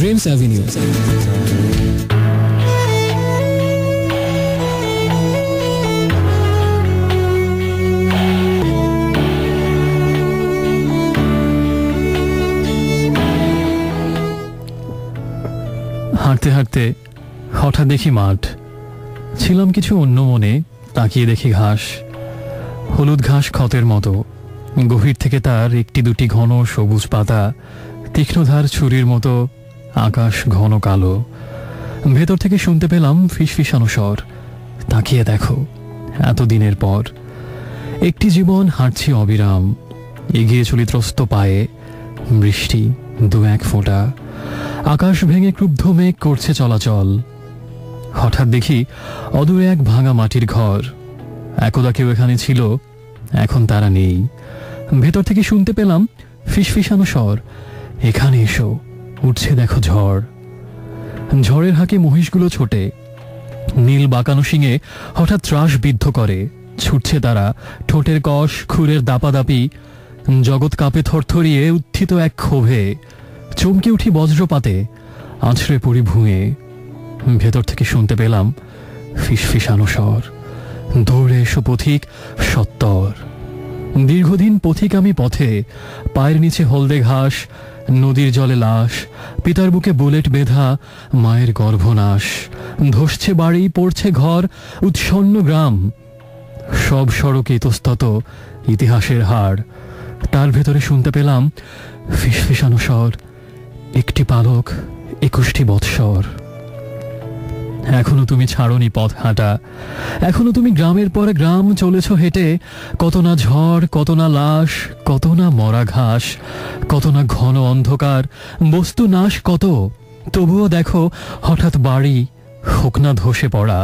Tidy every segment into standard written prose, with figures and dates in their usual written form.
Dreams avenue. হাঁটতে হাঁটতে হঠাৎ দেখি মাঠ। ছিলাম কিছু অন্য মনে, তাকিয়ে দেখি ঘাস, হলুদ ঘাস ক্ষতের মতো। গভীর থেকে তার একটি দুটি ঘন সবুজ পাতা, তীক্ষ্ণধার ছুরির মতো। আকাশ ঘন কালো। ভেতর থেকে শুনতে পেলাম ফিসফিসানো স্বর, তাকিয়ে দেখো, এতদিনের পর একটি জীবন হাঁটছি অবিরাম। এগিয়ে চলি ত্রস্ত পায়ে। বৃষ্টি দু এক ফোঁটা, আকাশ ভেঙে ক্রুব্ধ মেঘ করছে চলাচল। হঠাৎ দেখি অদূরে এক ভাঙা মাটির ঘর। একদা কেউ এখানে ছিল, এখন তারা নেই। ভেতর থেকে শুনতে পেলাম ফিসফিসানো স্বর, এখানে এসো, উঠছে দেখো ঝড়। ঝড়ের হাঁকে মহিষগুলো ছোটে, নীল বাঁকানো শিঙে হঠাৎ ত্রাস বিদ্ধ করে। ছুটছে তারা, ঠোঁটের কষ, খুরের দাপাদাপি। জগৎ কাঁপে থরথরিয়ে, উত্থিত এক ক্ষোভে। চমকে উঠি বজ্রপাতে, আছড়ে পড়ি ভুঁয়ে। ভেতর থেকে শুনতে পেলাম ফিসফিসানো স্বর, দৌড়ে এসো পথিক, সত্তর। দীর্ঘদিন পথিক আমি পথে, পায়ের নিচে হলদে ঘাস, নদীর জলে লাশ, পিতার বুকে বুলেট বেঁধা, মায়ের গর্ভনাশ। ধসছে বাড়ি, পড়ছে ঘর, উৎসন্ন গ্রাম। সব সড়কে ইতস্তত ইতিহাসের হাড়। তার ভেতরে শুনতে পেলাম ফিসফিসানো স্বর, একটি পালক, 21টি বৎসর। এখনো তুমি ছাড়নি পথ হাঁটা, এখনো তুমি গ্রামের পর গ্রাম চলেছ হেঁটে। কত না ঝড়, কত না লাশ, কত না মরা ঘাস, কত না ঘন অন্ধকার, বস্তু নাশ কত। তবুও দেখো হঠাৎ বাড়ি, হোক না ধসে পড়া।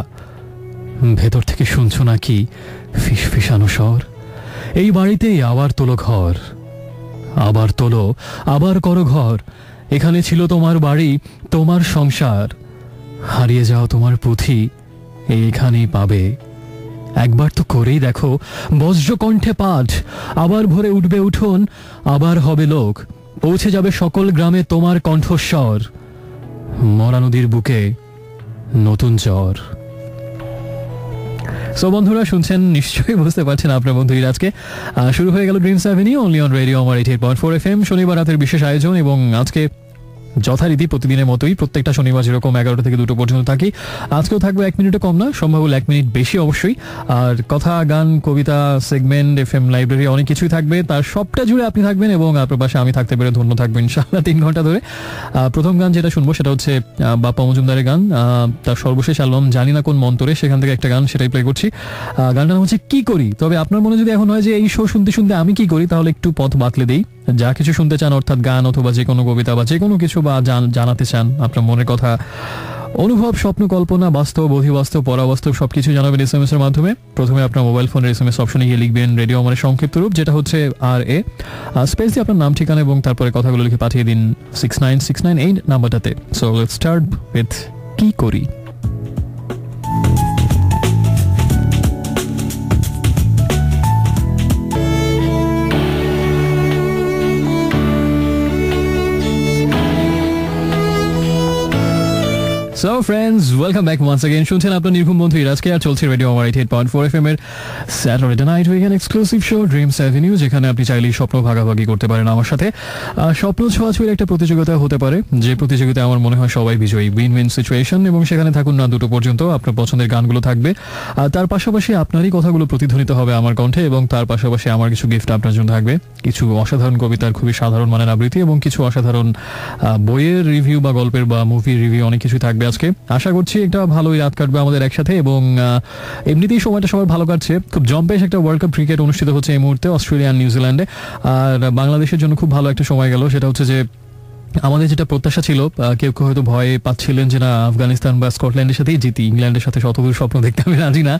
ভেতর থেকে শুনছো নাকি ফিসফিসানো স্বর, এই বাড়িতেই আবার তোলো ঘর, আবার তোলো, আবার করো ঘর। এখানে ছিল তোমার বাড়ি, তোমার সংসার। হারিয়ে যাও তোমার পুঁথি, এইখানেই পাবে। একবার তো করেই দেখো, বজ্রকণ্ঠে পাঠ। আবার ভরে উঠবে উঠোন, আবার হবে লোক। পৌঁছে যাবে সকল গ্রামে তোমার কণ্ঠস্বর। মরা নদীর বুকে নতুন জ্বর। সো বন্ধুরা, শুনছেন, নিশ্চয়ই বুঝতে পারছেন আপনার বন্ধু আজকে শুরু হয়ে গেল dreams avenue only on radio আমার 88.4 FM। শনিবার রাতের বিশেষ আয়োজন, এবং আজকে যথারীতি প্রতিদিনের মতোই প্রত্যেকটা শনিবার যেরকম 11টা থেকে 2টো পর্যন্ত থাকি, আজকেও থাকবে 1 মিনিটও কম না, সম্ভব হলে 1 মিনিট বেশি অবশ্যই। আর কথা, গান, কবিতা, সেগমেন্ট, FM লাইব্রেরি, অনেক কিছুই থাকবে। তার সবটা জুড়ে আপনি থাকবেন এবং আপনার পাশে আমি থাকতে পেরে ধন্য থাকবেন ইনশাআল্লাহ 3 ঘন্টা ধরে। প্রথম গান যেটা শুনবো সেটা হচ্ছে বাপ্পা মজুমদারের গান, তার সর্বশেষ অ্যালবাম জানি না কোন মন্তরে, সেখান থেকে একটা গান, সেটাই প্লে করছি। গানটার নাম হচ্ছে কি করি। তবে আপনার মনে যদি এখন হয় যে এই শো শুনতে শুনতে আমি কি করি, তাহলে একটু পথ বাতলে দেই। যা কিছু শুনতে চান, অর্থাৎ গান অথবা যে কোনো কবিতা বা যে কোনো কিছু, বা জানাতে চান আপনার মনের কথা, অনুভব, স্বপ্ন, কল্পনা, বাস্তব, অধিবাস্তব, পরাবাস্তব, সবকিছু জানাবেন SMS এর মাধ্যমে। প্রথমে আপনার মোবাইল ফোনের SMS অপশনে গিয়ে লিখবেন রেডিও আমাদের সংক্ষিপ্ত রূপ, যেটা হচ্ছে RA, স্পেস দিয়ে আপনার নাম, ঠিকানা এবং তারপরে কথাগুলো লিখে পাঠিয়ে দিন 69698 নাম্বারটাতে। সো লেটস স্টার্ট উইথ কি করি। So friends, welcome back once again. শুনছেন আপনার নির্ঘুম বন্ধু আজকে, আর চলছে রেডিও আমার 88.4 FM এর Saturday night weekend exclusive show dreams avenue, যেখানে আপনি চাইলেই স্বপ্ন ভাগাভাগি করতে পারেন আমার সাথে। স্বপ্ন ছোঁয়াছুঁয়ির একটা প্রতিযোগিতা হতে পারে, যে প্রতিযোগিতায় আমার মনে হয় সবাই বিজয়ী, উইন উইন সিচুয়েশন। এবং সেখানে থাকুন না 2টো পর্যন্ত, আপনার পছন্দের গানগুলো থাকবে, আর তার পাশাপাশি আপনারই কথাগুলো প্রতিধ্বনিত হবে আমার কণ্ঠে, এবং তার পাশাপাশি আমার কিছু গিফট আপনার জন্য থাকবে। কিছু অসাধারণ কবিতার খুবই সাধারণ মানের আবৃত্তি, এবং কিছু অসাধারণ বইয়ের রিভিউ বা গল্পের বা মুভির রিভিউ, অনেক কিছু থাকবে আজকে। আশা করছি একটা ভালোই রাত কাটবে আমাদের একসাথে, এবং এমনিতেই সময়টা সবার ভালো কাটছে। খুব জম্পেশ একটা ওয়ার্ল্ড কাপ ক্রিকেট অনুষ্ঠিত হচ্ছে এই মুহূর্তে অস্ট্রেলিয়া আর নিউজিল্যান্ডে, আর বাংলাদেশের জন্য খুব ভালো একটা সময় গেল। সেটা হচ্ছে যে আমাদের যেটা প্রত্যাশা ছিল, কেউ কেউ হয়তো ভয় পাচ্ছিলেন যে না আফগানিস্তান বা স্কটল্যান্ডের সাথেই জিতি, ইংল্যান্ডের সাথে শতদূর স্বপ্ন দেখতে আমি রাজি না,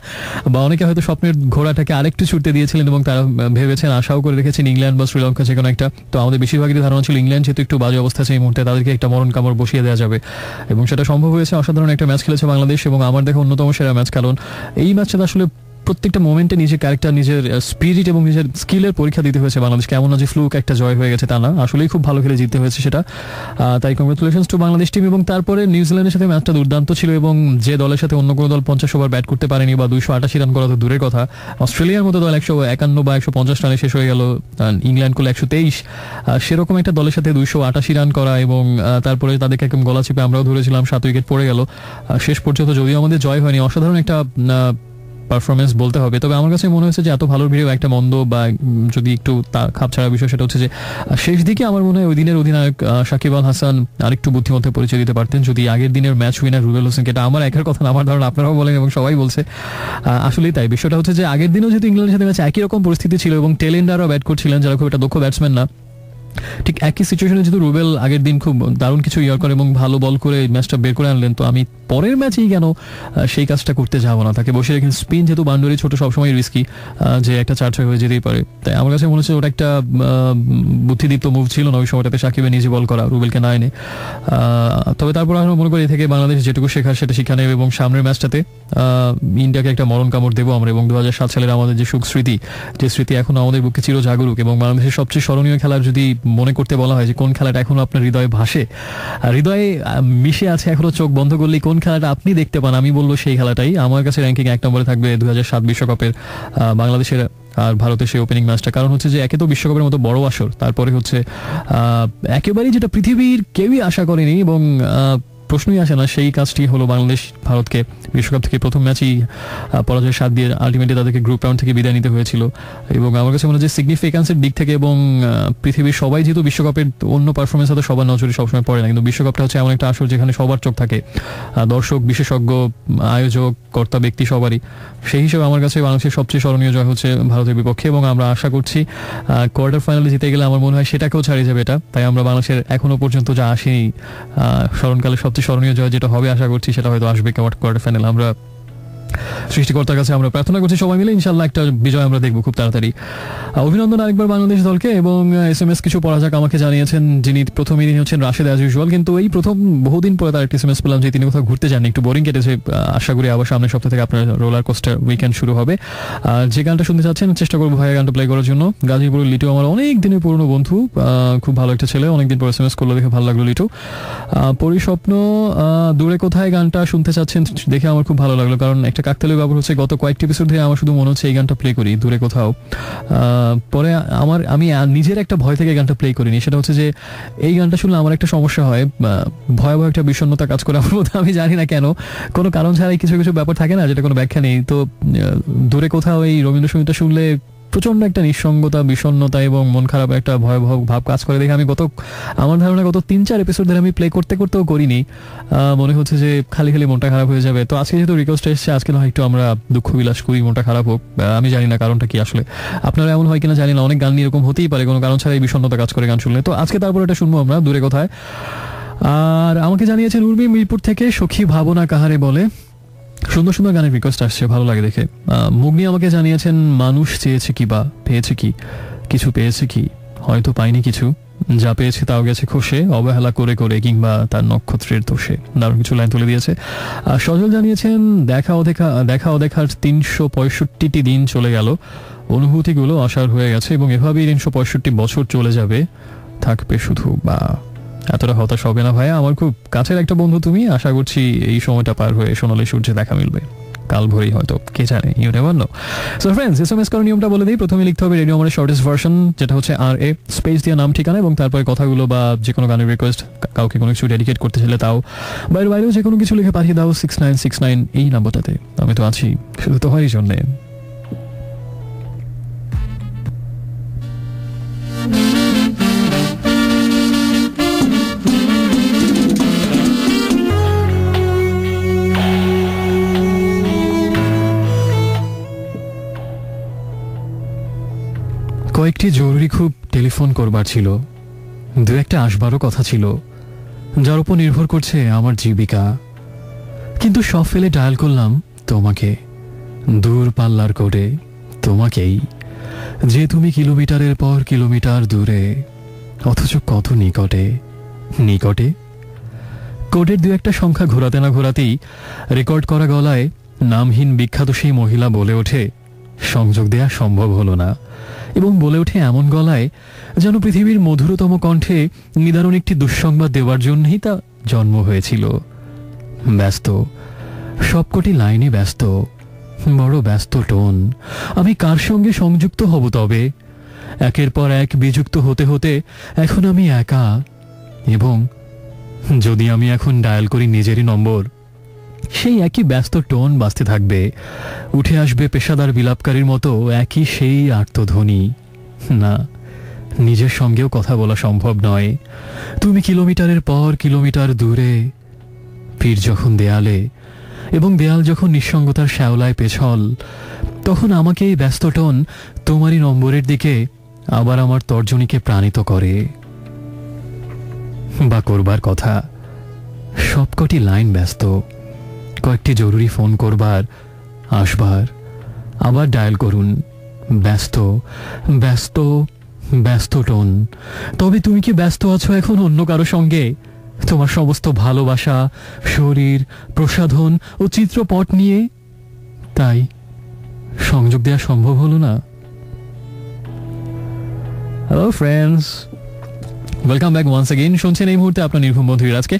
বা অনেকে হয়তো স্বপ্নের ঘোড়াটাকে আরেকটু ছুটতে দিয়েছিলেন এবং তারা ভেবেছেন, আশাও করে রেখেছেন ইংল্যান্ড বা শ্রীলঙ্কা যে কোনো একটা। তো আমাদের বেশিরভাগের ধারণা ছিল ইংল্যান্ড যেহেতু একটু বাজে অবস্থা আছে এই মুহূর্তে, তাদেরকে একটা মরণ কামড় বসিয়ে দেওয়া যাবে, এবং সেটা সম্ভব হয়েছে। অসাধারণ একটা ম্যাচ খেলেছে বাংলাদেশ, এবং আমার দেখা অন্যতম সেরা ম্যাচ। কারণ এই ম্যাচটা আসলে প্রত্যেকটা মোমেন্টে নিজের ক্যারেক্টার, নিজের স্পিরিট এবং নিজের স্কিলের পরীক্ষা দিতে হয়েছে বাংলাদেশকে। এমন না যে ফ্লুক একটা জয় হয়ে গেছে, তা না, আসলেই খুব ভালো খেলে জিততে হয়েছে সেটা। তাই কংগ্রেচুলেশনস টু বাংলাদেশ টিম। এবং তারপরে নিউজিল্যান্ডের সাথে ম্যাচটা দুর্দান্ত ছিল, এবং যে দলের সাথে অন্য কোনো দল 50 ওভার ব্যাট করতে পারেনি বা 288 রান করা তো দূরের কথা, অস্ট্রেলিয়ার মতো দল 151 বা 150 রানে শেষ হয়ে গেল, ইংল্যান্ড করলো 123, সেরকম একটা দলের সাথে 288 রান করা, এবং তারপরে তাদেরকে একদম গলা চিপে আমরাও ধরেছিলাম, 7 উইকেট পড়ে গেল শেষ পর্যন্ত, যদিও আমাদের জয় হয়নি। অসাধারণ একটা পারফরমেন্স বলতে হবে। তবে আমার কাছে মনে হয়েছে যে এত ভালোর ভিড়েও একটা মন্দ বা যদি একটু খাপ ছাড়া বিষয়, সেটা হচ্ছে যে শেষ দিকে আমার মনে হয় ওই দিনের অধিনায়ক সাকিব আল হাসান আরেকটু বুদ্ধিমত্তার পরিচয় দিতে পারতেন। যদি আগের দিনের ম্যাচ উইনার রুবেল হোসেনকে, এটা আমার একার কথা না, আমার ধারণা আপনারাও বলেন এবং সবাই বলছে, আসলেই তাই। বিষয়টা হচ্ছে যে আগের দিনও যেহেতু ইংল্যান্ডের সাথে ম্যাচ একই রকম পরিস্থিতি ছিল এবং টেলেন্ডারও ব্যাট করছিলেন যারা খুব একটা দক্ষ ব্যাটসম্যান না, ঠিক একই সিচুয়েশনে যেহেতু রুবেল আগের দিন খুব দারুণ কিছু ইয়ার করে এবং ভালো বল করে ম্যাচটা বের করে আনলেন, তো আমি পরের ম্যাচেই কেন সেই কাজটা করতে যাবো না, তাকে বসে রেখে স্পিন যেহেতু বাউন্ডারি ছোট, সবসময় রিস্কি যে একটা 4-6 হয়ে যেতেই পারে। তাই আমার কাছে মনে হচ্ছে ওটা একটা বুদ্ধিদীপ্ত মুভ ছিল না ওই সময়টাতে, সাকিবের নিজে বল করা, রুবেলকে না এনে। তবে তারপর আমরা মনে করি এ থেকে বাংলাদেশ যেটুকু শেখার সেটা শিক্ষা নেবে, এবং সামনের ম্যাচটাতে ইন্ডিয়াকে একটা মরণ কামড় দেবো আমরা, এবং 2007 সালের আমাদের যে সুখ স্মৃতি, যে স্মৃতি এখনো আমাদের বুকে চির জাগরুক। এবং বাংলাদেশের সবচেয়ে স্মরণীয় খেলার যদি মনে করতে বলা হয় যে কোন খেলাটা এখনো আপনার হৃদয়ে ভাসে, হৃদয়ে মিশে আছে, এখনো চোখ বন্ধ করলেই কোন খেলাটা আপনি দেখতে পান, আমি বলবো সেই খেলাটাই আমার কাছে র্যাঙ্কিং 1 নম্বরে থাকবে 2007 বিশ্বকাপের বাংলাদেশের আর ভারতের সেই ওপেনিং ম্যাচটা। কারণ হচ্ছে যে একে তো বিশ্বকাপের মতো বড় আসর, তারপরে হচ্ছে একেবারেই যেটা পৃথিবীর কেউই আশা করেনি এবং প্রশ্নই আসে না, সেই কাজটি হলো বাংলাদেশ ভারতকে বিশ্বকাপ থেকে প্রথম ম্যাচেই পরাজয়ের 7 দিয়ে আলটিমেটলি তাদেরকে গ্রুপ রাউন্ড থেকে বিদায় নিতে হয়েছিল। এবং আমার কাছে মনে হয় যে সিগনিফিকেন্সের দিক থেকে এবং পৃথিবীর সবাই যেহেতু বিশ্বকাপের অন্য পারফরমেন্স হয়তো সবার নজরে সবসময় পড়ে না, কিন্তু বিশ্বকাপটা হচ্ছে এমন একটা আসর যেখানে সবার চোখ থাকে, দর্শক, বিশেষজ্ঞ, আয়োজক, কর্তা ব্যক্তি সবারই। সেই হিসেবে আমার কাছে বাংলাদেশের সবচেয়ে স্মরণীয় জয় হচ্ছে ভারতের বিপক্ষে, এবং আমরা আশা করছি কোয়ার্টার ফাইনালে জিতে গেলে আমার মনে হয় সেটাকেও ছাড়িয়ে যাবে এটা। তাই আমরা বাংলাদেশের এখনো পর্যন্ত যা আসেনি স্মরণকালে সবচেয়ে স্মরণীয় জয় যেটা হবে আশা করছি সেটা হয়তো আসবে কোয়ার্টার ফাইনাল। আমরা সৃষ্টিকর্তার কাছে আমরা প্রার্থনা করছি সবাই মিলে ইনশাআল্লাহ একটা বিজয় আমরা দেখবো খুব তাড়াতাড়ি। অভিনন্দন আরেকবার বাংলাদেশ দলকে। এবং SMS কিছু পড়া যাক, আমাকে জানিয়েছেন যিনি প্রথমেই তিনি হচ্ছেন রাশেদ অ্যাজ ইউজুয়াল, কিন্তু এই প্রথম বহুদিন পরে তার একটা SMS পেলাম যে তিনি কোথাও ঘুরতে যান, একটু বোরিং কেটেছে, আশা করি আবার সামনের সপ্তাহ থেকে আপনার রোলার কোস্টার উইকেন্ড শুরু হবে। আর যে গানটা শুনতে চাচ্ছেন চেষ্টা করবো ভাইয়া গানটা প্লে করার জন্য। গাজীপুরের লিটু আমার অনেক দিনের পুরনো বন্ধু, খুব ভালো একটা ছেলে, অনেকদিন পর SMS করলো দেখে ভালো লাগলো লিটু। পরিস্বপ্ন দূরে কোথায় গানটা শুনতে চাচ্ছেন দেখে আমার খুব ভালো লাগলো, কারণ একটা কাকতালীয় ব্যাপার হচ্ছে গত কয়েকটি এপিসোড ধরে আমার শুধু মনে হচ্ছে এই গানটা প্লে করি দূরে কোথাও, পরে আমি নিজের একটা ভয় থেকে গানটা প্লে করিনি। সেটা হচ্ছে যে এই গানটা শুনলে আমার একটা সমস্যা হয়, ভয়াবহ একটা বিষণ্ণতা কাজ করে আমার মধ্যে, আমি জানি না কেন, কোনো কারণ ছাড়াই কিছু কিছু ব্যাপার থাকে না যেটা কোনো ব্যাখ্যা নেই। তো দূরে কোথাও এই রবীন্দ্রসঙ্গীতটা শুনলে প্রচন্ড একটা নিঃসঙ্গতা, বিষণ্ণতা এবং মন খারাপ একটা ভয়াবহ ভাব কাজ করে দেখে আমি আমার ধারণা গত 3-4 এপিসোড ধরে আমি প্লে করতেও করিনি। মনে হচ্ছে যে খালি খালি মনটা খারাপ হয়ে যাবে। তো আজকে যেহেতু রিকোয়েস্ট এসেছে, আজকে না একটু আমরা দুঃখ বিলাস করি, মনটা খারাপ হোক। আমি জানি না কারণটা কি আসলে, আপনারা এমন হয় কিনা জানি না, অনেক গান এরকম হতেই পারে কোনো কারণ ছাড়াই বিষণ্ণতা কাজ করে গান শুনলে। তো আজকে তারপর এটা শুনবো আমরা দূরে কোথায়। আর আমাকে জানিয়েছেন উর্মি মিরপুর থেকে, সখী ভাবনা কাহারে বলে, সুন্দর সুন্দর গানের রিকোয়েস্ট আসছে, ভালো লাগে দেখে। মুগ্নি আমাকে জানিয়েছেন মানুষ চেয়েছে কি বা পেয়েছে কি, কিছু পেয়েছে কি, হয়তো পাইনি কিছু, যা পেয়েছে তাও গেছে খসে, অবহেলা করে করে কিংবা তার নক্ষত্রের দোষে। দারুণ কিছু লাইন তুলে দিয়েছে। সজল জানিয়েছেন দেখা অদেখার 365টি দিন চলে গেল, অনুভূতিগুলো অসার হয়ে গেছে এবং এভাবেই 365 বছর চলে যাবে, থাকবে শুধু বা এতটা হতাশ হবে না ভাইয়া, আমার খুব কাছের একটা বন্ধু তুমি, আশা করছি এই সময়টা পার হয়ে সোনালী সূর্যে দেখা মিলবে কাল ভোরেই, হয়তো কে জানে, you never know. So friends, SMS করার নিয়মটা বলে দিই। প্রথমে লিখতে হবে রেডিও আমাদের শর্টেস্ট ভার্সন, যেটা হচ্ছে RA স্পেস দিয়ে নাম ঠিকানা এবং তারপরে কথাগুলো বা যে কোনো গানের রিকোয়েস্ট, কাউকে কোনো কিছু ডেডিকেট করতে চাইলে তাও, বাইরেও যে কোনো কিছু লিখে পাঠিয়ে দাও 6969 এই নাম্বারটাতে। আমি তো আছি শুধু তোমারই জন্যে। কয়েকটি জরুরি খুব টেলিফোন করবার ছিল, দু একটা আসবারও কথা ছিল, যার উপর নির্ভর করছে আমার জীবিকা, কিন্তু সব ফেলে ডায়াল করলাম তোমাকে, দূর পাল্লার কোডে তোমাকেই, যে তুমি কিলোমিটারের পর কিলোমিটার দূরে, অথচ কত নিকটে। কোডের দু একটা সংখ্যা ঘোরাতে না ঘোরাতেই রেকর্ড করা গলায় নামহীন বিখ্যাত সেই মহিলা বলে ওঠে, সংযোগ দেয়া সম্ভব হলো না, এবং বলে ওঠে এমন গলায় যেন পৃথিবীর মধুরতম কণ্ঠে নিদারুণ একটি দুঃসংবাদ দেওয়ার জন্যই তা জন্ম হয়েছিল। ব্যস্ত, সবকটি লাইনে ব্যস্ত, বড় ব্যস্ত টোন। আমি কার সঙ্গে সংযুক্ত হব তবে? একের পর এক বিযুক্ত হতে হতে এখন আমি একা, এবং যদি আমি এখন ডায়াল করি নিজেরই নম্বর, সেই একই ব্যস্ত টোন বাজতে থাকবে। উঠে আসবে পেশাদার বিলাপকারীর মতো একই সেই আর্তধ্বনি। না, নিজের সঙ্গেও কথা বলা সম্ভব নয়। তুমি কিলোমিটারের পর কিলোমিটার দূরে, পীর যখন দেয়ালে, এবং দেয়াল যখন নিঃসঙ্গতার শ্যাওলায় পেছল, তখন আমাকে এই ব্যস্ত টোন তোমারই নম্বরের দিকে আবার আমার তর্জনীকে প্রাণিত করে। বা করবার কথা, সবকটি লাইন ব্যস্ত, কয়েকটি জরুরি ফোন করবার, আসবার, আবার ডায়াল করুন। ব্যস্ত, ব্যস্ত, ব্যস্ত টোন। তবে তুমি কি ব্যস্ত আছো এখন অন্য কারো সঙ্গে? তোমার সমস্ত ভালোবাসা, শরীর, প্রসাধন ও চিত্রপট নিয়ে? তাই সংযোগ দেওয়া সম্ভব হলো না। Hello friends, welcome back once again. শুনছেন এই মুহূর্তে আপনার নির্ভুম বন্ধু আজকে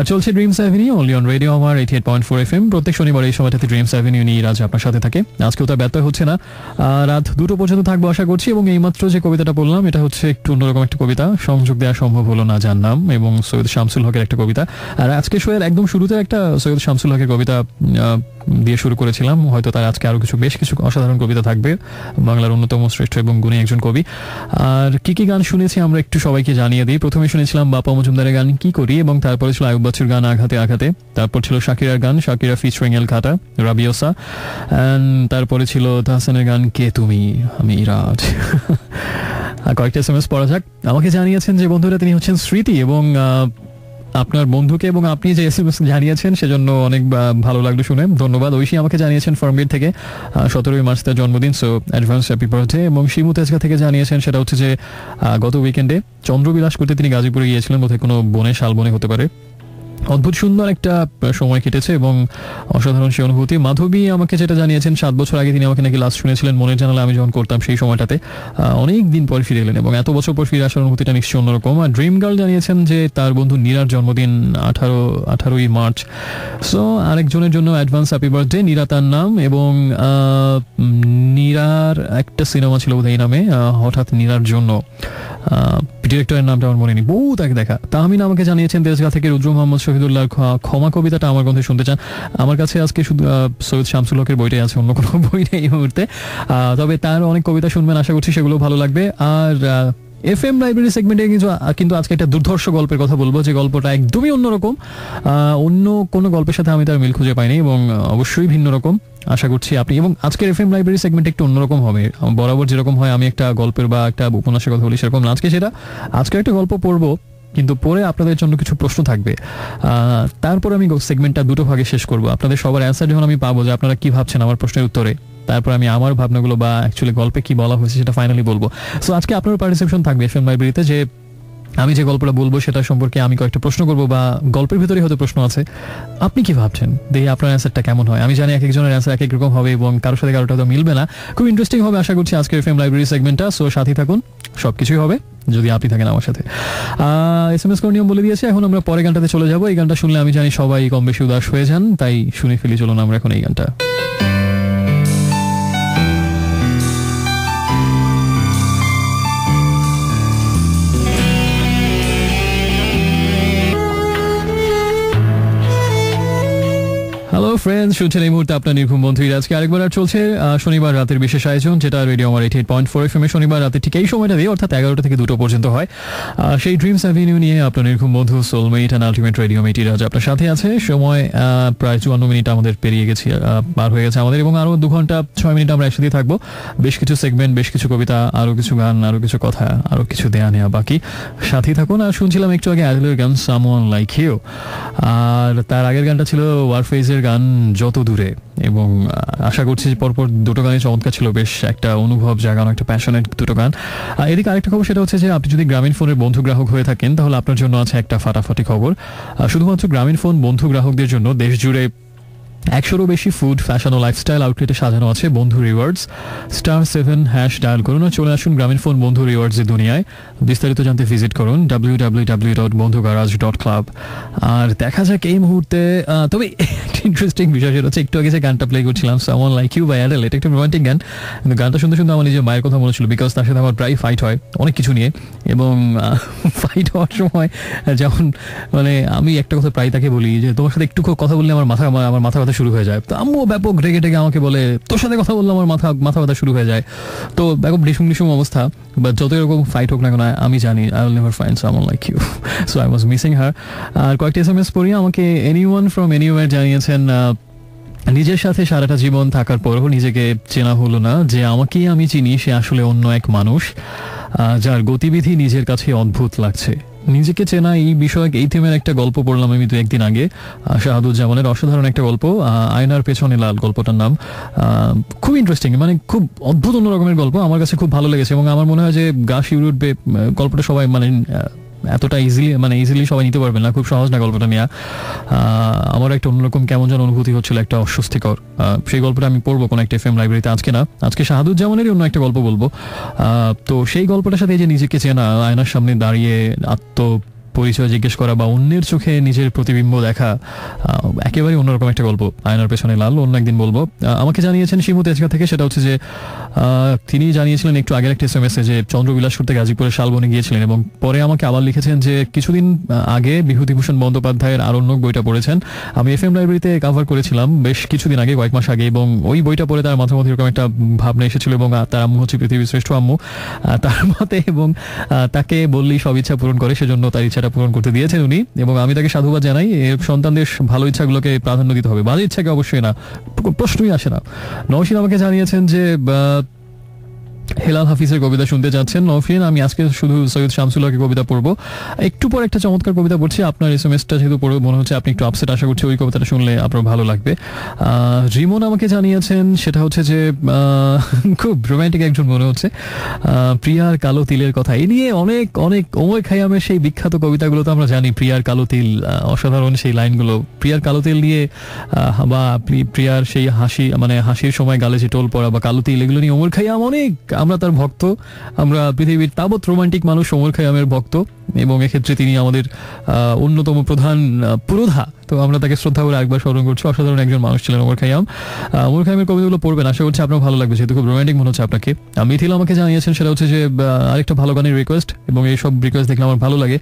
চলছে dreams avenue only on radio আমার 88.4 FM। প্রত্যেক শনিবার এই সময়টাতে ড্রিমস অ্যাভিনিউ নিয়ে রাজ আপনার সাথে থাকে। আজকেও তার ব্যত্যয় হচ্ছে না, রাত 2টো পর্যন্ত থাকবো আশা করছি। এবং এইমাত্র যে কবিতাটা বললাম এটা হচ্ছে একটু অন্যরকম একটা কবিতা, সংযোগ দেওয়া সম্ভব হলো না যার নাম, এবং সৈয়দ শামসুল হকের একটা কবিতা। আর আজকে শোয়ের একদম শুরুতে একটা সৈয়দ শামসুল হকের কবিতা দিয়ে শুরু করেছিলাম। হয়তো তার আজকে আরো বেশ কিছু অসাধারণ কবিতা থাকবে। বাংলার অন্যতম শ্রেষ্ঠ এবং গুণী একজন কবি। আর কি কি গান শুনেছি আমরা একটু সবাইকে জানিয়ে দিই। প্রথমে শুনেছিলাম বাপ্পা মজুমদারের গান কি করি, এবং তারপরে ছিল আয়ুব বাচ্চুর গান আঘাতে আঘাতে। তারপর ছিল শাকিরার গান, শাকিরা ফিচারিং এল খাটা, রাবিওসা। তারপরে ছিল তাহসানের গান কে তুমি আমি রাজ। কয়েকটা SMS পড়া যাক। আমাকে জানিয়েছেন যে বন্ধুরা তিনি হচ্ছেন স্মৃতি, এবং আপনার বন্ধুকে এবং আপনি যে SMS জানিয়েছেন সেজন্য অনেক ভালো লাগলো শুনে, ধন্যবাদ। ঐশী আমাকে জানিয়েছেন ফার্মগেট থেকে 17ই মার্চ তার জন্মদিন, সো অ্যাডভান্স হ্যাপি বার্থডে। এবং শিমু তেজগা থেকে জানিয়েছেন সেটা হচ্ছে যে গত উইকেন্ডে চন্দ্রবিলাস করতে তিনি গাজীপুরে গিয়েছিলেন, বোধহয় কোনো বনে, শালবনে হতে পারে। অদ্ভুত সুন্দর একটা সময় কেটেছে এবং অসাধারণ সে অনুভূতি। মাধবী আমাকে যেটা জানিয়েছেন 7 বছর আগে তিনি আমাকে নাকি লাস্ট শুনেছিলেন মনের জানালা আমি যখন করতাম সেই সময়টাতে। অনেক দিন পর ফিরে এলেন এবং এত বছর পর ফিরে আসার অনুভূতিটা নিশ্চয়ই অন্যরকম। আর ড্রিম গার্ল জানিয়েছেন যে তার বন্ধু নীরার জন্মদিন 18ই মার্চ। সো আরেকজনের জন্য অ্যাডভান্স হ্যাপি বার্থডে। নীরা তার নাম, এবং নীরার একটা সিনেমা ছিল বোধহয় এই নামে, হঠাৎ নীরার জন্য। ডিরেক্টরের নামটা আমার মনে নেই, বহু তাকে দেখা। তাহমিনা আমাকে জানিয়েছেন তেজগাঁ থেকে রুদ্র মোহাম্মদ শহীদুল্লাহ ক্ষমা কবিতাটা আমার গ্রন্থে শুনতে চান। আমার কাছে আজকে শুধু সৈয়দ শামসুল হকের বইটাই আছে, অন্য কোনো বই নেই এই মুহূর্তে। তবে তার অনেক কবিতা শুনবেন, আশা করছি সেগুলো ভালো লাগবে। আর FM লাইব্রেরি সেগমেন্টে কিন্তু আজকে একটা দুর্ধর্ষ গল্পের কথা বলবো, যে গল্পটা একদমই অন্যরকম। অন্য কোনো গল্পের সাথে আমি তার মিল খুঁজে পাইনি, এবং অবশ্যই ভিন্ন রকম। আশা করছি আপনি, এবং আজকের FM লাইব্রেরি সেগমেন্ট একটু অন্যরকম হবে। বরাবর যেরকম হয় আমি একটা গল্পের বা একটা উপন্যাসের কথা বলি সেরকম না, আজকে একটা গল্প পড়বো, কিন্তু পরে আপনাদের জন্য কিছু প্রশ্ন থাকবে। তারপর আমি সেগমেন্টটা দুটো ভাগে শেষ করবো। আপনাদের সবার অ্যান্সার যখন আমি পাবো যে আপনারা কি ভাবছেন আমার প্রশ্নের উত্তরে, তারপর আমি আমার ভাবনাগুলো বা অ্যাকচুয়ালি গল্পে কি বলা হয়েছে সেটা ফাইনালি বলবো। সো আজকে আপনার পার্টিসিপেশন থাকবে FM লাইব্রেরিতে, যে আমি যে গল্পটা বলবো সেটা সম্পর্কে আমি কয়েকটা প্রশ্ন করবো, বা গল্পের ভিতরে হয়তো প্রশ্ন আছে, আপনি কি ভাবছেন, দেখি আপনার অ্যান্সারটা কেমন হয়। আমি জানি এক একজনের অ্যান্সার এক এক রকম হবে এবং কারোর সাথে কারোটা হয়তো মিলবে না। খুব ইন্টারেস্টিং হবে আশা করছি আজকের FM লাইব্রেরি সেগমেন্টটা। সো সাথে থাকুন, সবকিছুই হবে যদি আপনি থাকেন আমার সাথে। SMS করার নিয়ম বলে দিয়েছে। এখন আমরা পরে গানটাতে চলে যাবো। এই গানটা শুনলে আমি জানি সবাই কম বেশি উদাস হয়ে যান, তাই শুনে ফেলি। চলুন আমরা এখন এই গানটা। হ্যালো ফ্রেন্ডস, শুনছেন এই মুহূর্তে আপনার নির্ভুম বন্ধু আজকে আরেকবার আর চলছে শনিবার রাতের বিশেষ আয়োজন, যেটা রেডিও আমার 88.4 FM এ শনিবার রাতে ঠিক এই সময়টা দিয়ে, অর্থাৎ 11টা থেকে 2টো পর্যন্ত হয়। সেই ড্রিমস অ্যাভিনিউ নিয়ে আপনার নির্ভুম বন্ধু সোলমেট অ্যান্ড আলটিমেট রেডিও মেট রাজ আপনার সাথে আছে। সময় প্রায় 54 মিনিট আমাদের পেরিয়ে গেছে, পার হয়ে গেছে আমাদের, এবং আরো 2 ঘন্টা 6 মিনিট আমরা একসাথে থাকবো। বেশ কিছু সেগমেন্ট, বেশ কিছু কবিতা, আরো কিছু গান, আরো কিছু কথা, আরো কিছু দেয়া নেওয়া বাকি। সাথে থাকুন। আর শুনছিলাম একটু আগে অ্যাডেলের গান সামওয়ান লাইক ইউ, আর তার আগের গানটা ছিল ওয়ারফেজের গান যত দূরে, এবং আশা করছি পরপর দুটো গানই চমৎকার ছিল, বেশ একটা অনুভব জাগানো, একটা প্যাশনেট দুটো গান। এদিকে আরেকটা খবর, সেটা হচ্ছে যে আপনি যদি গ্রামীণ ফোনের বন্ধু গ্রাহক হয়ে থাকেন তাহলে আপনার জন্য আছে একটা ফাটাফাটি খবর। শুধুমাত্র গ্রামীণ ফোন বন্ধু গ্রাহকদের জন্য দেশ জুড়ে 100-রও বেশি ফুড, ফ্যাশন ও লাইফস্টাইল আউটলেটে সাজানো আছে বন্ধু রিওয়ার্ডস। *7# ডায়াল করুন আর চলে আসুন গ্রামীণ ফোন বন্ধু রিওয়ার্ডসের দুনিয়ায়। বিস্তারিত জানতে ভিজিট করুন www.bondhugarage.club। আর দেখা যাক এই মুহূর্তে, তবে একটা ইন্টারেস্টিং বিষয় সেটা হচ্ছে একটু আগে যে গানটা প্লে করছিলাম someone like you by Adele, এটা একটা রোমান্টিক গান, কিন্তু গানটা শুনতে শুনতে আমার নিজের মায়ের কথা মনে ছিল, বিকজ তার সাথে আমার প্রায় ফাইট হয় অনেক কিছু নিয়ে। এবং ফাইট হওয়ার সময় যেমন মানে আমি একটা কথা প্রায় তাকে বলি যে তোমার সাথে একটু কথা বললে আমার মাথা ব্যথা শুরু হয়ে যায়। তো আম্মু ব্যাপক রেগে টেগে আমাকে বলে তোর সাথে কথা বললে আমার মাথা ব্যথা শুরু হয়ে যায়। তো ব্যাপক ডিসুম অবস্থা। বাট যত এরকম ফাইট হোক না কেন আমি জানি I will never find someone like you. So I was missing her. আর কয়েকটি SMS পড়ি। আমাকে এনিওয়ান ফ্রম এনিওয়্যার জানিয়েছেন নিজের সাথে সারাটা জীবন থাকার পরও নিজেকে চেনা হলো না, যে আমাকেই আমি চিনি সে আসলে অন্য এক মানুষ, যার গতিবিধি নিজের কাছে অদ্ভুত লাগছে। নিজেকে চেনা এই বিষয়ক এই থিমের একটা গল্প পড়লাম আমি 2-1 দিন আগে, শাহাদুজ্জামানের অসাধারণ একটা গল্প, আয়নার পেছনে লাল গল্পটার নাম। খুব ইন্টারেস্টিং, মানে খুব অদ্ভুত অন্য রকমের গল্প, আমার কাছে খুব ভালো লেগেছে এবং আমার মনে হয় যে গা শিউরে উঠবে। গল্পটা সবাই মানে এতটা ইজিলি সবাই নিতে পারবে না, খুব সহজ না গল্পটা নেওয়া। আমার একটা অন্যরকম কেমন যেন অনুভূতি হচ্ছিল, একটা অস্বস্তিকর। সেই গল্পটা আমি পড়বো কোনো একটা FM লাইব্রেরিতে, আজকে না, আজকে শাহাদুজ্জামানেরই অন্য একটা গল্প বলবো। তো সেই গল্পটার সাথে এই যে নিজেকে চেনা, আয়নার সামনে দাঁড়িয়ে পরিচয় জিজ্ঞেস করা বা অন্যের চোখে নিজের প্রতিবিম্ব দেখা, একেবারে অন্যরকম একটা গল্প, আয়নার পেছনে লাল, অন্য একদিন বলবো। আমাকে জানিয়েছেন শিমু তেজগাঁ থেকে, সেটা হচ্ছে যে তিনি জানিয়েছিলেন একটু আগের একটা SMS যে চন্দ্রবিলাস করতে গাজীপুরের শালবনে গিয়েছিলেন, এবং পরে আমাকে আবার লিখেছেন যে কিছুদিন আগে বিভূতিভূষণ বন্দ্যোপাধ্যায়ের আরণ্যক বইটা পড়েছেন। আমি FM লাইব্রেরিতে কভার করেছিলাম বেশ কিছুদিন আগে, কয়েক মাস আগে, এবং ওই বইটা পড়ে তার মাথার মধ্যে এরকম একটা ভাবনা এসেছিল, এবং তার আম্মু হচ্ছে পৃথিবীর শ্রেষ্ঠ আম্মু তার মতে, এবং তাকে বললেই সব ইচ্ছা পূরণ করে, সেজন্য তার ইচ্ছাটা পূরণ করতে দিয়েছেন উনি, এবং আমি তাকে সাধুবাদ জানাই। সন্তানদের ভালো ইচ্ছাগুলোকে প্রাধান্য দিতে হবে, বাজে ইচ্ছাকে অবশ্যই না, প্রশ্নই আসে না। নওশিন আমাকে জানিয়েছেন যে হেলাল হাফিজের কবিতা শুনতে যাচ্ছেন। নওশিন, আমি আজকে শুধু সৈয়দ শামসুল্লাহকে কবিতা পড়বো, একটু পর একটা চমৎকার কবিতা পড়ছি। আপনার SMS-টা যেহেতু পড়ে মনে হচ্ছে আপনি একটু আপসেট, আশা করছি ওই কবিতাটা শুনলে আপনার ভালো লাগবে। রিমন আমাকে জানিয়েছেন, সেটা হচ্ছে যে খুব রোম্যান্টিক একজন মনে হচ্ছে, প্রিয়ার কালো তিলের কথা। এই নিয়ে অনেক ওমর খাইয়ামের সেই বিখ্যাত কবিতাগুলো তো আমরা জানি, প্রিয়ার কালো তিল, অসাধারণ সেই লাইনগুলো। প্রিয়ার কালো তিল নিয়ে বা প্রিয়ার সেই হাসি, মানে হাসির সময় গালে যে টোল পড়া বা কালো তিল, এগুলো নিয়ে ওমর খাইয়াম অনেক, আমরা তার ভক্ত, আমরা পৃথিবীর তাবৎ রোমান্টিক মানুষ ওমর খাইয়ামের ভক্ত, এবং এক্ষেত্রে তিনি আমাদের অন্যতম প্রধান পুরোধা, তো আমরা তাকে শ্রদ্ধা করে একবার স্মরণ করছি। অসাধারণ একজন মানুষ ছিলেন ওমর খাইয়াম। ওমর খাইয়ামের কবিতাগুলো পড়বেন, আশা করছি আপনার ভালো লাগবে, যেহেতু খুব রোমান্টিক মনে হচ্ছে আপনাকে। মিথিল আমাকে জানিয়েছেন, সেটা হচ্ছে যে আরেকটা ভালো গানের রিকোয়েস্ট, এবং এইসব রিকোয়েস্ট দেখলে আমার ভালো লাগে।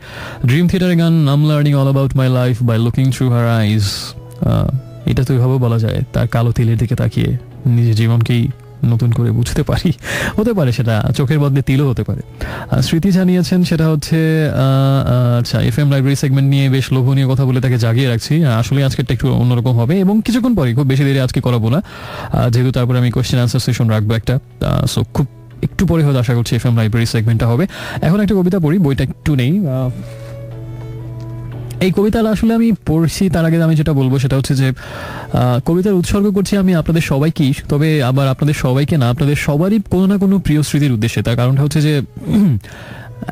ড্রিম থিয়েটারের গান I am learning all about my life by looking through her eyes. এটা তো এভাবে বলা যায়, তার কালো তিলের দিকে তাকিয়ে নিজের জীবনকেই নতুন করে বুঝতে পারি, হতে পারে সেটা চোখের বদলে তিলও হতে পারে। স্মৃতি জানিয়েছেন, সেটা হচ্ছে আচ্ছা, FM লাইব্রেরি সেগমেন্ট নিয়ে বেশ লোভনীয় কথা বলে তাকে জাগিয়ে রাখছি। আসলে আজকেরটা একটু অন্যরকম হবে, এবং কিছুক্ষণ পরে, খুব বেশি দেরি আজকে করাবো না, যেহেতু তারপরে আমি কোয়েশ্চেন আনসার সেশন রাখবো একটা। সো খুব একটু পরে হয়তো আশা করছি FM লাইব্রেরি সেগমেন্টটা হবে। এখন একটা কবিতা পড়ি, বইটা একটু নেই। এই কবিতাটা আসলে আমি পড়ছি, তার আগে আমি যেটা বলবো সেটা হচ্ছে যে কবিতার উৎসর্গ করছি আমি আপনাদের সবাইকেই, তবে আবার আপনাদের সবাইকে না, আপনাদের সবারই কোনো না কোনো প্রিয় স্মৃতির উদ্দেশ্যে। তার কারণটা হচ্ছে যে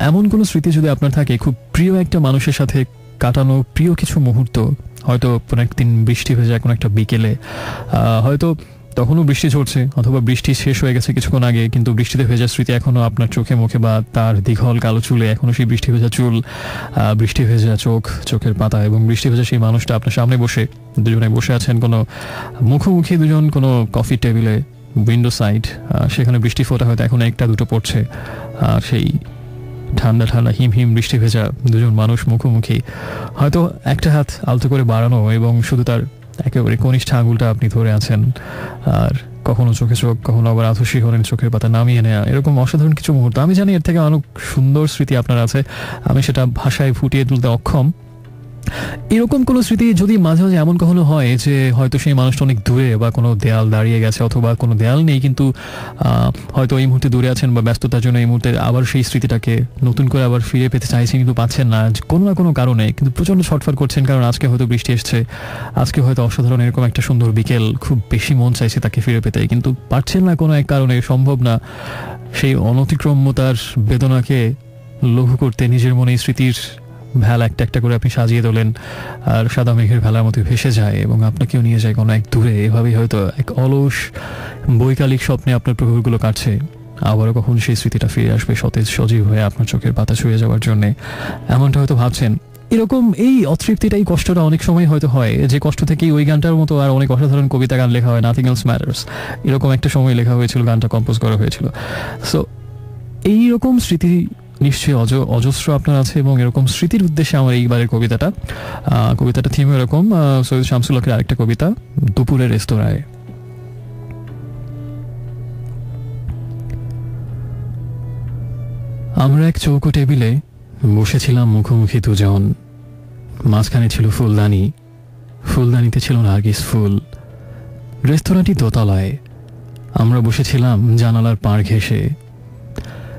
এমন কোনো স্মৃতি যদি আপনার থাকে, খুব প্রিয় একটা মানুষের সাথে কাটানো প্রিয় কিছু মুহূর্ত, হয়তো কোনো একদিন বৃষ্টি হয়ে যায় কোনো একটা বিকেলে, হয়তো তখনও বৃষ্টি ঝরছে, অথবা বৃষ্টি শেষ হয়ে গেছে কিছুক্ষণ আগে, কিন্তু বৃষ্টিতে ভেজা স্মৃতি এখনো আপনার চোখে মুখে, বা তার দীঘল কালো চুলে এখনো সেই বৃষ্টি ভেজা চুল, বৃষ্টি ভেজা চোখের পাতা, এবং বৃষ্টি ভেজা সেই মানুষটা আপনার সামনে বসে, দুজনে বসে আছেন কোনো মুখোমুখি, দুজন কোনো কফি টেবিলে, উইন্ডো সাইড, সেখানে বৃষ্টি ফোঁটা হয়তো এখন একটা দুটো পড়ছে, আর সেই ঠান্ডা হিম বৃষ্টি ভেজা দুজন মানুষ মুখোমুখি, হয়তো একটা হাত আলতো করে বাড়ানো, এবং শুধু তার একেবারে কনিষ্ঠ আঙুলটা আপনি ধরে আছেন, আর কখনো চোখে চোখ, কখনো আবার আধুশি হলেন চোখের পাতা নামিয়ে নেয়া, এরকম অসাধারণ কিছু মুহূর্ত। আমি জানি এর থেকে অনেক সুন্দর স্মৃতি আপনার আছে, আমি সেটা ভাষায় ফুটিয়ে তুলতে অক্ষম। এরকম কোনো স্মৃতি যদি মাঝে মাঝে এমন কখনো হয় যে হয়তো সেই মানুষটা অনেক দূরে, বা কোনো দেয়াল দাঁড়িয়ে গেছে, অথবা কোনো দেয়াল নেই কিন্তু হয়তো এই মুহূর্তে দূরে আছেন, বা ব্যস্ততার জন্য এই মুহূর্তে আবার সেই স্মৃতিটাকে নতুন করে আবার ফিরে পেতে চাইছেন, কিন্তু পাচ্ছেন না কোনো না কোনো কারণে, কিন্তু প্রচণ্ড ছটফট করছেন, কারণ আজকে হয়তো বৃষ্টি এসছে, আজকে হয়তো অসাধারণ এরকম একটা সুন্দর বিকেল, খুব বেশি মন চাইছে তাকে ফিরে পেতে, কিন্তু পারছেন না কোনো এক কারণে, সম্ভব না। সেই অনতিক্রম্যতার বেদনাকে লঘু করতে নিজের মনে স্মৃতির ভেলা একটা একটা করে আপনি সাজিয়ে তোলেন, আর সাদা মেঘের ভেলার মতো ভেসে যায় এবং আপনাকেও নিয়ে যায় কোনো এক দূরে। এভাবেই হয়তো এক অলস বৈকালিক স্বপ্নে আপনার প্রহরগুলো কাটছে। আবারও কখন সেই স্মৃতিটা ফিরে আসবে সতেজ সজীব হয়ে আপনার চোখের পাতা ছুঁয়ে যাওয়ার জন্যে, এমনটা হয়তো ভাবছেন। এরকম এই অতৃপ্তিটা, এই কষ্টটা অনেক সময় হয়তো হয়, যে কষ্ট থেকেই ওই গানটার মতো আর অনেক অসাধারণ কবিতা গান লেখা হয়, নাথিং এলস ম্যাটার্স, এরকম একটা সময় লেখা হয়েছিল, গানটা কম্পোজ করা হয়েছিল। সো এইরকম স্মৃতি নিশ্চয়ই অজস্র আপনার আছে, এবং এরকম স্মৃতির উদ্দেশ্যে আমার এইবারের কবিতাটা থিম এরকম সৈয়দ শামসুল হকের আরেকটা কবিতা, দুপুরের রেস্তোরাঁয়। আমরা এক চৌকো টেবিলে বসেছিলাম মুখোমুখি দুজন। মাঝখানে ছিল ফুলদানিতে ছিল নার্গিস ফুল। রেস্তোরাঁটি দোতলায়। আমরা বসেছিলাম জানালার পাড় ঘেঁষে।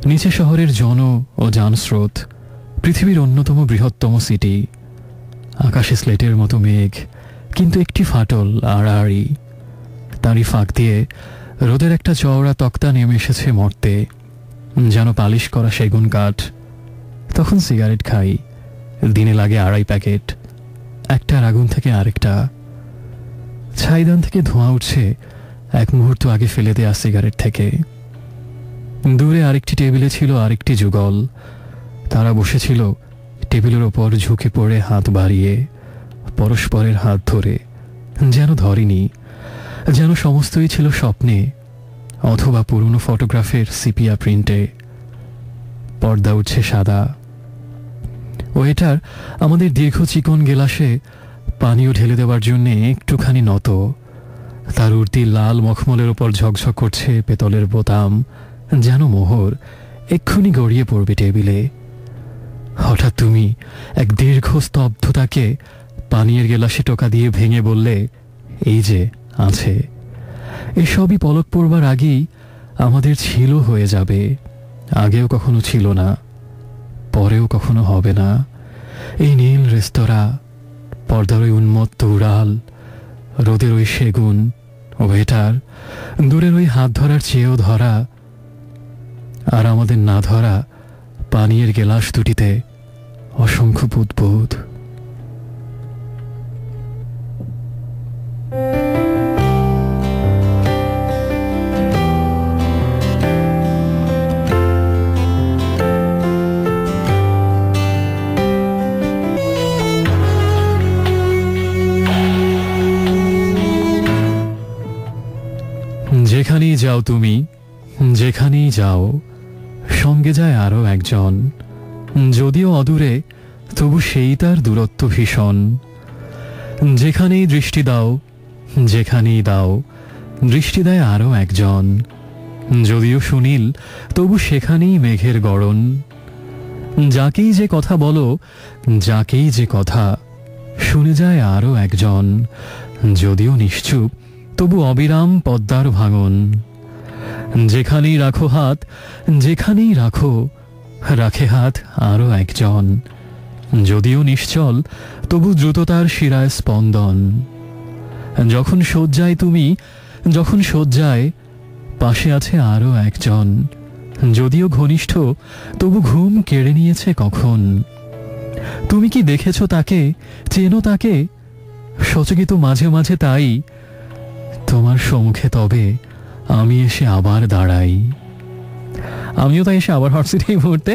নিচে শহরের জন ও যানস্রোত, পৃথিবীর অন্যতম বৃহত্তম সিটি। আকাশে স্লেটের মতো মেঘ, কিন্তু একটি ফাটল আড়াআড়ি। তারই ফাঁক দিয়ে রোদের একটা চওড়া তক্তা নেমে এসেছে মর্তে, যেন পালিশ করা সেগুন কাঠ। তখন সিগারেট খাই, দিনে লাগে 2.5 প্যাকেট। একটার আগুন থেকে আরেকটা। ছাইদান থেকে ধোঁয়া উঠছে এক মুহূর্ত আগে ফেলে দেয়া সিগারেট থেকে। দূরে আরেকটি টেবিলে ছিল আরেকটি যুগল। তারা বসেছিল টেবিলের ওপর ঝুঁকে পড়ে হাত বাড়িয়ে, পরস্পরের হাত ধরে, যেন ধরেনি, যেন সমস্তই ছিল স্বপ্নে অথবা পুরনো ফটোগ্রাফের সিপিয়া প্রিন্টে। পর্দা উঠছে সাদা। ওয়েটার আমাদের দীর্ঘ চিকন গেলাসে পানীয় ঢেলে দেওয়ার জন্যে একটুখানি নত। তার উর্দি লাল মখমলের ওপর ঝকঝক করছে পেতলের বোতাম, যেন মোহর এক্ষুনি গড়িয়ে পড়বে টেবিলে। হঠাৎ তুমি এক দীর্ঘ স্তব্ধতাকে পানীয়ের গেলাসে টোকা দিয়ে ভেঙে বললে, এই যে আছে। এসবই পলক পড়বার আগেই আমাদের ছিল হয়ে যাবে। আগেও কখনো ছিল না, পরেও কখনো হবে না। এই নীল রেস্তোরাঁ, পর্দার ওই উন্মত্ত উড়াল, রোদের ওই সেগুন, ওয়েটার, দূরের ওই হাত ধরার চেয়েও ধরা, আর আমাদের না ধরা পানীয়ের গেলাস দুটিতে অসংখ্য বুদবুদ। যেখানেই যাও তুমি, যেখানেই যাও, সঙ্গে যায় আরো একজন। যদিও অদূরে, তবু সেই তার দূরত্ব ভীষণ। যেখানেই দৃষ্টি দাও, যেখানেই দাও, দৃষ্টি দেয় আরো একজন। যদিও সুনীল, তবু সেখানেই মেঘের গড়ন। যাকেই যে কথা বলো, যাকেই যে কথা, শুনে যায় আরো একজন। যদিও নিশ্চুপ, তবু অবিরাম পদ্মার ভাঙন। যেখানেই রাখো হাত, যেখানেই রাখো, রাখে হাত আরো একজন। যদিও নিশ্চল, তবু দ্রুততার শিরায় স্পন্দন। যখন শয্যায় তুমি, যখন শয্যায়, পাশে আছে আরো একজন। যদিও ঘনিষ্ঠ, তবু ঘুম কেড়ে নিয়েছে কখন। তুমি কি দেখেছ তাকে, চেনো তাকে? সচকিত মাঝে মাঝে তাই তোমার সম্মুখে, তবে আমি এসে আবার দাঁড়াই। আমিও তাই এসে আবার হটসিট এই মুহূর্তে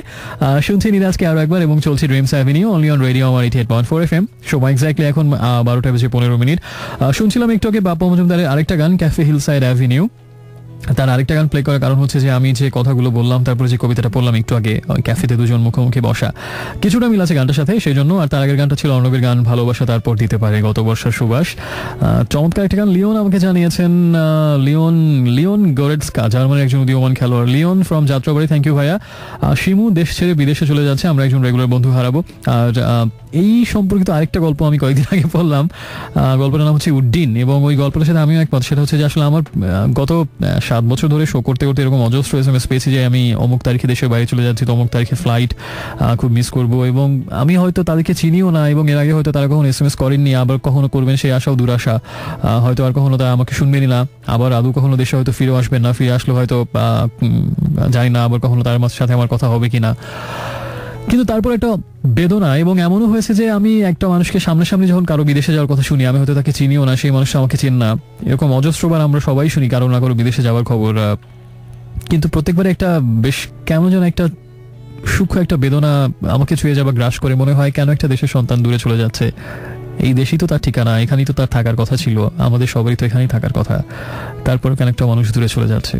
শুনছি নিরাজকে আরো একবার, এবং চলছে dreams avenue only on radio আমার 88.4 FM। সময় এক্স্যাক্টলি এখন 12:15 শুনছিলাম একটু আগে বাপ্পা মজুমদারের আরেকটা গান, ক্যাফে হিলসাইড অ্যাভিনিউ। তার আরেকটা গান প্লে করার কারণ হচ্ছে যে আমি যে কথাগুলো বললাম, তারপরে যে কবিতাটা পড়লাম একটু আগে, ক্যাফেতে দুজন মুখোমুখি বসা, কিছুটা মিল আছে গানটার সাথে, সেই জন্য। আর তার আগের গানটা ছিল অর্ণবের গান ভালোবাসা তারপর দিতে পারে গত বর্ষার সুবাস। চমৎকার একটা গান লিওন আমাকে জানিয়েছেন, লিওন গোরেটস্কা, জার্মানির একজন উদীয়মান খেলোয়াড়। Leon from Jatrabari, thank you ভাইয়া। শিমু দেশ ছেড়ে বিদেশে চলে যাচ্ছে, আমরা একজন রেগুলার বন্ধু হারাবো। আর এই সম্পর্কিত আরেকটা গল্প আমি কয়েকদিন আগে পড়লাম, গল্পটার নাম হচ্ছে উড্ডিন, এবং ওই গল্পটার সাথে আমিও একমত। সেটা হচ্ছে যে আসলে আমার গত 7 বছর ধরে শো করতে করতে এরকম অজস্র SMS পেয়েছি যে আমি অমুক তারিখে দেশের বাইরে চলে যাচ্ছি, তো অমুক তারিখে ফ্লাইট, খুব মিস করবো। এবং আমি হয়তো তাদেরকে চিনিও না, এবং এর আগে হয়তো তারা কখনো SMS করেননি, আবার কখনো করবেন সেই আশাও দুরাশা। হয়তো আর কখনো তারা আমাকে শুনবেনই না, আবার আদৌ কখনো দেশে হয়তো ফিরে আসবেন না, ফিরে আসলে হয়তো জানি না আবার কখনো তার সাথে আমার কথা হবে কিনা। কিন্তু তারপর একটা বেদনা, এবং এমনও হয়েছে যে আমি একটা মানুষকে সামনাসামনি যখন কারো বিদেশে যাওয়ার কথা শুনি, আমি হয়তো তাকে চিনিও না, সেই মানুষটা আমাকে চেন না, এরকম অজস্রবার আমরা সবাই শুনি কারো না কারো বিদেশে যাওয়ার খবর। কিন্তু প্রত্যেকবারে একটা বেশ কেমন যেন একটা সূক্ষ্ম একটা বেদনা আমাকে ছুঁয়ে যাওয়া গ্রাস করে। মনে হয় কেন একটা দেশের সন্তান দূরে চলে যাচ্ছে, এই দেশই তো তার ঠিকানা, এখানেই তো তার থাকার কথা ছিল, আমাদের সবারই তো এখানেই থাকার কথা, তারপরে কেন একটা মানুষ দূরে চলে যাচ্ছে।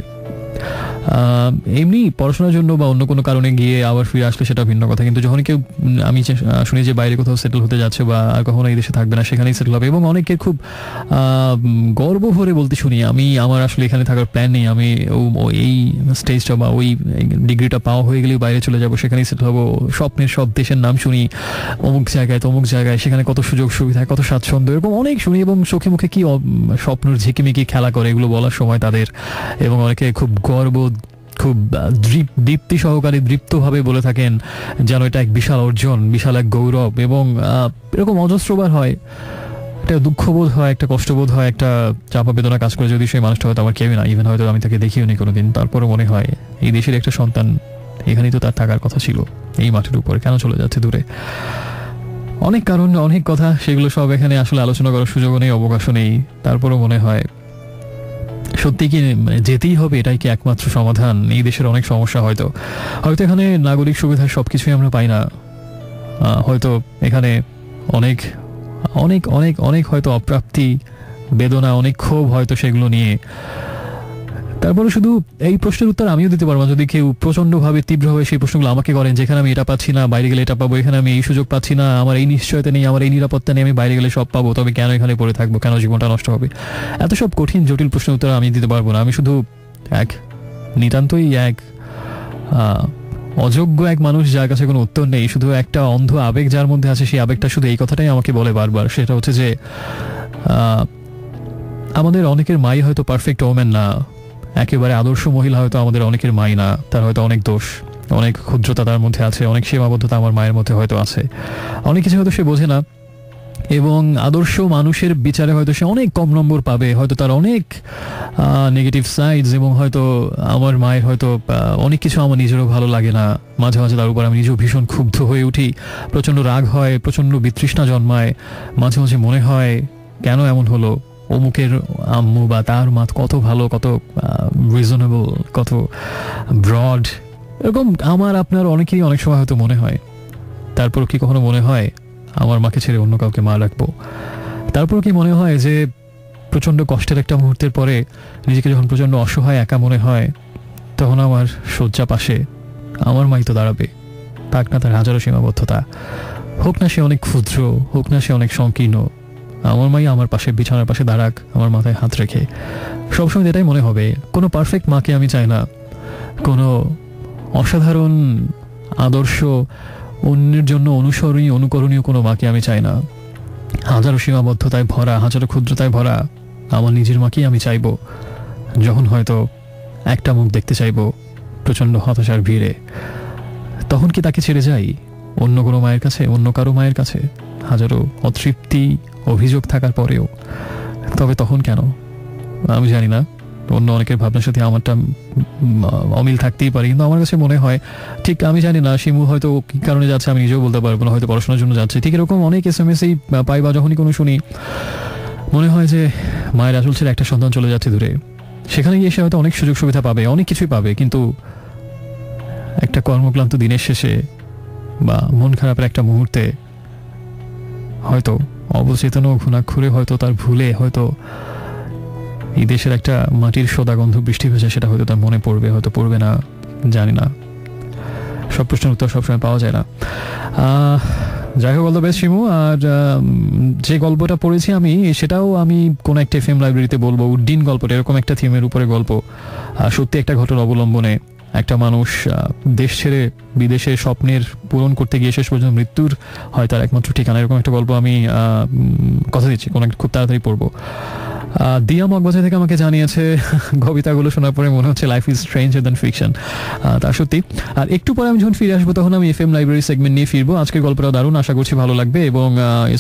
এমনি পড়াশোনার জন্য বা অন্য কোনো কারণে গিয়ে আবার ফিরে আসলে সেটা ভিন্ন কথা, কিন্তু যখন কেউ আমি শুনি যে বাইরে কোথাও সেটেল হতে যাচ্ছে বা আর কখনো এই দেশে থাকবে না, সেখানেই সেটেল হবে, এবং অনেকের খুব গর্ব ভরে বলতে শুনি আমার আসলে এখানে থাকার প্ল্যান নেই, আমি এই স্টেজটা বা ওই ডিগ্রিটা পাওয়া হয়ে গেলেই বাইরে চলে যাবো, সেখানেই সেটেল হবো। স্বপ্নের সব দেশের নাম শুনি, অমুক জায়গায় তমুক জায়গায়, সেখানে কত সুযোগ সুবিধা, কত স্বাচ্ছন্দ্য, এরকম অনেক শুনি, এবং চোখে মুখে কি স্বপ্নের ঝিকিমিকি খেলা করে এগুলো বলার সময় তাদের, এবং অনেকে খুব গর্ব, খুব দীপ্তি সহকারে দৃপ্তভাবে বলে থাকেন যেন এটা এক বিশাল অর্জন, বিশাল এক গৌরব। এবং এরকম অজস্রবার হয়, একটা দুঃখবোধ হয়, একটা কষ্টবোধ হয়, একটা চাপা বেদনা কাজ করে, যদি সেই মানুষটা হয়তো আমার কেউই না, ইভেন হয়তো আমি তাকে দেখিও নি কোনোদিন, তারপরে মনে হয় এই দেশের একটা সন্তান, এখানেই তো তার থাকার কথা ছিল, এই মাটির উপরে কেন চলে যাচ্ছে দূরে। অনেক কারণ, অনেক কথা, সেগুলো সব এখানে আসলে আলোচনা করার সুযোগও নেই, অবকাশও নেই। তারপরেও মনে হয় সত্যি কি যেতেই হবে, এটাই কি একমাত্র সমাধান? এই দেশের অনেক সমস্যা, হয়তো এখানে নাগরিক সুবিধা সবকিছুই আমরা পাই না, হয়তো এখানে অনেক অনেক অনেক অনেক হয়তো অপ্রাপ্তি, বেদনা, অনেক ক্ষোভ হয়তো সেগুলো নিয়ে। তারপরে শুধু এই প্রশ্নের উত্তর আমিও দিতে পারবো যদি কেউ প্রচন্ডভাবে তীব্রভাবে সেই প্রশ্নগুলো আমাকে করেন, যেখানে আমি এটা পাচ্ছি না, বাইরে গেলে এটা পাবো, এখানে আমি এই সুযোগ পাচ্ছি না, আমার এই নিশ্চয়তা নেই, আমার এই নিরাপত্তা নেই, আমি বাইরে গেলে সব পাবো, তবে কেন এখানে পড়ে থাকবো, কেন জীবনটা নষ্ট হবে? এত সব কঠিন জটিল প্রশ্নের উত্তর আমি দিতে পারবো না। আমি শুধু নিতান্তই অযোগ্য এক মানুষ যার কাছে কোনো উত্তর নেই, শুধু একটা অন্ধ আবেগ যার মধ্যে আছে, সেই আবেগটা শুধু এই কথাটাই আমাকে বলে বারবার, সেটা হচ্ছে যে আমাদের অনেকের মাই হয়তো পারফেক্ট ওমেন না, একেবারে আদর্শ মহিলা হয়তো আমাদের অনেকের মাই না, তার হয়তো অনেক দোষ, অনেক ক্ষুদ্রতা তার মধ্যে আছে, অনেক সীমাবদ্ধতা আমার মায়ের মধ্যে হয়তো আছে, অনেক কিছু হয়তো সে বোঝে না, এবং আদর্শ মানুষের বিচারে হয়তো সে অনেক কম নম্বর পাবে, হয়তো তার অনেক নেগেটিভ সাইডস, এবং হয়তো আমার মায়ের হয়তো অনেক কিছু আমার নিজেরও ভালো লাগে না, মাঝে মাঝে তার উপর আমি নিজেও ভীষণ ক্ষুব্ধ হয়ে উঠি, প্রচণ্ড রাগ হয়, প্রচণ্ড বিতৃষ্ণা জন্মায়, মাঝে মাঝে মনে হয় কেন এমন হলো, অমুকের আম্মু বা তার মা কত ভালো, কত রিজনেবল, কত ব্রড, এরকম আমার আপনার অনেকেরই অনেক সময় হয়তো মনে হয়। তারপর কি কখনো মনে হয় আমার মাকে ছেড়ে অন্য কাউকে মা রাখবো? তারপর কি মনে হয় যে প্রচণ্ড কষ্টের একটা মুহূর্তের পরে নিজেকে যখন প্রচণ্ড অসহায় একা মনে হয়, তখন আমার শয্যা পাশে আমার মাই তো দাঁড়াবে, থাক না তার হাজারো সীমাবদ্ধতা, হোক না সে অনেক ক্ষুদ্র, হোক না সে অনেক সংকীর্ণ, আমার মাই আমার পাশে, বিছানার পাশে দাঁড়াক, আমার মাথায় হাত রেখে। সবসময় এটাই মনে হবে। কোনো পারফেক্ট মাকে আমি চাই না, কোনো অসাধারণ আদর্শ, অন্যের জন্য অনুকরণীয় কোনো মাকে আমি চাই না। হাজারো সীমাবদ্ধতায় ভরা, হাজারো ক্ষুদ্রতায় ভরা আমার নিজের মাকেই আমি চাইব, যখন হয়তো একটা মুখ দেখতে চাইব প্রচণ্ড হতাশার ভিড়ে। তখন কি তাকে ছেড়ে যাই অন্য কোনো মায়ের কাছে, অন্য কারো মায়ের কাছে, হাজারো অতৃপ্তি অভিযোগ থাকার পরেও? তবে তখন কেন আমি জানি না, অন্য অনেকের ভাবনার সাথে আমারটা অমিল থাকতেই পারে, কিন্তু আমার কাছে মনে হয় ঠিক, আমি জানি না শিমু হয়তো কি কারণে যাচ্ছে আমি নিজেও বলতে পারবো না, হয়তো পড়াশোনার জন্য যাচ্ছে, ঠিক এরকম অনেক SMS-এই পাই বা যখনই কোনো শুনি, মনে হয় যে মায়ের আসল ছেলে একটা সন্তান চলে যাচ্ছে দূরে, সেখানে গিয়ে সে হয়তো অনেক সুযোগ সুবিধা পাবে, অনেক কিছুই পাবে, কিন্তু একটা কর্মক্লান্ত দিনের শেষে বা মন খারাপের একটা মুহূর্তে হয়তো অবচেতন ঘুণাক্ষরে হয়তো তার ভুলে হয়তো এই দেশের একটা মাটির সোদা গন্ধ বৃষ্টি ভেজা, সেটা হয়তো তার মনে পড়বে, হয়তো পড়বে না, জানি না। সব প্রশ্নের উত্তর সবসময় পাওয়া যায় না। যাই হোক, অল দ্য বেস্ট শিমু। আর যে গল্পটা পড়েছি আমি, সেটাও আমি কোনো একটা FM লাইব্রেরিতে বলবো, উড্ডিন গল্পটা, এরকম একটা থিমের উপরে গল্প, সত্যি একটা ঘটনা অবলম্বনে একটা মানুষ দেশ ছেড়ে বিদেশে স্বপ্নের পূরণ করতে গিয়ে শেষ পর্যন্ত মৃত্যুর হয় তার একমাত্র ঠিকানা, এরকম একটা গল্প আমি কথা দিচ্ছি কোনো খুব তাড়াতাড়ি পড়বো। দিয়া মগবাজার থেকে আমাকে জানিয়েছে, কবিতাগুলো শোনার পরে মনে হচ্ছে life is stranger than fiction. তা সত্যি। আর একটু পরে আমি যখন ফিরে আসবো তখন আমি FM লাইব্রেরি সেগমেন্ট নিয়ে ফিরবো। আজকের গল্পটা দারুণ, আশা করছি ভালো লাগবে। এবং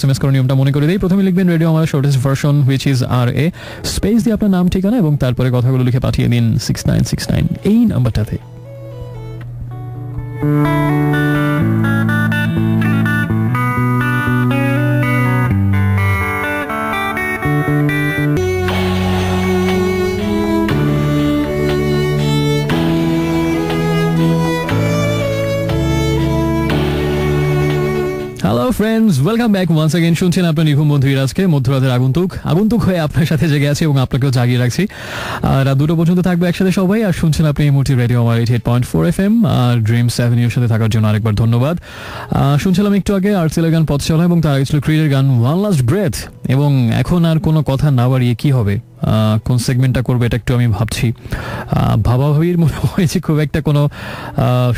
SMS করার নিয়মটা মনে করে দিই, প্রথমে লিখবেন রেডিও আমার shortest version which is RA, space দিয়ে আপনার নাম ঠিকানা এবং তারপরে কথাগুলো লিখে পাঠিয়ে দিন 6969 এই নাম্বারটাতে। Hello friends, welcome back once again. শুনছেন আপনার নিভুম বন্ধু আজকে মধ্যরাতের আগন্তুক হয়ে আপনার সাথে জেগে আছে এবং আপনাকেও জাগিয়ে রাখছি। রাত 2টা পর্যন্ত থাকবে একসাথে সবাই। আর শুনছেন আপনি এই মুহূর্তে রেডিও আমার 88.4 FM আর ড্রিমস অ্যাভিনিউর সাথে থাকার জন্য আরেকবার ধন্যবাদ। শুনছিলাম একটু আগে আর্টসেলের গান পথচলা এবং তার আগে ছিল ক্রিডের গান ওয়ান লাস্ট ব্রেথ। এবং এখন আর কোনো কথা না বাড়িয়ে কি হবে, কোন সেগমেন্টটা করবে এটা একটু আমি ভাবছি। ভাবাভাবির মনে হয় যে খুব একটা কোনো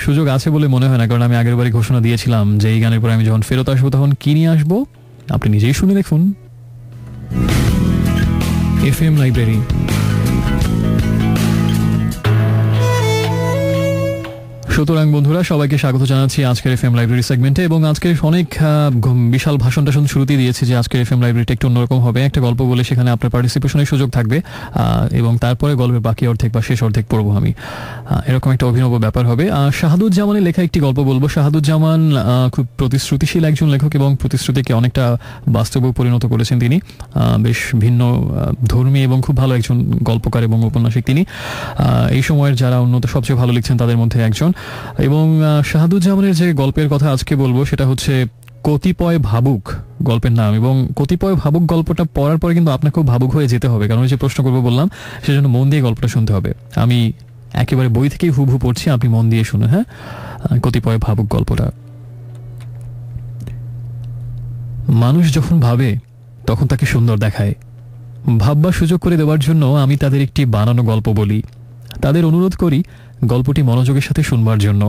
সুযোগ আছে বলে মনে হয় না, কারণ আমি আগের বারই ঘোষণা দিয়েছিলাম যে এই গানের পরে আমি যখন ফেরত আসবো তখন কি নিয়ে আসবো আপনি নিজেই শুনে দেখুন। FM library. সুতরাং বন্ধুরা, সবাইকে স্বাগত জানাচ্ছি আজকের FM লাইব্রেরি সেগমেন্টে। এবং আজকে অনেক বিশাল ভাষণটা শুরুতেই দিয়েছি যে আজকের FM লাইব্রেরিটা একটু অন্যরকম হবে। একটা গল্প বলে সেখানে আপনার পার্টিসিপেশনের সুযোগ থাকবে এবং তারপরে গল্পের বাকি অর্ধেক বা শেষ অর্ধেক পড়বো আমি, এরকম একটা অভিনব ব্যাপার হবে। শাহাদুজ্জামানের লেখা একটি গল্প বলবো। শাহাদুজ্জামান খুব প্রতিশ্রুতিশীল একজন লেখক এবং প্রতিশ্রুতিকে অনেকটা বাস্তবেও পরিণত করেছেন তিনি। বেশ ভিন্ন ধর্মী এবং খুব ভালো একজন গল্পকার এবং ঔপন্যাসিক তিনি। এই সময়ের যারা উন্নত সবচেয়ে ভালো লিখছেন তাদের মধ্যে একজন। এবং শাহাদুজ্জামানের যে গল্পের কথা আজকে বলবো সেটা হচ্ছে কতিপয় ভাবুক গল্পের নাম। এবং কতিপয় ভাবুক গল্পটা পড়ার পরে কিন্তু আপনাকে খুব ভাবুক হয়ে যেতে হবে, কারণ যে প্রশ্ন করবো বললাম সেজন্য মন দিয়ে গল্পটা শুনতে হবে। আমি একেবারে বই থেকেই হুবহু পড়ছি, আপনি মন দিয়ে শুনুন। হ্যাঁ, কতিপয় ভাবুক গল্পটা। মানুষ যখন ভাবে তখন তাকে সুন্দর দেখায়। ভাববার সুযোগ করে দেওয়ার জন্য আমি তাদের একটি বানানো গল্প বলি। তাদের অনুরোধ করি গল্পটি মনোযোগের সাথে শুনবার জন্য,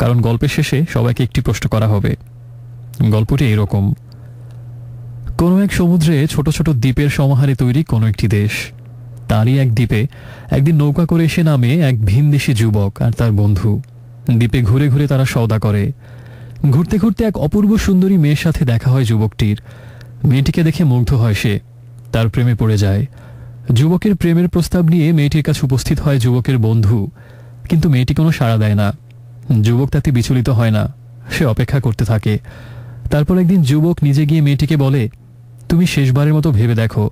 কারণ গল্পের শেষে সবাইকে একটি প্রশ্ন করা হবে। গল্পটি এরকম: কোনো এক সমুদ্রে ছোট ছোট দ্বীপের সমাহারে তৈরি কোনো একটি দেশ। তারই এক দ্বীপে একদিন নৌকা করে এসে নামে এক ভিনদেশী যুবক আর তার বন্ধু। দ্বীপে ঘুরে ঘুরে তারা সওদা করে। ঘুরতে ঘুরতে এক অপূর্ব সুন্দরী মেয়ের সাথে দেখা হয় যুবকটির। মেয়েটিকে দেখে মুগ্ধ হয় সে, তার প্রেমে পড়ে যায়। যুবকের প্রেমের প্রস্তাব নিয়ে মেয়েটির কাছে উপস্থিত হয় যুবকের বন্ধু, কিন্তু মেয়েটি কোনো সাড়া দেয় না। যুবক তাতে বিচলিত হয় না, সে অপেক্ষা করতে থাকে। তারপর একদিন যুবক নিজে গিয়ে মেয়েটিকে বলে, তুমি শেষবারের মতো ভেবে দেখো,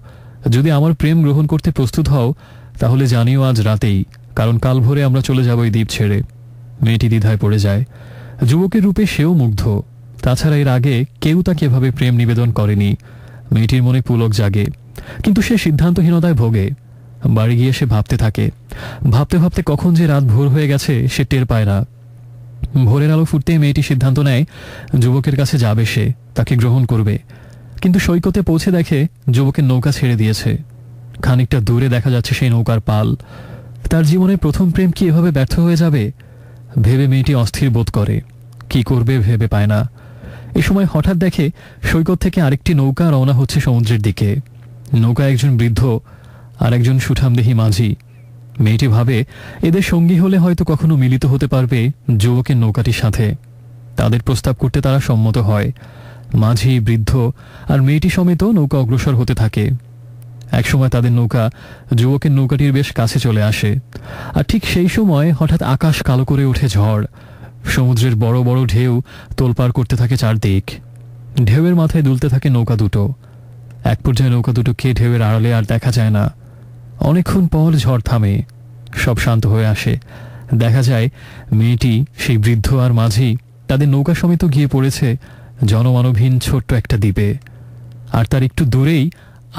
যদি আমার প্রেম গ্রহণ করতে প্রস্তুত হও তাহলে জানিও আজ রাতেই, কারণ কাল ভোরে আমরা চলে যাব এই দ্বীপ ছেড়ে। মেয়েটি দ্বিধায় পড়ে যায়। যুবকের রূপে সেও মুগ্ধ, তাছাড়া এর আগে কেউ তাকে এভাবে প্রেম নিবেদন করেনি। মেয়েটির মনে পুলক জাগে, কিন্তু সে সিদ্ধান্তহীনতায় ভোগে। বাড়ি গিয়ে সে ভাবতে থাকে। ভাবতে ভাবতে কখন যে রাত ভোর হয়ে গেছে সে টের পায় না। ভোরের আলো ফুটতেই মেয়েটি সিদ্ধান্ত নেয় যুবকের কাছে যাবে, সে তাকে গ্রহণ করবে। কিন্তু সৈকতে পৌঁছে দেখে যুবকের নৌকা ছেড়ে দিয়েছে। খানিকটা দূরে দেখা যাচ্ছে সেই নৌকার পাল। তার জীবনের প্রথম প্রেম কি এভাবে ব্যর্থ হয়ে যাবে? ভেবে মেয়েটি অস্থির বোধ করে, কি করবে ভেবে পায় না। এ সময় হঠাৎ দেখে সৈকত থেকে আরেকটি নৌকা রওনা হচ্ছে সমুদ্রের দিকে। নৌকা একজন বৃদ্ধ আর একজন সুঠামদেহী মাঝি। মেয়েটি ভাবে এদের সঙ্গী হলে হয়তো কখনো মিলিত হতে পারবে যুবকের নৌকাটির সাথে। তাদের প্রস্তাব করতে তারা সম্মত হয়। মাঝি, বৃদ্ধ আর মেয়েটি সমেত নৌকা অগ্রসর হতে থাকে। একসময় তাদের নৌকা যুবকের নৌকাটির বেশ কাছে চলে আসে। আর ঠিক সেই সময় হঠাৎ আকাশ কালো করে ওঠে ঝড়। সমুদ্রের বড় বড় ঢেউ তোলপাড় করতে থাকে চারদিক। ঢেউয়ের মাথায় দুলতে থাকে নৌকা দুটো। এক পর্যায়ে নৌকা দুটোকে ঢেউয়ের আড়ালে আর দেখা যায় না। অনেকক্ষণ পর ঝড় থামে, সব শান্ত হয়ে আসে। দেখা যায় মেয়েটি, সেই বৃদ্ধ আর মাঝি তাদের নৌকা সমেত গিয়ে পড়েছে জনমানবহীন ছোট্ট একটা দ্বীপে। আর তার একটু দূরেই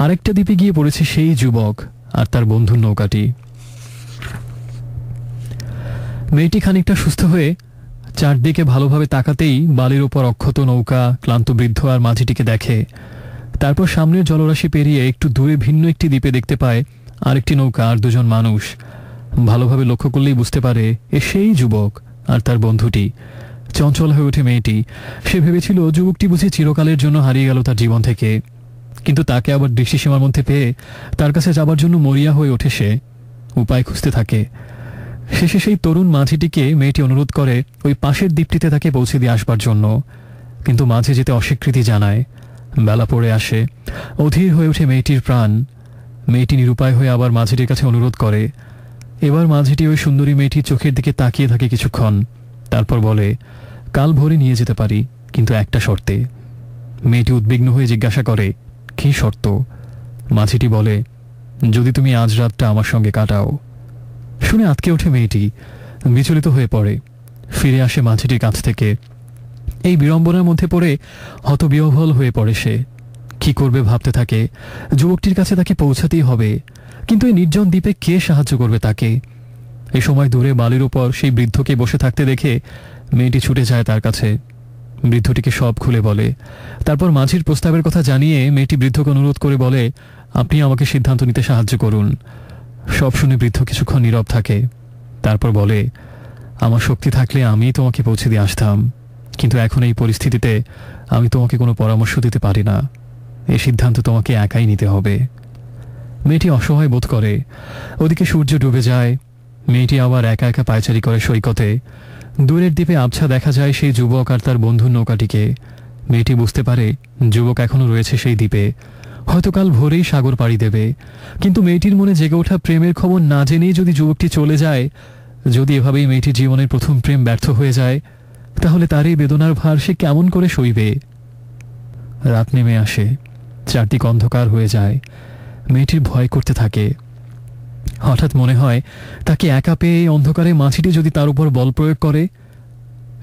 আরেকটা দ্বীপে গিয়ে পড়েছে সেই যুবক আর তার বন্ধুর নৌকাটি। মেয়েটি খানিকটা সুস্থ হয়ে চারদিকে ভালোভাবে তাকাতেই বালির উপর অক্ষত নৌকা, ক্লান্ত বৃদ্ধ আর মাঝিটিকে দেখে। তারপর সামনের জলরাশি পেরিয়ে একটু দূরে ভিন্ন একটি দ্বীপে দেখতে পায় আরেকটি নৌকা আর দুজন মানুষ। ভালোভাবে লক্ষ্য করলেই বুঝতে পারে এ সেই যুবক আর তার বন্ধুটি। চঞ্চল হয়ে ওঠে মেয়েটি। সে ভেবেছিল যুবকটি বুঝি চিরকালের জন্য হারিয়ে গেল তার জীবন থেকে, কিন্তু তাকে আবার দৃষ্টিসীমার মধ্যে পেয়ে তার কাছে যাবার জন্য মরিয়া হয়ে ওঠে সে। উপায় খুঁজতে থাকে। শেষে সেই তরুণ মাঝিটিকে মেয়েটি অনুরোধ করে ওই পাশের দ্বীপটিতে তাকে পৌঁছে দিয়ে আসবার জন্য, কিন্তু মাঝে যেতে অস্বীকৃতি জানায়। বেলা পড়ে আসে, অধীর হয়ে ওঠে মেয়েটির প্রাণ। মেয়েটি নিরুপায় হয়ে আবার মাঝিটির কাছে অনুরোধ করে। এবার মাঝিটি ওই সুন্দরী মেয়েটির চোখের দিকে তাকিয়ে থাকে কিছুক্ষণ, তারপর বলে, কাল ভোরে নিয়ে যেতে পারি, কিন্তু একটা শর্তে। মেয়েটি উদ্বিগ্ন হয়ে জিজ্ঞাসা করে, কী শর্ত? মাঝিটি বলে, যদি তুমি আজ রাতটা আমার সঙ্গে কাটাও। শুনে আঁতকে ওঠে মেয়েটি, বিচলিত হয়ে পড়ে। ফিরে আসে মাঝিটির কাছ থেকে। এই বিড়ম্বনার মধ্যে পড়ে হতবিহ্বল হয়ে পড়ে সে। কি করবে ভাবতে থাকে। যুবকটির কাছে তাকে পৌঁছাতেই হবে, কিন্তু এই নির্জন দ্বীপে কে সাহায্য করবে তাকে? এ সময় দূরে বালির উপর সেই বৃদ্ধকে বসে থাকতে দেখে মেয়েটি ছুটে যায় তার কাছে। বৃদ্ধটিকে সব খুলে বলে। তারপর মাঝির প্রস্তাবের কথা জানিয়ে মেয়েটি বৃদ্ধকে অনুরোধ করে বলে, আপনি আমাকে সিদ্ধান্ত নিতে সাহায্য করুন। সব শুনে বৃদ্ধ কিছুক্ষণ নীরব থাকে। তারপর বলে, আমার শক্তি থাকলে আমি তোমাকে পৌঁছে দিয়ে আসতাম, কিন্তু এখন এই পরিস্থিতিতে আমি তোমাকে কোনো পরামর্শ দিতে পারি না। এই সিদ্ধান্ত তোমাকে একাই নিতে হবে। মেয়েটি অসহায় বোধ করে। ওদিকে সূর্য ডুবে যায়। মেয়েটি আবার একা একা পায়চারি করে সৈকতে। দূরের দ্বীপে আবছা দেখা যায় সেই যুবক আর তার বন্ধুর নৌকাটিকে। মেয়েটি বুঝতে পারে যুবক এখনও রয়েছে সেই দ্বীপে, হয়তো কাল ভোরেই সাগর পাড়ি দেবে। কিন্তু মেয়েটির মনে জেগে ওঠা প্রেমের খবর না জেনেই যদি যুবকটি চলে যায়, যদি এভাবেই মেয়েটির জীবনের প্রথম প্রেম ব্যর্থ হয়ে যায়, তাহলে তার এই বেদনার ভার সে কেমন করে সইবে? রাত নেমে আসে, চারদিক অন্ধকার হয়ে যায়। মেয়েটির ভয় করতে থাকে। হঠাৎ মনে হয় তাকে একা পেয়ে এই অন্ধকারে মাঝিটি যদি তার উপর বল প্রয়োগ করে।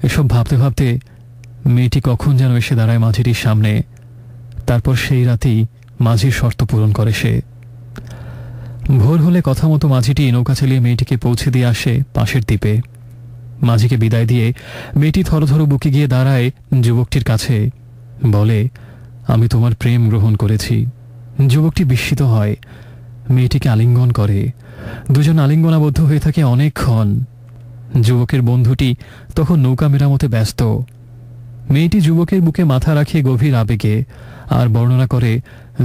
এসব ভাবতে ভাবতে মেয়েটি কখন যেন এসে দাঁড়ায় মাঝিটির সামনে। তারপর সেই রাতেই মাঝির শর্ত পূরণ করে সে। ভোর হলে কথা মতো মাঝিটি নৌকা চালিয়ে মেয়েটিকে পৌঁছে দিয়ে আসে পাশের দ্বীপে। মাঝিকে বিদায় দিয়ে মেয়েটি থরথর বুকে গিয়ে দাঁড়ায় যুবকটির কাছে। বলে, আমি তোমার প্রেম গ্রহণ করেছি। যুবকটি বিস্মিত হয়, মেয়েটিকে আলিঙ্গন করে। দুজন আলিঙ্গনাবদ্ধ হয়ে থাকে অনেকক্ষণ। যুবকের বন্ধুটি তখন নৌকা মেরামতে ব্যস্ত। মেয়েটি যুবকের বুকে মাথা রাখে গভীর আবেগে, আর বর্ণনা করে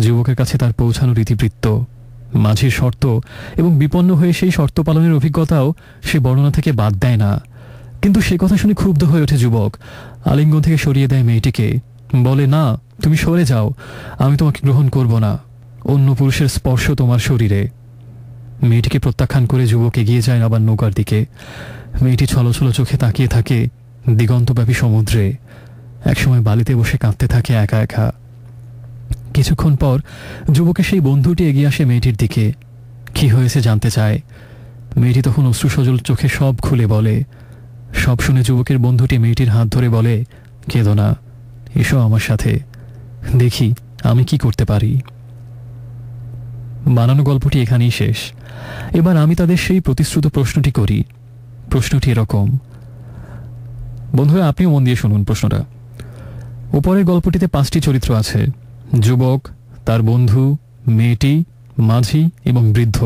যুবকের কাছে তার পৌঁছানোর ইতিবৃত্ত, মাঝির শর্ত এবং বিপন্ন হয়ে সেই শর্ত পালনের অভিজ্ঞতাও সে বর্ণনা থেকে বাদ দেয় না। কিন্তু সে কথা শুনে ক্ষুব্ধ হয়ে ওঠে যুবক। আলিঙ্গন থেকে সরিয়ে দেয় মেয়েটিকে। বলে, না, তুমি সরে যাও, আমি তোমাকে গ্রহণ করব না। অন্য পুরুষের স্পর্শ তোমার শরীরে। মেয়েটিকে প্রত্যাখ্যান করে যুবক এগিয়ে যায় আবার নৌকার দিকে। মেয়েটি ছলছল চোখে তাকিয়ে থাকে দিগন্তব্যাপী সমুদ্রে। একসময় বালিতে বসে কাঁদতে থাকে একা একা। কিছুক্ষণ পর যুবকের সেই বন্ধুটি এগিয়ে আসে মেয়েটির দিকে। কি হয়েছে জানতে চায়। মেয়েটি তখন অশ্রুসজল চোখে সব খুলে বলে। সব শুনে যুবকের বন্ধুটি মেয়েটির হাত ধরে বলে, কেঁদো না, এসো আমার সাথে, দেখি আমি কি করতে পারি। বানানো গল্পটি এখানেই শেষ। এবার আমি তাদের সেই প্রতিশ্রুত প্রশ্নটি করি। প্রশ্নটি এরকম। বন্ধুরা, আপনিও মন দিয়ে শুনুন প্রশ্নটা। উপরের গল্পটিতে 5টি চরিত্র আছে: যুবক, তার বন্ধু, মেয়েটি, মাঝি এবং বৃদ্ধ।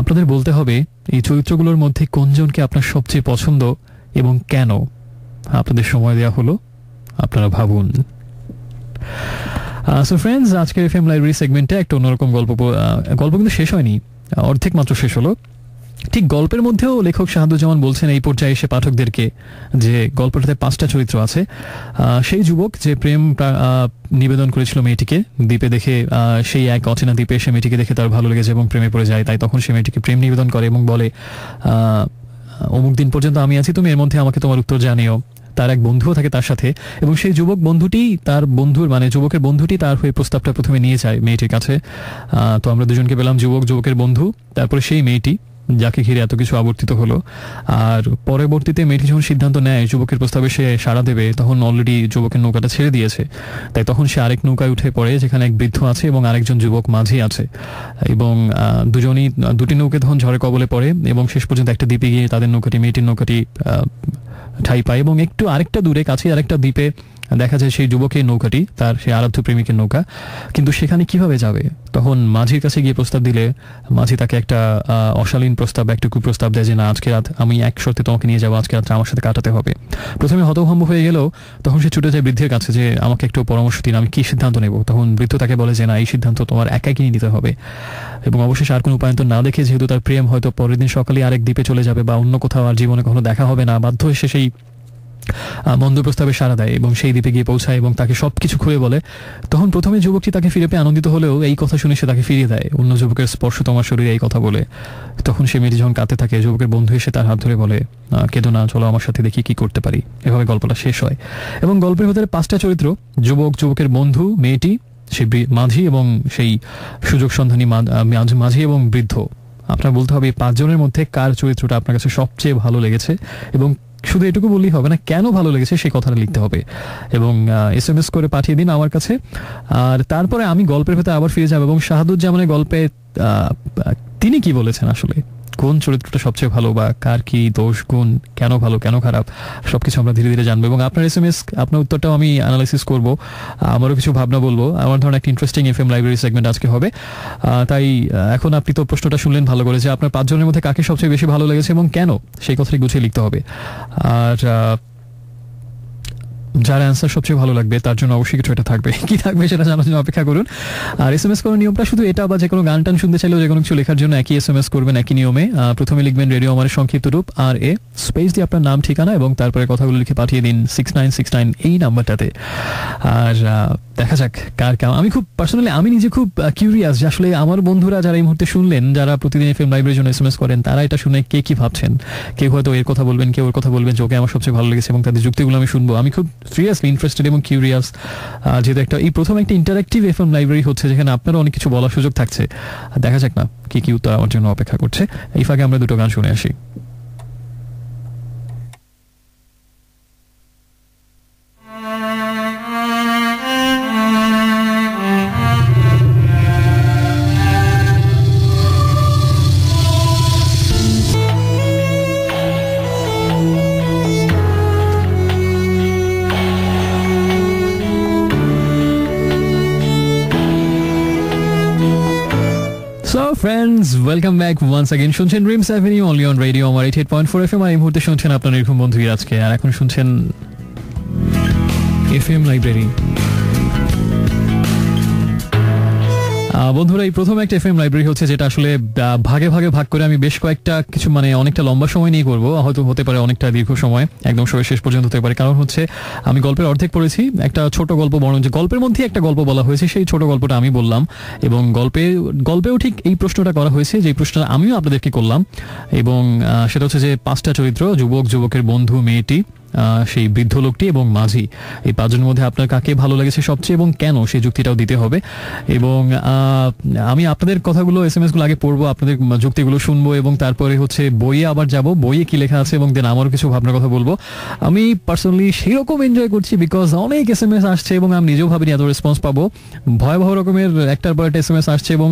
আপনাদের বলতে হবে এই চরিত্রগুলোর মধ্যে কোনজনকে আপনার সবচেয়ে পছন্দ এবং কেন। আপনাদের সময় দেওয়া হলো, আপনারা ভাবুন। সো ফ্রেন্ডস, আজকের এফএম লাইব্রেরি সেগমেন্টে একটা অন্যরকম গল্প কিন্তু শেষ হয়নি, অর্ধেক মাত্র শেষ হলো। ঠিক গল্পের মধ্যেও লেখক শাহাদুজ্জামান বলছেন এই পর্যায়ে এসে পাঠকদেরকে যে গল্পটাতে 5টা চরিত্র আছে। সেই যুবক যে প্রেম নিবেদন করেছিল মেয়েটিকে দ্বীপে দেখে, সেই এক অচেনা দ্বীপে সে মেয়েটিকে দেখে তার ভালো লেগেছে এবং প্রেমে পড়ে যায়। তাই তখন সে মেয়েটিকে প্রেম নিবেদন করে এবং বলে, অমুক দিন পর্যন্ত আমি আছি, তুমি এর মধ্যে আমাকে তোমার উত্তর জানিও। তার এক বন্ধুও থাকে তার সাথে, এবং সেই যুবক বন্ধুটি তার বন্ধুর মানে যুবকের বন্ধুটি তার হয়ে প্রস্তাবটা প্রথমে নিয়ে যায় মেয়েটির কাছে। তো আমরা দুজনকে পেলাম, যুবক, যুবকের বন্ধু, তারপরে সেই মেয়েটি যাকে ঘিরে এত কিছু আবর্তিত হলো। আর পরবর্তীতে মেয়েটি যখন সিদ্ধান্ত নেয় যুবকের প্রস্তাবে সে সাড়া দেবে, তখন অলরেডি যুবকের নৌকাটা ছেড়ে দিয়েছে। তাই তখন সে আরেক নৌকায় উঠে পড়ে, যেখানে এক বৃদ্ধ আছে এবং আরেকজন যুবক মাঝি আছে, এবং দুজনই দুটি নৌকে তখন ঝড়ে কবলে পড়ে এবং শেষ পর্যন্ত একটা দ্বীপে গিয়ে তাদের নৌকাটি, মেয়েটির নৌকাটি ঠাঁই পায়। এবং একটু আরেকটা দূরে কাছে আরেকটা দ্বীপে দেখা যায় সেই যুবকের নৌকাটি, তার সেই আরাধ্য প্রেমিকের নৌকা। কিন্তু সেখানে কিভাবে যাবে? তখন মাঝির কাছে গিয়ে প্রস্তাব দিলে মাঝি তাকে একটা অশালীন প্রস্তাব, একটা কুপ্রস্তাব দেয় যে না, আজকে রাত আমি এক শর্তে তোমাকে নিয়ে যাবো, আজকে রাত আমার সাথে কাটাতে হবে। প্রথমে হতভম্ব হয়ে গেলেও তখন সে ছুটে যায় বৃদ্ধের কাছে যে আমাকে একটু পরামর্শ দিন, আমি কি সিদ্ধান্ত নেব। তখন বৃদ্ধ তাকে বলে যে না, এই সিদ্ধান্ত তোমার একাই নিয়ে নিতে হবে। এবং অবশেষে আর কোনো উপায়ন্তর না দেখে, যেহেতু তার প্রেম হয়তো পরের দিন সকালে আরেক দ্বীপে চলে যাবে বা অন্য কোথাও আর জীবনে কখনো দেখা হবে না, বাধ্য হয়ে সেই মন্দ প্রস্তাবে সাড়া দেয় এবং সেই দ্বীপে গিয়ে পৌঁছায় এবং তাকে সবকিছু খুলে বলে। তখন প্রথমে যুবকটি তাকে ফিরে পেয়ে আনন্দিত হলেও এই কথা শুনে সে তাকে ফিরিয়ে দেয়, অন্য যুবকের স্পর্শ তোমার শরীরে এই কথা বলে। তখন সে মেয়েটি যখন কাঁদতে থাকে, যুবকের বন্ধু এসে তার হাত ধরে বলে, কেঁদো না, চলো আমার সাথে দেখি কি করতে পারি। এভাবে গল্পটা শেষ হয় এবং গল্পের ভেতরে 5টা চরিত্র, যুবক, যুবকের বন্ধু, মেয়েটি, সেই মাঝি এবং সেই সুযোগ সন্ধানী মাঝি এবং বৃদ্ধ। আপনার বলতে হবে এই 5 জনের মধ্যে কার চরিত্রটা আপনার কাছে সবচেয়ে ভালো লেগেছে, এবং শুধু এটুকু বললেই হবে না, কেন ভালো লেগেছে সেই কথাটা লিখতে হবে এবং SMS করে পাঠিয়ে দিন আমার কাছে। আর তারপরে আমি গল্পের ভেতরে আবার ফিরে যাব এবং শাহাদুজ্জামানের গল্পে তিনি কি বলেছেন, আসলে কোন চরিত্রটা সবচেয়ে ভালো বা কার কি দোষ গুণ, কেন ভালো কেন খারাপ, সবকিছু আমরা ধীরে ধীরে জানবো এবং আপনার SMS, আপনার উত্তরটাও আমি অ্যানালাইসিস করব, আমারও কিছু ভাবনা বলবো। আমার ধরনের একটা ইন্টারেস্টিং FM লাইব্রেরি সেগমেন্ট আজকে হবে। তাই এখন আপনি তো প্রশ্নটা শুনলেন ভালো করে, যে আপনার 5 জনের মধ্যে কাকে সবচেয়ে বেশি ভালো লেগেছে এবং কেন, সেই কথাটি গুছিয়ে লিখতে হবে। আর যার অ্যান্সার সবচেয়ে ভালো লাগবে তার জন্য অবশ্যই কিছু একটা থাকবে, কি থাকবে সেটা জানার জন্য অপেক্ষা করুন। আর SMS করার নিয়মটা শুধু এটা, বা যে কোনো গান টান শুনতে চাইলেও যে কোনো কিছু লেখার জন্য একই SMS করবেন, একই নিয়মে। প্রথমে লিখবেন রেডিও আমারের সংক্ষিপ্ত রূপ RA, স্পেস দিয়ে আপনার নাম, ঠিকানা এবং তারপরে কথাগুলো লিখে পাঠিয়ে দিন 6969 এই নাম্বারটাতে। আর দেখা যাক কার কেমন। আমি খুব পার্সোনালি, আমি নিজে খুব কিউরিয়াস যে আসলে আমার বন্ধুরা যারা এই মুহূর্তে শুনলেন, যারা প্রতিদিন FM লাইব্রেরির জন্য SMS করেন, তারা এটা শুনে কে কি ভাবছেন। কেউ হয়তো এর কথা বলবেন, কেউ ওর কথা বলবেন, যে ওকে আমার সবচেয়ে ভালো লেগেছে এবং তাদের যুক্তিগুলো আমি শুনবো। আমি খুব সিরিয়াসলি ইন্টারেস্টেড এবং কিউরিয়াস, যেহেতু এই প্রথম একটা ইন্টারেক্টিভ FM লাইব্রেরি হচ্ছে, যেখানে আপনারও অনেক কিছু বলার সুযোগ থাকছে। দেখা যাক না কি কি উত্তর আমার জন্য অপেক্ষা করছে। এই ফাঁকে আমরা দুটো গান শুনে আসি। Friends, welcome back once again. শুনছেন dreams avenue only on radio আমার 88.4 FM। আর এই মুহূর্তে শুনছেন আপনার নির্ঘুম বন্ধু আজকে, আর এখন শুনছেন FM লাইব্রেরি। বন্ধুরা, এই প্রথম একটা FM লাইব্রেরি হচ্ছে, যেটা আসলে ভাগে ভাগে ভাগ করে আমি বেশ কয়েকটা কিছু, মানে অনেকটা লম্বা সময় নিয়ে করবো, হয়তো হতে পারে অনেকটা দীর্ঘ সময়, একদম সবাই শেষ পর্যন্ত হতে পারে। কারণ হচ্ছে আমি গল্পের অর্ধেক পড়েছি, একটা ছোট গল্প, বরং যে গল্পের মধ্যে একটা গল্প বলা হয়েছে, সেই ছোট গল্পটা আমি বললাম এবং গল্পেও ঠিক এই প্রশ্নটা করা হয়েছে, যে প্রশ্নটা আমিও আপনাদেরকে করলাম। এবং সেটা হচ্ছে যে 5টা চরিত্র, যুবক, যুবকের বন্ধু, মেয়েটি, সেই বৃদ্ধ লোকটি এবং মাঝি, এই 5 জনের মধ্যে আপনার কাকে ভালো লেগেছে সবচেয়ে এবং কেন, সেই যুক্তিটাও দিতে হবে। এবং আমি আপনাদের কথাগুলো, SMS গুলো আগে পড়বো, আপনাদের যুক্তিগুলো শুনবো এবং তারপরে হচ্ছে বইয়ে আবার যাব, বইয়ে কি লেখা আছে এবং দেন আমারও কিছু ভাবনার কথা বলবো। আমি পার্সোনালি সেরকম এনজয় করছি, বিকজ অনেক SMS আসছে এবং আমি নিজেও ভাবিনি এত রেসপন্স পাবো। ভয়াবহ রকমের একটার পর একটা SMS আসছে এবং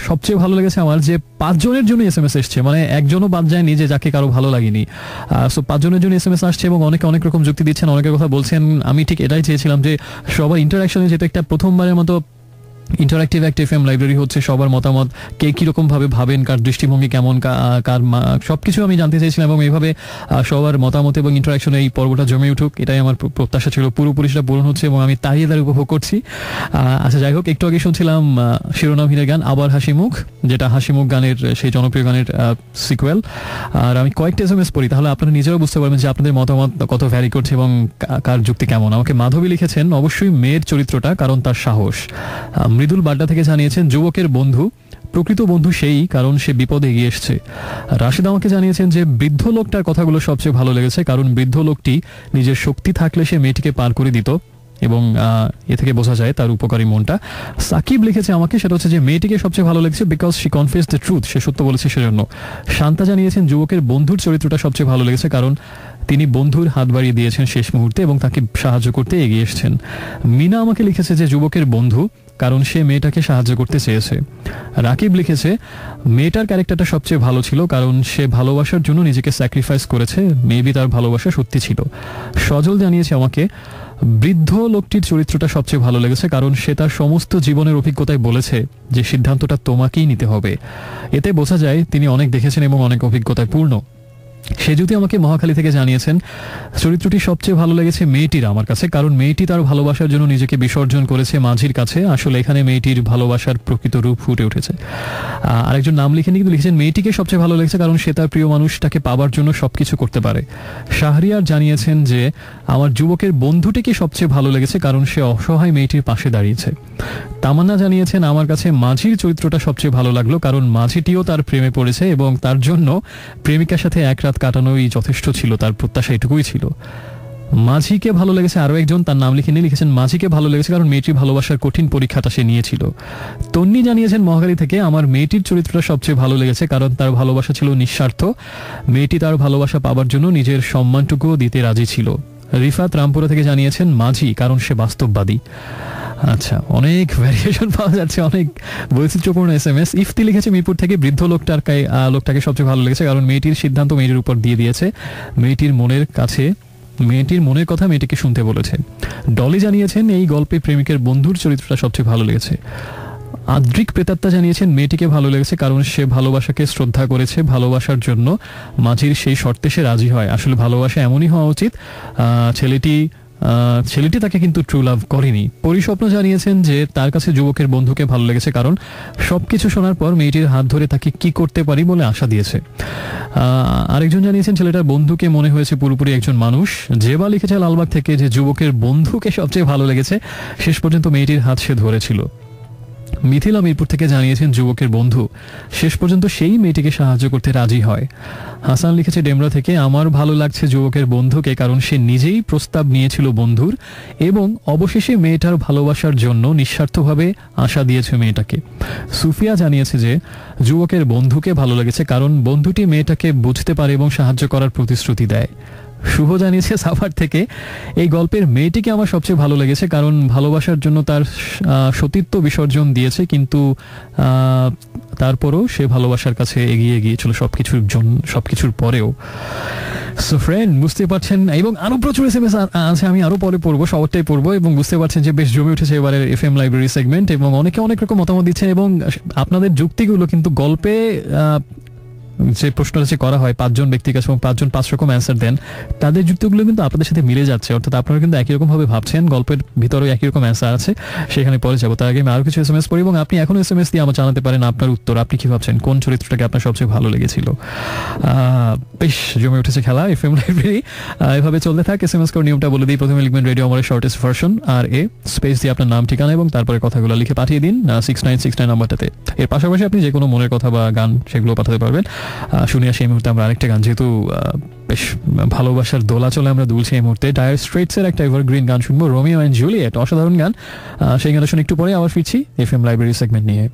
সবচেয়ে ভালো লেগেছে আমার যে 5 জনের জন্য SMS এসছে, মানে একজনও বাদ যায়নি যে যাকে কারো ভালো লাগেনি। সো 5 জনের জন্য SMS আসছে এবং অনেকে অনেক রকম যুক্তি দিচ্ছেন, অনেকের কথা বলছেন। আমি ঠিক এটাই চেয়েছিলাম যে সবার ইন্টারাকশনে, যেহেতু একটা প্রথমবারের মতো ইন্টারাক্টিভ একটা FM লাইব্রেরি হচ্ছে, সবার মতামত, কে কিরকম ভাবে ভাবেন, কার দৃষ্টিভঙ্গি কেমন, কার সবকিছু আমি জানতে চাইছিলাম এবং এইভাবে সবার মতামত এবং ইন্টারাকশনে এই পর্বটা জমে উঠুক, এটাই আমার প্রত্যাশা ছিল। পুরোপুরি সেটা পূরণ হচ্ছে এবং আমি তাই এদের উপভোগ করছি। আচ্ছা, যাই হোক, একটু আগে শুনছিলাম শিরোনামহীনের গান আবার হাসিমুখ, যেটা হাসিমুখ গানের সেই জনপ্রিয় গানের সিকুয়েল। আর আমি কয়েকটা SMS পড়ি, তাহলে আপনারা নিজেরাও বুঝতে পারবেন যে আপনাদের মতামত কত ভ্যারি করছে এবং কার যুক্তি কেমন। আমাকে মাধবী লিখেছেন অবশ্যই মেয়ের চরিত্রটা, কারণ তার সাহস। মৃদুল বাড্ডা থেকে জানিয়েছেন যুবকের বন্ধু, প্রকৃত বন্ধু সেই, কারণ সে বিপদে এগিয়ে এসছে। রাশিদ আমাকে জানিয়েছেন যে বৃদ্ধ লোকটার কথাগুলো সবচেয়ে ভালো লেগেছে, কারণ বৃদ্ধ লোকটি নিজের শক্তি থাকলে সে মেয়েটিকে পার করে দিত এবং এ থেকে বোঝা যায় তার উপকারী মনটা। সাকিব লিখেছে আমাকে, সেটা হচ্ছে যে মেয়েটিকে সবচেয়ে ভালো লেগেছে because she confess the truth, সে সত্য বলেছে সেজন্য। শান্তা জানিয়েছেন যুবকের বন্ধুর চরিত্রটা সবচেয়ে ভালো লেগেছে, কারণ তিনি বন্ধুর হাত বাড়িয়ে দিয়েছেন শেষ মুহূর্তে এবং তাকে সাহায্য করতে এগিয়ে এসেছেন। মিনা আমাকে লিখেছে যে যুবকের বন্ধু, কারণ সে মেয়েটাকে সাহায্য করতে চেয়েছে। রাকিব লিখেছে মেয়েটার ক্যারেক্টারটা সবচেয়ে ভালো ছিল, কারণ সে ভালোবাসার জন্য নিজেকে স্যাক্রিফাইস করেছে, মেবি তার ভালোবাসা সত্যি ছিল। সজল জানিয়েছে আমাকে বৃদ্ধ লোকটির চরিত্রটা সবচেয়ে ভালো লেগেছে, কারণ সে তার সমস্ত জীবনের অভিজ্ঞতায় বলেছে যে সিদ্ধান্তটা তোমাকেই নিতে হবে। এতে বোঝা যায় তিনি অনেক দেখেছেন এবং অনেক অভিজ্ঞতায় পূর্ণ। সে যদি আমাকে মহাখালী থেকে জানিয়েছেন চরিত্রটি সবচেয়ে ভালো লেগেছে মেয়েটির আমার কাছে, কারণ মেয়েটি তার ভালোবাসার জন্য নিজেকে বিসর্জন করেছে মাঝির কাছে। আসলে এখানে মেয়েটির ভালোবাসার প্রকৃত রূপ ফুটে উঠেছে। আরেকজন নাম লিখেনি, কিন্তু লিখেছেন মেয়েটিকে সবচেয়ে ভালো লেগেছে কারণ সে তার প্রিয় মানুষটাকে পাবার জন্য সবকিছু করতে পারে। শাহরিয়ার জানিয়েছেন যে আমার যুবকের বন্ধুটিকে সবচেয়ে ভালো লেগেছে কারণ সে অসহায় মেয়েটির পাশে দাঁড়িয়েছে। তামান্না জানিয়েছেন আমার কাছে মাঝির চরিত্রটা সবচেয়ে ভালো লাগলো কারণ মাঝিটিও তার প্রেমে পড়েছে এবং তার জন্য প্রেমিকার সাথে এক রাত কাটানোই যথেষ্ট ছিল, তার প্রত্যাশা এটুকুই ছিল। মাঝিকে ভালো লেগেছে আরো একজন, তার নাম লিখে নিয়ে লিখেছেন মাঝিকে ভালো লেগেছে কারণ মেয়েটির ভালোবাসার কঠিন পরীক্ষাটা সে নিয়েছিল। তন্নি জানিয়েছেন মহাখালী থেকে আমার মেয়েটির চরিত্রটা সবচেয়ে ভালো লেগেছে কারণ তার ভালোবাসা ছিল নিঃস্বার্থ, মেয়েটি তার ভালোবাসা পাবার জন্য নিজের সম্মানটুকুও দিতে রাজি ছিল। রিফাত রামপুরা থেকে জানিয়েছেন মাঝি কারণ সে বাস্তববাদী। আচ্ছা, অনেক ভ্যারিয়েশন পাওয়া যাচ্ছে, অনেক বৈচিত্র্যপূর্ণ SMS। ইফতি লিখেছে মিরপুর থেকে বৃদ্ধ লোকটাকে সবচেয়ে ভালো লেগেছে কারণ মেয়েটির সিদ্ধান্ত মেয়েটির উপর দিয়ে দিয়েছে, মেয়েটির মনের কথা মেয়েটিকে শুনতে বলেছে। ডলি জানিয়েছেন এই গল্পে প্রেমিকের বন্ধুর চরিত্রটা সবচেয়ে ভালো লেগেছে। আদ্রিক প্রেতাত্মা জানিয়েছেন মেয়েটিকে ভালো লেগেছে কারণ সে ভালোবাসাকে শ্রদ্ধা করেছে, ভালোবাসার জন্য মাঝির সেই শর্তে সে রাজি হয়। আসলে ভালোবাসা এমনই হওয়া উচিত। ছেলেটি তাকে কিন্তু ট্রু লাভ করেনি। পরিস্বপ্ন জানিয়েছেন যে তার কাছে যুবকের বন্ধুকে ভালো লেগেছে কারণ সবকিছু শোনার পর মেয়েটির হাত ধরে তাকে কি করতে পারি বলে আশা দিয়েছে। আরেকজন জানিয়েছেন ছেলেটার বন্ধুকে মনে হয়েছে পুরোপুরি একজন মানুষ। জেবা লিখেছে লালবাগ থেকে যে যুবকের বন্ধুকে সবচেয়ে ভালো লেগেছে, শেষ পর্যন্ত মেয়েটির হাত সে ধরেছিল। মিথিলা মিরপুর থেকে জানিয়েছেন যুবকের বন্ধু শেষ পর্যন্ত সেই মেয়েটিকে সাহায্য করতে রাজি হয়। হাসান লিখেছে ডেমরা থেকে আমার ভালো লাগছে যুবকের বন্ধুকে কারণ সে নিজেই প্রস্তাব নিয়েছিল বন্ধুর এবং অবশেষে মেয়েটার ভালোবাসার জন্য নিঃস্বার্থভাবে আশা দিয়েছে মেয়েটাকে। সুফিয়া জানিয়েছে যে যুবকের বন্ধুকে ভালো লেগেছে কারণ বন্ধুটি মেয়েটাকে বুঝতে পারে এবং সাহায্য করার প্রতিশ্রুতি দেয়। শুভ জানিয়েছে সাভার থেকে এই গল্পের মেয়েটিকে আমার সবচেয়ে ভালো লেগেছে কারণ ভালোবাসার জন্য তার সতীত্ব বিসর্জন দিয়েছে, কিন্তু তারপরও সে ভালোবাসার কাছে এগিয়ে গিয়েছিল সবকিছুর পরেও। সো ফ্রেন্ড, বুঝতে পারছেন, এবং আরো প্রচুর SMS আছে, আমি আরো পরে পড়বো, সবটাই পড়বো, এবং বুঝতে পারছেন যে বেশ জমে উঠেছে এবারের FM লাইব্রেরি সেগমেন্ট, এবং অনেকে অনেক রকম মতামত দিচ্ছেন এবং আপনাদের যুক্তিগুলো কিন্তু গল্পে যে প্রশ্নটা যে করা হয় 5 জন ব্যক্তির কাছে এবং 5 জন 5 রকম অ্যান্সার দেন, তাদের যুক্তিগুলো কিন্তু আপনাদের সাথে মিলে যাচ্ছে, অর্থাৎ আপনারা কিন্তু একই রকম ভাবে ভাবছেন, গল্পের ভিতরে একই রকম অ্যান্সার আছে, সেখানে পরে যাবো। তার আগে আমি আরো কিছু SMS পড়ি এবং আপনি এখন SMS দিয়ে আমার জানাতে পারেন আপনার উত্তর, আপনি কি ভাবছেন, কোন চরিত্রটাকে আপনার সবচেয়ে ভালো লেগেছিল। বেশ জমে উঠেছে খেলা FM লাইব্রেরি, এভাবে চলতে থাক। SMS করার নিয়মটা বলে দিই, প্রথমে লিখবেন রেডিও আমার শর্টেস্ট ভার্সন আর স্পেস দিয়ে আপনার নাম ঠিকানা এবং তারপরে কথাগুলো লিখে পাঠিয়ে দিন 6969 নাম্বারটাতে। এর পাশাপাশি আপনি যে কোনো মনের কথা বা গান সেগুলো পাঠাতে পারবেন। শুনিয়া সেই মুহূর্তে আমরা আরেকটা গান, যেহেতু বেশ ভালোবাসার দোলা চলে আমরা দুলছি এই মুহূর্তে, ডায়ার স্ট্রেটসের একটা এভারগ্রিন গান শুনবো, রোমিও অ্যান্ড জুলিয়েট, অসাধারণ গান। সেই গানটা শুনে একটু পরে আবার ফিরছি FM লাইব্রেরি সেগমেন্ট নিয়ে।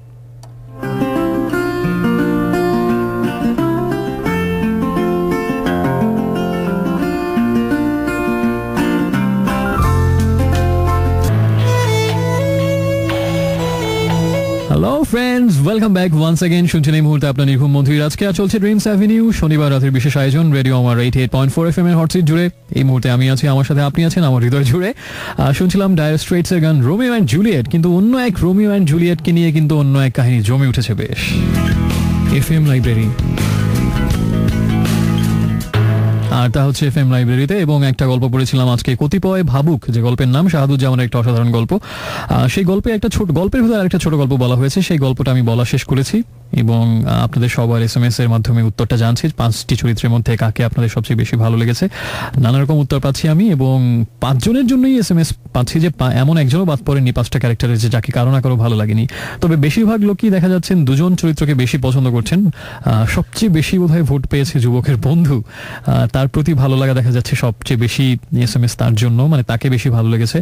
Hello friends, welcome back once again. শুনছেন এই মুহূর্তে আপনার নির্ঘুম মন্ত্রী আজকে চলছে ড্রিমস অ্যাভিনিউ, শনিবার রাতের বিশেষ আয়োজন রেডিও আমার 88.4 FM এর হটসিট জুড়ে। এই মুহূর্তে আমি আছি, আমার সাথে আপনি আছেন আমার হৃদয় জুড়ে। শুনছিলাম ডায়ার স্ট্রেটসের গান রোমিও অ্যান্ড জুলিয়েট, কিন্তু অন্য এক রোমিও অ্যান্ড জুলিয়েটকে নিয়ে কিন্তু অন্য এক কাহিনী জমে উঠেছে বেশ FM লাইব্রেরি, আর তা হচ্ছে FM লাইব্রেরিতে। এবং একটা গল্প পড়েছিলাম আজকে, কতিপয় ভাবুক, যে গল্পের নাম শাহাদুজ্জামানের একটা অসাধারণ গল্প। সেই গল্পে একটা ছোট গল্পের ভিতরে আরেকটা ছোট গল্প বলা হয়েছে, সেই গল্পটা আমি বলা শেষ করেছি এবং আপনাদের সবার SMS এর মাধ্যমে উত্তরটা জানছি। 5টি চরিত্রের মধ্যে কাকে আপনাদের সবচেয়ে বেশি ভালো লেগেছে, নানা রকম উত্তর পাচ্ছি আমি, এবং 5 জনের জন্যই SMS পাচ্ছি, যে এমন একজনও বাদ পড়েনি 5টা ক্যারেক্টারের যে যাকে কারো না কারো ভালো লাগেনি। তবে বেশিরভাগ লোকই দেখা যাচ্ছেন 2 জন চরিত্রকে বেশি পছন্দ করছেন। সবচেয়ে বেশি বোধহয় ভোট পেয়েছে যুবকের বন্ধু, তার প্রতি ভালো লাগা দেখা যাচ্ছে সবচেয়ে বেশি SMS তার জন্য, মানে তাকে বেশি ভালো লেগেছে।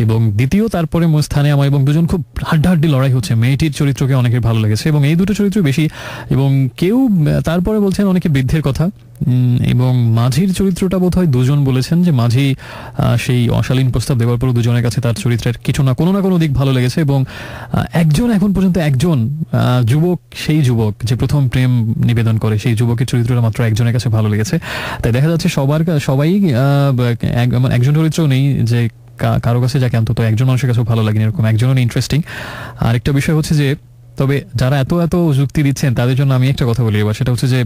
এবং দ্বিতীয় তারপরে স্থানে আমার, এবং 2 জন খুব হাড্ডাহাড্ডি লড়াই হচ্ছে, মেয়েটির চরিত্রকে অনেকের ভালো লেগেছে এবং এই দুটো চরিত্র বেশি, এবং কেউ তারপরে বলছেন অনেকে বৃদ্ধের কথা, এবং মাঝির চরিত্রটা বোধহয় 2 জন বলেছেন যে মাঝি সেই অশালীন প্রস্তাব দেওয়ার পর 2 জনের কাছে তার চরিত্রের কিছু না কোনো দিক ভালো লেগেছে, এবং একজন এখন পর্যন্ত একজন যুবক, সেই যুবক যে প্রথম প্রেম নিবেদন করে, সেই যুবকের চরিত্রটা মাত্র একজনের কাছে ভালো লেগেছে। তাই দেখা যাচ্ছে সবাই একজন চরিত্র নেই যে কারো কাছে যাকে অন্তত একজন মানুষের কাছেও ভালো লাগেনি, এরকম একজনও ইন্টারেস্টিং। আরেকটা বিষয় হচ্ছে যে, তবে যারা এত যুক্তি দিচ্ছেন তাদের জন্য আমি একটা কথা বলি এবার, সেটা হচ্ছে যে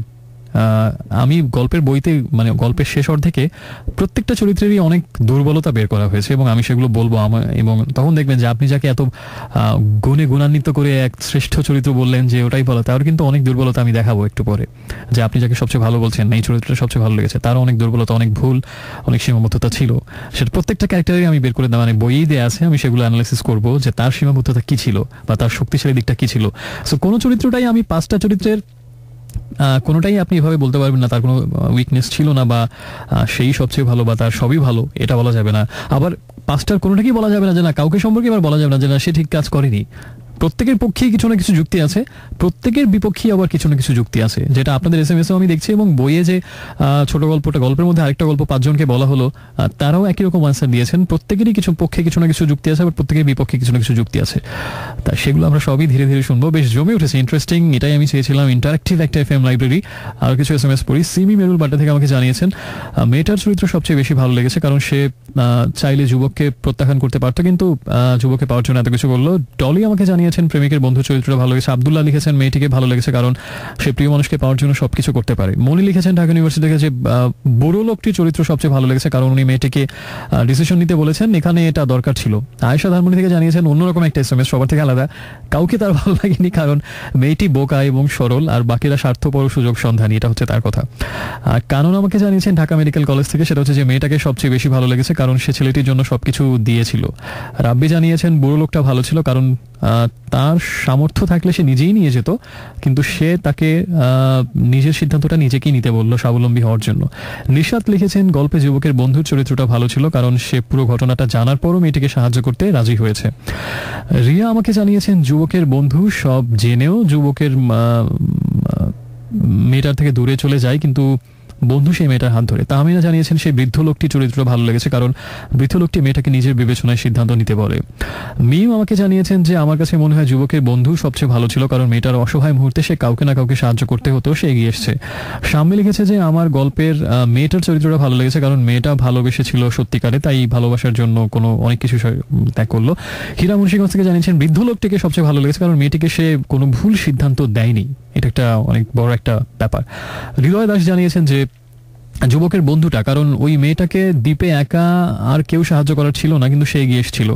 আমি গল্পের বইতে মানে গল্পের শেষ অর্ধেকে প্রত্যেকটা চরিত্রেরই অনেক দুর্বলতা বের করা হয়েছে এবং আমি সেগুলো বলবো এবং তখন দেখবেন যে আপনি যাকে এত গুণে গুণান্বিত করে এক শ্রেষ্ঠ চরিত্র বললেন যে ওটাই বলা, তার কিন্তু অনেক দুর্বলতা আমি দেখাবো একটু পরে। যে আপনি যাকে সবচেয়ে ভালো বলছেন এই চরিত্রটা সবচেয়ে ভালো লেগেছে, তারও অনেক দুর্বলতা, অনেক ভুল, অনেক সীমাবদ্ধতা ছিল। সেটা প্রত্যেকটা ক্যারেক্টারই আমি বের করে মানে বইয়েই দেওয়া আছে, আমি সেগুলো অ্যানালাইসিস করবো যে তার সীমাবদ্ধতা কি ছিল বা তার শক্তিশালী দিকটা কি ছিল। সো কোনো চরিত্রটাই আমি 5টা চরিত্রের কোনোটাই আপনি এভাবে বলতে পারবেন না তার কোনো উইকনেস ছিল না বা সেই সবচেয়ে ভালো বা তার সবই ভালো, এটা বলা যাবে না। আবার 5টার কোনোটাকেই বলা যাবে না যে না কাউকে সম্পর্কে এবার বলা যাবে না যে না সে ঠিক কাজ করেনি। প্রত্যেকের পক্ষেই কিছু না কিছু যুক্তি আছে, প্রত্যেকের বিপক্ষেই আবার কিছু না কিছু যুক্তি আছে, যেটা আপনাদের SMS-এও আমি দেখছি এবং বইয়ে যে ছোট গল্পের মধ্যে আরেকটা গল্প 5 জনকে বলা হলো, তারাও একই রকম আনসার দিয়েছেন। প্রত্যেকেরই কিছু পক্ষে কিছু না কিছু যুক্তি আছে, আবার প্রত্যেকের বিপক্ষে কিছু না কিছু যুক্তি আছে। তা সেগুলো আমরা সবই ধীরে ধীরে শুনবো। বেশ জমে উঠেছে, ইন্টারেস্টিং, এটাই আমি চেয়েছিলাম, ইন্টারেক্টিভ একটা FM লাইব্রেরি। আর কিছু SMS পড়ি। সিমি মেরুল বাড্ডা থেকে আমাকে জানিয়েছেন মেয়েটার চরিত্র সবচেয়ে বেশি ভালো লেগেছে, কারণ সে চাইলে যুবককে প্রত্যাখ্যান করতে পারতো কিন্তু যুবককে পাওয়ার জন্য এত কিছু করলো। ডলি আমাকে জানিয়েছেন প্রেমিকের বন্ধু চরিত্রটা ভালো লেগেছে। আব্দুল্লাহ লিখেছেন মেয়েটিকে ভালো লেগেছে কারণ সে প্রিয় মানুষকে পাওয়ার জন্য সবকিছু করতে পারে। মনি লিখেছেন ঢাকা ইউনিভার্সিটি থেকে যে বুড়ো লোকটির চরিত্র সবচেয়ে ভালো লেগেছে কারণ উনি মেয়েটিকে ডিসিশন নিতে বলেছেন, এখানে এটা দরকার ছিল। আয়েশা ধানমন্ডি থেকে জানিয়েছেন অন্যরকম একটা SMS, সবার থেকে আলাদা, কাউকে তার ভালো লাগেনি কারণ মেয়েটি বোকা এবং সরল আর বাকিরা স্বার্থপর সুযোগ সন্ধানী, এটা হচ্ছে তার কথা। আর কানন আমাকে জানিয়েছেন ঢাকা মেডিকেল কলেজ থেকে, সেটা হচ্ছে যে মেয়েটাকে সবচেয়ে বেশি ভালো লেগেছে কারণ সে ছেলেটির জন্য সবকিছু দিয়েছিল। রাব্বি জানিয়েছেন বুড়ো লোকটা ভালো ছিল কারণ তার সামর্থ্য থাকলে সে নিজেই নিয়ে যেত, কিন্তু সে তাকে নিজের সিদ্ধান্তটা নিজেকেই নিতে বললো স্বাবলম্বী হওয়ার জন্য। নিশাত লিখেছেন গল্পে যুবকের বন্ধুর চরিত্রটা ভালো ছিল কারণ সে পুরো ঘটনাটা জানার পরও মেয়েটিকে সাহায্য করতে রাজি হয়েছে। রিয়া আমাকে জানিয়েছেন যুবকের বন্ধু সব জেনেও যুবকের মেয়েটার থেকে দূরে চলে যায় কিন্তু বন্ধু সেই মেয়েটার হাত ধরে। তাহমিনা জানিয়েছেন সেই বৃদ্ধ লোকটি চরিত্র ভালো লেগেছে কারণ বৃদ্ধ লোকটি মেয়েটাকে নিজের বিবেচনায় সিদ্ধান্ত নিতে বলে। মিম আমাকে জানিয়েছেন যে আমার কাছে মনে হয় যুবকের বন্ধু সবচেয়ে ভালো ছিল কারণ মেয়েটার অসহায় মুহূর্তে সে কাউকে না কাউকে সাহায্য করতে হতো, সে এগিয়ে এসছে। শাম্মী লিখেছে যে আমার গল্পের মেয়েটার চরিত্রটা ভালো লেগেছে কারণ মেয়েটা ভালোবেসেছিল সত্যিকারে, তাই ভালোবাসার জন্য অনেক কিছু ত্যাগ করলো। হীরা মুন্সিগঞ্জ থেকে জানিয়েছেন বৃদ্ধ লোকটিকে সবচেয়ে ভালো লেগেছে কারণ মেয়েটিকে সে কোনো ভুল সিদ্ধান্ত দেয়নি, এটা একটা অনেক বড় একটা ব্যাপার। হৃদয় দাস জানিয়েছেন যে যুবকের বন্ধুটা কারণ ওই মেয়েটাকে দ্বীপে একা আর কেউ সাহায্য করার ছিল না কিন্তু সে এগিয়ে এসেছিল।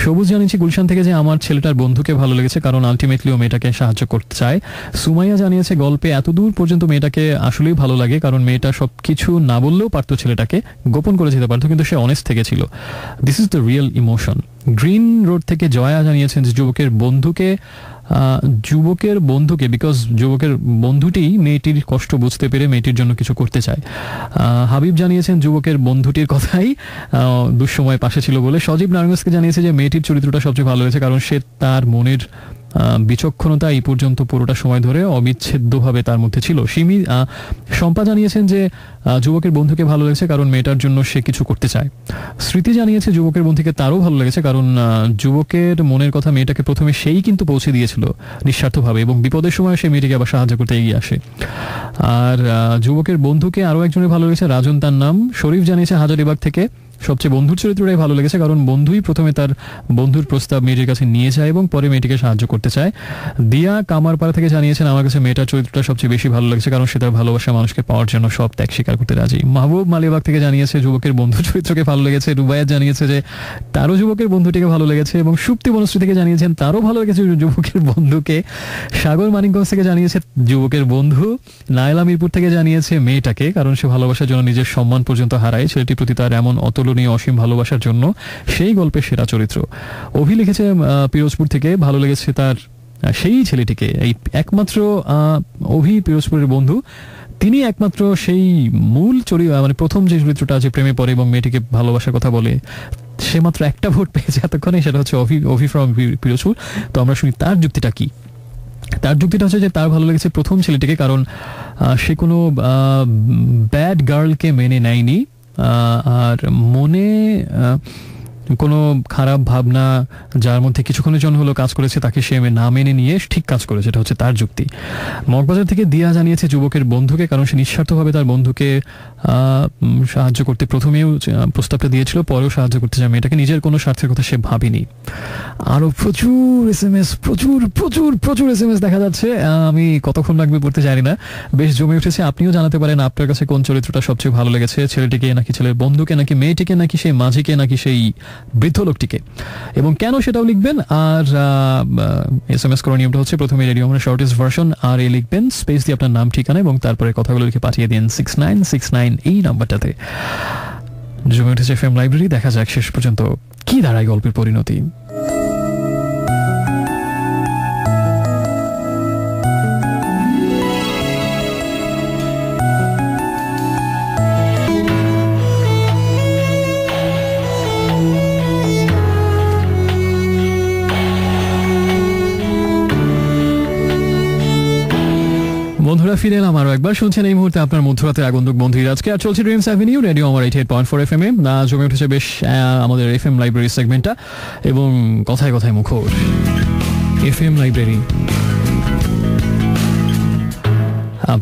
সবুজ জানিয়েছি গুলশান থেকে যে আমার ছেলেটার বন্ধুকে ভালো লেগেছে কারণ আলটিমেটলি ও মেয়েটাকে সাহায্য করতে চায়। সুমাইয়া জানিয়েছে গল্পে এত দূর পর্যন্ত মেয়েটাকে আসলেই ভালো লাগে কারণ মেয়েটা সবকিছু না বললেও পারতো, ছেলেটাকে গোপন করে যেতে পারতো কিন্তু সে অনেস্ট থেকে ছিল। This is the real emotion. Green road থেকে জয়া জানিয়েছেন যে যুবকের বন্ধুকে বিকজ যুবকের বন্ধুটি মেয়েটির কষ্ট বুঝতে পেরে মেয়েটির জন্য কিছু করতে চায়। হাবিব জানিয়েছেন যুবকের বন্ধুটির কথাই দুঃসময় পাশে ছিল বলে। সজীব নারায়ণগঞ্জকে জানিয়েছে যে মেয়েটির চরিত্রটা সবচেয়ে ভালো হয়েছে কারণ সে তার মনের বিচক্ষণতা এই পর্যন্ত পুরোটা সময় ধরে অবিচ্ছেদ্যভাবে তার মধ্যে ছিল। শম্পা জানিয়েছেন যে যুবকের বন্ধুকে ভালো লেগেছে কারণ মেয়েটার জন্য সে কিছু করতে চায়। স্মৃতি জানিয়েছে যুবকের বন্ধুকে তারও ভালো লেগেছে কারণ যুবকের মনের কথা মেয়েটাকে প্রথমে সেই কিন্তু পৌঁছে দিয়েছিল নিঃস্বার্থভাবে এবং বিপদের সময় সে মেয়েটিকে আবার সাহায্য করতে এগিয়ে আসে। আর যুবকের বন্ধুকে আরও একজনের ভালো লেগেছে, রাজন তার নাম। শরীফ জানিয়েছে হাজারীবাগ থেকে সবচেয়ে বন্ধুর চরিত্রটাই ভালো লেগেছে কারণ বন্ধুই প্রথমে তার বন্ধুর প্রস্তাব মেয়েটির কাছে নিয়ে যায় এবং পরে মেয়েটিকে সাহায্য করতে চায়। দিয়া কামারপাড়া থেকে জানিয়েছেন আমার কাছে মেয়েটার চরিত্রটা সবচেয়ে বেশি ভালো লেগেছে কারণ সে তার ভালোবাসা মানুষকে পাওয়ার জন্য সব ত্যাগ স্বীকার করতে রাজি। মাহবুব মালিবাগ থেকে জানিয়েছে যুবকের বন্ধুর চরিত্রকে ভালো লেগেছে। রুবায়াত জানিয়েছে যে তারও যুবকের বন্ধুটিকে ভালো লেগেছে এবং সুপ্তি বনশ্রী থেকে জানিয়েছেন তারও ভালো লেগেছে যুবকের বন্ধুকে। সাগর মানিকগঞ্জ থেকে জানিয়েছে যুবকের বন্ধু। নায়লা মিরপুর থেকে জানিয়েছে মেয়েটাকে কারণ সে ভালোবাসার জন্য নিজের সম্মান পর্যন্ত হারায়, ছেলেটির প্রতি তার এমন অতুলনীয় অসীম ভালোবাসার জন্য সেই গল্পের সেরা চরিত্র। অভি লিখেছে পিরোজপুর থেকে ভালো লেগেছে তার সেই ছেলেটিকে, এই একমাত্র অভি পিরোজপুরের বন্ধু, তিনি একমাত্র সেই মূল চরিত্র মানে প্রথম যে চরিত্রটা আছে প্রেমে পড়ে এবং মেয়েটিকে ভালোবাসার কথা বলে, সে মাত্র একটা ভোট পেয়েছে এতক্ষণে, সেটা হচ্ছে অভি ফ্রম পিরোজপুর। তো আমরা শুনি তার যুক্তিটা কি। তার যুক্তিটা হচ্ছে যে তার ভালো লেগেছে প্রথম ছেলেটিকে কারণ সে কোনো ব্যাড গার্লকে মেনে নেয়নি আর মনে কোনো খারাপ ভাবনা যার মধ্যে কিছুক্ষণের জন্য হলো কাজ করেছে তাকে সে না মেনে নিয়ে ঠিক কাজ করেছে, এটা হচ্ছে তার যুক্তি। মগবাজার থেকে দিয়া জানিয়েছে যুবকের বন্ধুকে কারণ সে নিঃস্বার্থভাবে তার বন্ধুকে সাহায্য করতে প্রথমেও প্রস্তাবটা দিয়েছিল, পরেও সাহায্য করতে চায় মেয়েটাকে, নিজের কোনো স্বার্থের কথা সে ভাবেনি। আরও প্রচুর SMS, প্রচুর প্রচুর প্রচুর SMS দেখা যাচ্ছে। আমি কতক্ষণ লাগবে পড়তে জানি না, বেশ জমে উঠেছে। আপনিও জানাতে পারেন আপনার কাছে কোন চরিত্রটা সবচেয়ে ভালো লেগেছে, ছেলেটিকে নাকি ছেলের বন্ধুকে, নাকি মেয়েটিকে, নাকি সেই মাঝিকে, নাকি সেই বৃদ্ধ লোকটিকে, এবং কেন সেটাও লিখবেন। আর SMS করার নিয়মটা হচ্ছে প্রথমে রেডিও আমরা শর্টেস্ট ভার্সন আর লিখবেন, স্পেস দিয়ে আপনার নাম, ঠিকানা এবং তারপরে কথাগুলো লিখে পাঠিয়ে দিন 6969 এই নাম্বারটাতে। জমে উঠেছে FM লাইব্রেরি। দেখা যাক শেষ পর্যন্ত কি দাঁড়ায় গল্পের পরিণতি। বন্ধুরা ফিরে এলাম আরো একবার। শুনছেন এই মুহূর্তে আপনার মধ্যরাতের আগন্তুক বন্ধুই আজকে, আর চলছে ড্রিমস অ্যাভিনিউ রেডিও আমার 88.4 FM এ। জমে উঠেছে বেশ আমাদের FM লাইব্রেরি সেগমেন্টটা, এবং কথায় কথায় মুখর FM লাইব্রেরি।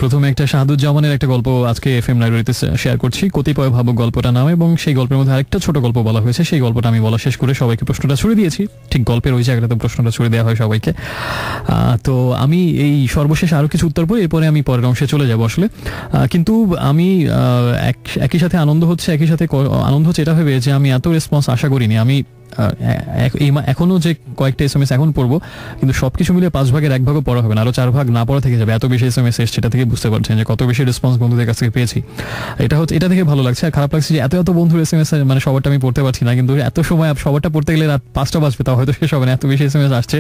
প্রথমে একটা শাহাদুজ্জামানের একটা গল্প আজকে FM লাইব্রেরিতে শেয়ার করছি, কতিপয় ভাবুক গল্পটা নাম, এবং সেই গল্পের মধ্যে আরেকটা ছোট গল্প বলা হয়েছে। সেই গল্পটা আমি বলা শেষ করে সবাইকে প্রশ্নটা ছুড়ে দিয়েছি, ঠিক গল্পের ওই জায়গাটাতে প্রশ্নটা ছুড়ে দেওয়া হয় সবাইকে। তো আমি এই সর্বশেষ আরও কিছু উত্তর পড়ি, এরপরে আমি পরের অংশে চলে যাবো আসলে। কিন্তু আমি একই সাথে আনন্দ হচ্ছে এটা ভেবে যে আমি এত রেসপন্স আশা করিনি। আমি এখনো যে কয়েকটা SMS এখন পড়বো, কিন্তু সবকিছু মিলে 5 ভাগের 1 ভাগও পড়া হবে না, আরো 4 ভাগ না পড়া থেকে যাবে। এত বেশি SMS এসছে, সেটা থেকে বুঝতে পারছেন যে কত বেশি রেসপন্স বন্ধুদের কাছ থেকে পেয়েছি। এটা দেখে ভালো লাগছে। আর খারাপ লাগছে যে এত বন্ধুর SMS মানে সবারটা আমি পড়তে পারছি না, কিন্তু এত সময় সবারটা পড়তে গেলে রাত 5টা বাজবে, তাও হয়তো শেষ হবে না, এত বেশি SMS আসছে।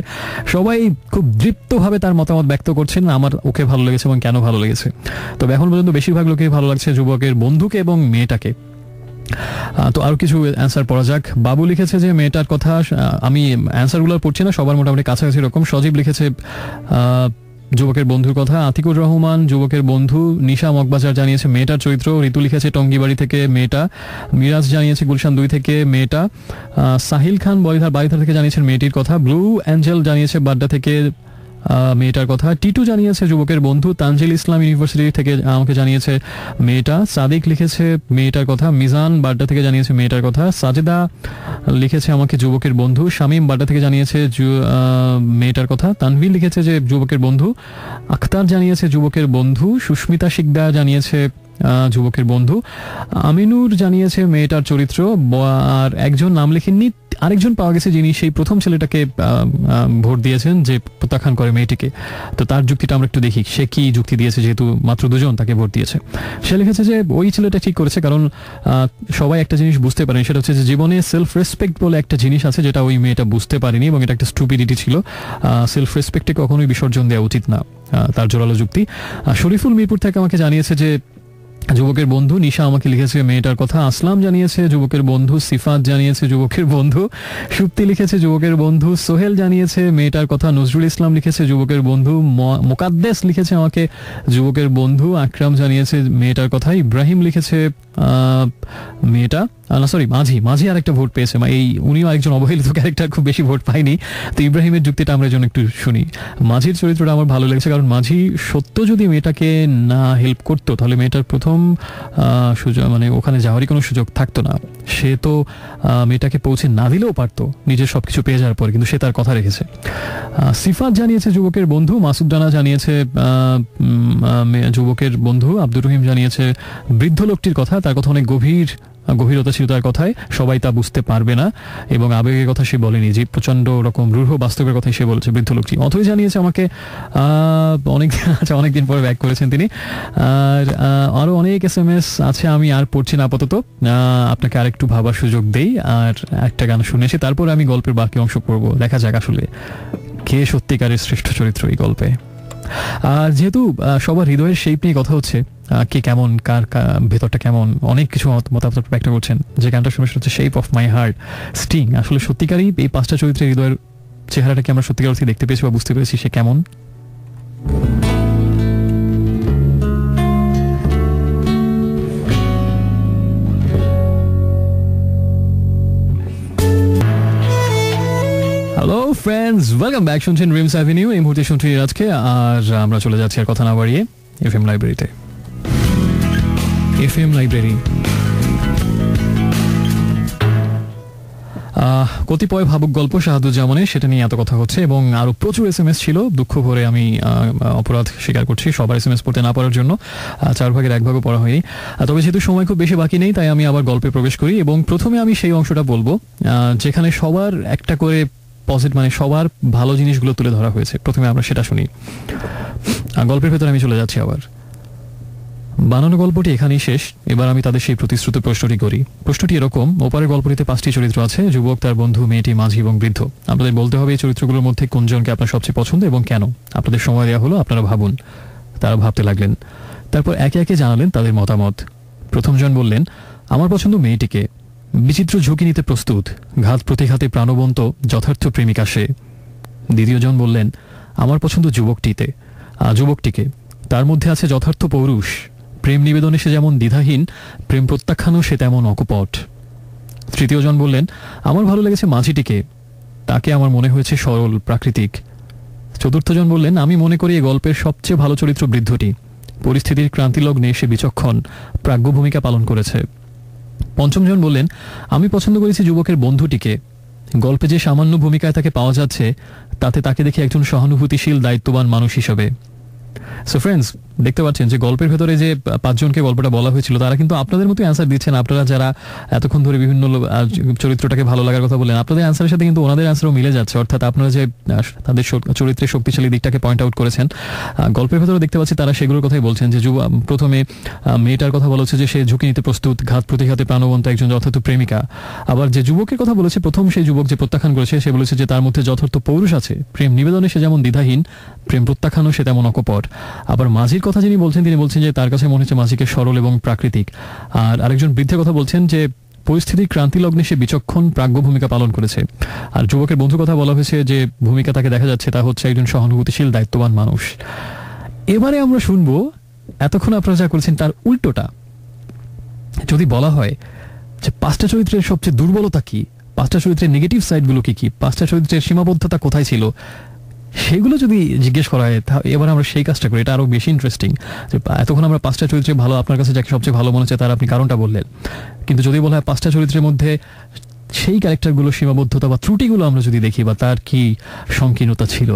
সবাই খুব দৃপ্তভাবে তার মতামত ব্যক্ত করছেন, আমার ওকে ভালো লেগেছে এবং কেন ভালো লেগেছে। তবে এখন পর্যন্ত বেশিরভাগ লোকেই ভালো লাগছে যুবকের বন্ধুকে এবং মেয়েটাকে। তো আরো কিছু অ্যান্সার পড়া যাক। বাবু লিখেছে যে মেয়েটার কথা, আমি অ্যান্সারগুলো পড়ছি না, সবার মোটামুটি কাছাকাছি রকম। সজীব লিখেছে যুবকের বন্ধুর কথা। আতিকুর রহমান যুবকের বন্ধু। নিশা মগবাজার জানিয়েছে মেয়েটার চরিত্র। ঋতু লিখেছে টঙ্গিবাড়ি থেকে মেয়েটা। মিরাজ জানিয়েছে গুলশান 2 থেকে মেয়েটা। সাহিল খান বাড়িধার থেকে জানিয়েছেন মেয়েটির কথা। ব্লু অ্যাঞ্জেল জানিয়েছে বাড্ডা থেকে মেয়েটার কথা। টিটু জানিয়েছে যুবকের বন্ধু। তানজিল ইসলাম ইউনিভার্সিটি থেকে আমাকে জানিয়েছে মেয়েটা। সাদিক লিখেছে মেয়েটার কথা। মিজান বাড্ডা থেকে জানিয়েছে মেয়েটার কথা। সাজেদা লিখেছে আমাকে যুবকের বন্ধু। শামীম বাড্ডা থেকে জানিয়েছে মেয়েটার কথা। তানভীর লিখেছে যে যুবকের বন্ধু। আখতার জানিয়েছে যুবকের বন্ধু। সুস্মিতা শিকদা জানিয়েছে যুবকের বন্ধু। আমিনুর জানিয়েছে মেয়েটার চরিত্র। আর একজন নাম লিখেননি, আরেকজন পাওয়া গেছে যিনি সেই প্রথম ছেলেটাকে ভোট দিয়েছেন যে প্রত্যাখ্যান করে মেয়েটিকে। তো তার যুক্তিটা আমরা একটু দেখি, সে কি যুক্তি দিয়েছে, যেহেতু মাত্র 2 জন তাকে ভোট দিয়েছে। সে লিখেছে যে ওই ছেলেটা ঠিক করেছে, কারণ সবাই একটা জিনিস বুঝতে পারেন, সেটা হচ্ছে যে জীবনে সেলফ রেসপেক্ট বলে একটা জিনিস আছে, যেটা ওই মেয়েটা বুঝতে পারেনি, এবং এটা একটা স্টুপিডিটি ছিল। সেলফ রেসপেক্টে কখনোই বিসর্জন দেওয়া উচিত না, তার জোরালো যুক্তি। শরীফুল মিরপুর থেকে আমাকে জানিয়েছে যে যুবকের বন্ধু। নিশা আমাকে লিখেছে মেয়েটার কথা। আসলাম জানিয়েছে যুবকের বন্ধু। সিফাত জানিয়েছে যুবকের বন্ধু। সুপ্তি লিখেছে যুবকের বন্ধু। সোহেল জানিয়েছে মেয়েটার কথা। নজরুল ইসলাম লিখেছে যুবকের বন্ধু। মোকাদ্দেস লিখেছে আমাকে যুবকের বন্ধু। আকরাম জানিয়েছে মেয়েটার কথা। ইব্রাহিম লিখেছে মেয়েটা, মাঝি আরেকটা ভোট পেয়েছে। উনিও আরেকজন অবহেলিত ক্যারেক্টার, খুব বেশি ভোট পাইনি। তো ইব্রাহিমের যুক্তিটা আমরা যেন একটু শুনি। মাঝির চরিত্রটা আমার ভালো লেগেছে, কারণ মাঝি সত্য যদি মেয়েটাকে না হেল্প করতো, তাহলে মেয়েটার প্রথম সুযোগ মানে ওখানে যাওয়ারই কোনো সুযোগ থাকতো না। সে তো মেয়েটাকে পৌঁছে না দিলেও পারতো নিজের সবকিছু পেয়ে যাওয়ার পর, কিন্তু সে তার কথা রেখেছে। সিফাত জানিয়েছে যুবকের বন্ধু। মাসুদ রানা জানিয়েছে যুবকের বন্ধু। আব্দুর রহিম জানিয়েছে বৃদ্ধ লোকটির কথা, তার কথা অনেক গভীরতা ছিল তার কথায়, সবাই তা বুঝতে পারবে না, এবং আবেগের কথা সে বলেনি, যে প্রচন্ড রকম রূঢ় বাস্তবের কথাই সে বলেছে বৃদ্ধ লোকটি। অথই জানিয়েছে আমাকে অনেকদিন পরে ব্যাক করেছেন তিনি। আর আরো অনেক SMS আছে, আমি আর পড়ছি না আপাতত, আপনাকে আরেকটু ভাবার সুযোগ দেই, আর একটা গান শুনেছি, তারপর আমি গল্পের বাকি অংশ পড়বো। দেখা যাক আসলে কে সত্যিকারের শ্রেষ্ঠ চরিত্র এই গল্পে। আর যেহেতু সবার হৃদয়ের শেপ নিয়ে কথা হচ্ছে, কে কেমন, কার ভেতরটা কেমন, অনেক কিছু মতামত ব্যক্ত করছেন। যে গানটা শুনে হচ্ছে shape of my heart, Sting. আসলে সত্যিকারই এই 5টা চরিত্রের হৃদয়ের চেহারাটাকে আমরা সত্যিকার অর্থে দেখতে পেয়েছি বা বুঝতে পেরেছি সে কেমন। Hello friends, welcome back. শুনছেন ড্রিমস অ্যাভিনিউ, এই মুহূর্তে শুনছি আজকে। আর আমরা চলে যাচ্ছি আর কথা না বাড়িয়ে FM লাইব্রেরিতে। FM library. কতিপয় ভাবুক গল্প শাহাদুজ্জামানের, সেটা নিয়ে এত কথা হচ্ছে এবং আরো প্রচুর SMS ছিল। দুঃখ ভরে আমি অপরাধ স্বীকার করছি সবার SMS পড়তে না পারার জন্য, 4 ভাগের 1 ভাগও পড়া হয়নি। তবে যেহেতু সময় খুব বেশি বাকি নেই, তাই আমি আবার গল্পে প্রবেশ করি এবং প্রথমে আমি সেই অংশটা বলবো যেখানে সবার একটা করে মানে সবার ভালো জিনিসগুলো তুলে ধরা হয়েছে। প্রথমে আমরা সেটা শুনি, গল্পের ভেতরে আমি চলে যাচ্ছি আবার। বানানো গল্পটি এখানেই শেষ। এবার আমি তাদের সেই প্রতিশ্রুত প্রশ্নটি করি। প্রশ্নটি এরকম: ওপারের গল্পটিতে 5টি চরিত্র আছে, যুবক, তার বন্ধু, মেয়েটি, মাঝি এবং বৃদ্ধ। আপনাদের বলতে হবে এই চরিত্রগুলোর মধ্যে কোনজনকে আপনার সবচেয়ে পছন্দ এবং কেন। আপনাদের সময় দেওয়া হলো, আপনারা ভাবুন। তারা ভাবতে লাগলেন, তারপর একে একে জানালেন তাদের মতামত। প্রথমজন বললেন, আমার পছন্দ মেয়েটিকে, বিচিত্র ঝুঁকি নিতে প্রস্তুত, ঘাত প্রতিঘাতে প্রাণবন্ত, যথার্থ প্রেমিকা সে। দ্বিতীয়জন বললেন, আমার পছন্দ যুবকটিকে, তার মধ্যে আছে যথার্থ পৌরুষ, প্রেম নিবেদনে সে যেমন দ্বিধাহীন, প্রেম প্রত্যাখ্যানও সে তেমন অকপট। তৃতীয়জন বললেন, আমার ভালো লেগেছে মাঝিটিকে, তাকে আমার মনে হয়েছে সরল, প্রাকৃতিক। চতুর্থজন বললেন, আমি মনে করি এই গল্পের সবচেয়ে ভালো চরিত্র বৃদ্ধটি, পরিস্থিতির ক্রান্তিলগ্নে সে বিচক্ষণ, প্রাজ্ঞ ভূমিকা পালন করেছে। পঞ্চমজন বললেন, আমি পছন্দ করেছি যুবকের বন্ধুটিকে, গল্পে যে সামান্য ভূমিকায় তাকে পাওয়া যাচ্ছে তাতে তাকে দেখে একজন সহানুভূতিশীল, দায়িত্ববান মানুষ হিসেবে। সো ফ্রেন্ডস, দেখতে পাচ্ছেন যে গল্পের ভেতরে যে 5 জনকে গল্পটা বলা হয়েছিল তারা কিন্তু আপনাদের মতো অ্যান্সার দিচ্ছেন। আপনারা যারা এতক্ষণ ধরে বিভিন্ন চরিত্রটাকে ভালো লাগার কথা বললেন, আপনাদের অ্যান্সারের সাথে কিন্তু ওনাদের অ্যান্সারও মিলে যাচ্ছে। অর্থাৎ আপনারা যে তাদের চরিত্রের শক্তিশালী দিকটাকে পয়েন্ট আউট করেছেন, গল্পের ভেতরে দেখতে পাচ্ছি তারা সেগুলোর কথাই বলছেন। যে প্রথমে মেয়েটার কথা বলা হচ্ছে যে সে ঝুঁকি নিতে প্রস্তুত, ঘাত প্রতিঘাতে প্রাণবন্ত, একজন যথার্থ প্রেমিকা। আবার যে যুবকের কথা বলেছে, প্রথম সেই যুবক যে প্রত্যাখ্যান করেছে, সে বলেছে যে তার মধ্যে যথার্থ পৌরুষ আছে, প্রেম নিবেদনে সে যেমন দ্বিধাহীন, প্রেম প্রত্যাখ্যানও সে তেমন অকপট। আবার মাঝির কথা যিনি বলছেন, তিনি বলছেন যে তার কাছে মনে হচ্ছে মাঝিকে সরল এবং প্রাকৃতিক। আর আরেকজন বৃদ্ধের কথা বলছেন যে পরিস্থিতির ক্রান্তিলগ্নে সে বিচক্ষণ, প্রাজ্ঞ ভূমিকা পালন করেছে। আর যুবকের বন্ধুর কথা বলা হয়েছে যে ভূমিকা তাকে দেখা যাচ্ছে তা হচ্ছে একজন সহানুভূতিশীল, দায়িত্ববান মানুষ। এবারে আমরা শুনবো এতক্ষণ আপনারা যা করেছেন তার উল্টোটা। যদি বলা হয় যে 5টা চরিত্রের সবচেয়ে দুর্বলতা কি, 5টা চরিত্রের নেগেটিভ সাইডগুলো কি কি, 5টা চরিত্রের সীমাবদ্ধতা কোথায় ছিল, সেগুলো যদি জিজ্ঞেস করা হয়, এবার আমরা সেই কাজটা করি। এটা আরো বেশি ইন্টারেস্টিং। যে এতক্ষণ আমরা 5টা চরিত্রে ভালো, আপনার কাছে যাকে সবচেয়ে ভালো মনে হচ্ছে তার আপনি কারণটা বললেন, কিন্তু যদি বলা হয় 5টা চরিত্রের মধ্যে সেই ক্যারেক্টারগুলো, সীমাবদ্ধতা বা ত্রুটিগুলো আমরা যদি দেখি, বা তার কি সংকীর্ণতা ছিল,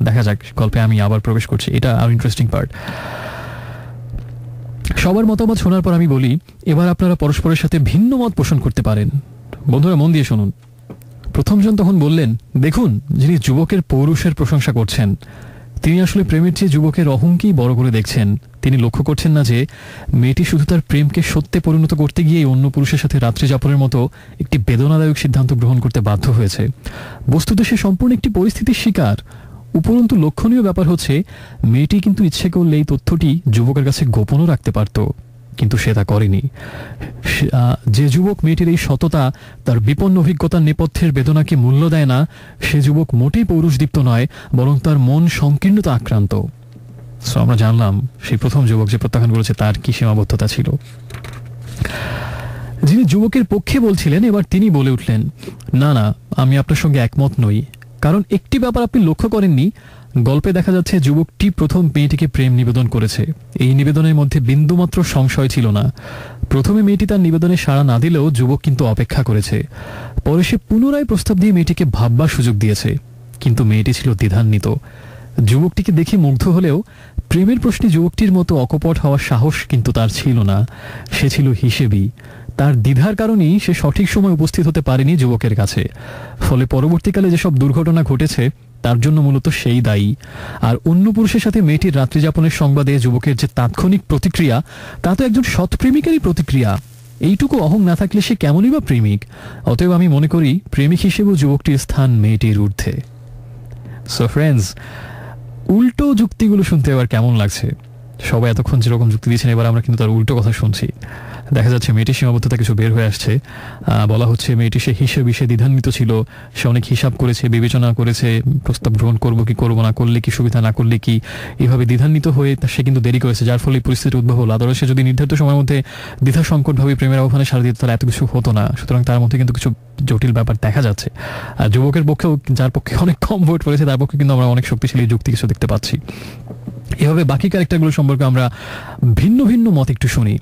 দেখা যাক। গল্পে আমি আবার প্রবেশ করছি, এটা আরো ইন্টারেস্টিং পার্ট। সবার মতামত শোনার পর আমি বলি, এবার আপনারা পরস্পরের সাথে ভিন্ন মত পোষণ করতে পারেন। বন্ধুরা মন দিয়ে শুনুন। প্রথমজন তখন বললেন, দেখুন, যিনি যুবকের পৌরুষের প্রশংসা করছেন তিনি আসলে প্রেমের চেয়ে যুবকের অহংকেই বড় করে দেখছেন। তিনি লক্ষ্য করছেন না যে মেয়েটি শুধু তার প্রেমকে সত্যে পরিণত করতে গিয়ে অন্য পুরুষের সাথে রাত্রি যাপনের মতো একটি বেদনাদায়ক সিদ্ধান্ত গ্রহণ করতে বাধ্য হয়েছে। বস্তুত সে সম্পূর্ণ একটি পরিস্থিতির শিকার। উপরন্তু লক্ষণীয় ব্যাপার হচ্ছে, মেয়েটি কিন্তু ইচ্ছে করলে এই তথ্যটি যুবকের কাছে গোপনও রাখতে পারত, কিন্তু সে তা করেনি। যে যুবক মেয়েটির এই সততা, তার বিপন্ন অভিজ্ঞতার নেপথ্যের বেদনাকে মূল্য দেয় না, সে যুবক মোটেই পৌরুষদীপ্ত নয়, বরং তার মন সংকীর্ণতা আক্রান্ত। সো আমরা জানলাম সেই প্রথম যুবক যে প্রত্যাখ্যান করেছে তার কি সীমাবদ্ধতা ছিল। যিনি যুবকের পক্ষে বলছিলেন, এবার তিনি বলে উঠলেন, না না, আমি আপনার সঙ্গে একমত নই। কারণ একটি ব্যাপার আপনি লক্ষ্য করেননি, গল্পে দেখা যাচ্ছে যুবকটি প্রথম মেয়েটিকে প্রেম নিবেদন করেছে। এই নিবেদনের মধ্যে বিন্দুমাত্র সংশয় ছিল না। প্রথমে মেয়েটি তার নিবেদনে সাড়া না দিলেও যুবক কিন্তু অপেক্ষা করেছে। পরে সে পুনরায় প্রস্তাব দিয়ে মেয়েটিকে ভাববার সুযোগ দিয়েছে, কিন্তু মেয়েটি ছিল দ্বিধান্বিত। যুবকটিকে দেখে মুগ্ধ হলেও প্রেমের প্রশ্নে যুবকটির মতো অকপট হওয়ার সাহস কিন্তু তার ছিল না। সে ছিল হিসেবি। তার দ্বিধার কারণেই সে সঠিক সময় উপস্থিত হতে পারেনি যুবকের কাছে। ফলে পরবর্তীকালে যেসব দুর্ঘটনা ঘটেছে তার জন্য মূলত সেই দায়ী। আর অন্য পুরুষের সাথে মেয়েটির রাত্রিযাপনের সংবাদে যুবকের যে তাৎক্ষণিক প্রতিক্রিয়া, তা তো একজন সৎ প্রেমিকেরই প্রতিক্রিয়া। এইটুকু অহং না থাকলে সে কেমনই বা প্রেমিক। অতএব আমি মনে করি প্রেমিক হিসেবেও যুবকটির স্থান মেয়েটির ঊর্ধ্বে। সো ফ্রেন্ডস, উল্টো যুক্তিগুলো শুনতে এবার কেমন লাগছে? সবাই এতক্ষণ যেরকম যুক্তি দিয়েছেন, এবার আমরা কিন্তু তার উল্টো কথা শুনছি। দেখা যাচ্ছে মেয়েটির সীমাবদ্ধতা কিছু বের হয়ে আসছে। বলা হচ্ছে মেয়েটি সে হিসেবে সে দ্বিধান্বিত ছিল, সে অনেক হিসাব করেছে, বিবেচনা করেছে, প্রস্তাব গ্রহণ করবো কি করবো না, করলে কি সুবিধা, না করলে কি, এভাবে দ্বিধান্বিত হয়ে সে কিন্তু দেরি করেছে, যার ফলে পরিস্থিতির উদ্ভব হলো। আদালত সে যদি নির্ধারিত সময়ের মধ্যে দ্বিধা সংকটভাবে প্রেমের আহ্বানে সাড়া দিত তাহলে এত কিছু হতো না। সুতরাং তার মধ্যে কিন্তু কিছু জটিল ব্যাপার দেখা যাচ্ছে। আর যুবকের পক্ষেও, যার পক্ষে অনেক কম ভোট পড়েছে, তার পক্ষে কিন্তু আমরা অনেক শক্তিশালী যুক্তি কিছু দেখতে পাচ্ছি। এভাবে বাকি ক্যারেক্টারগুলো সম্পর্কে আমরা ভিন্ন ভিন্ন মত একটু শুনি।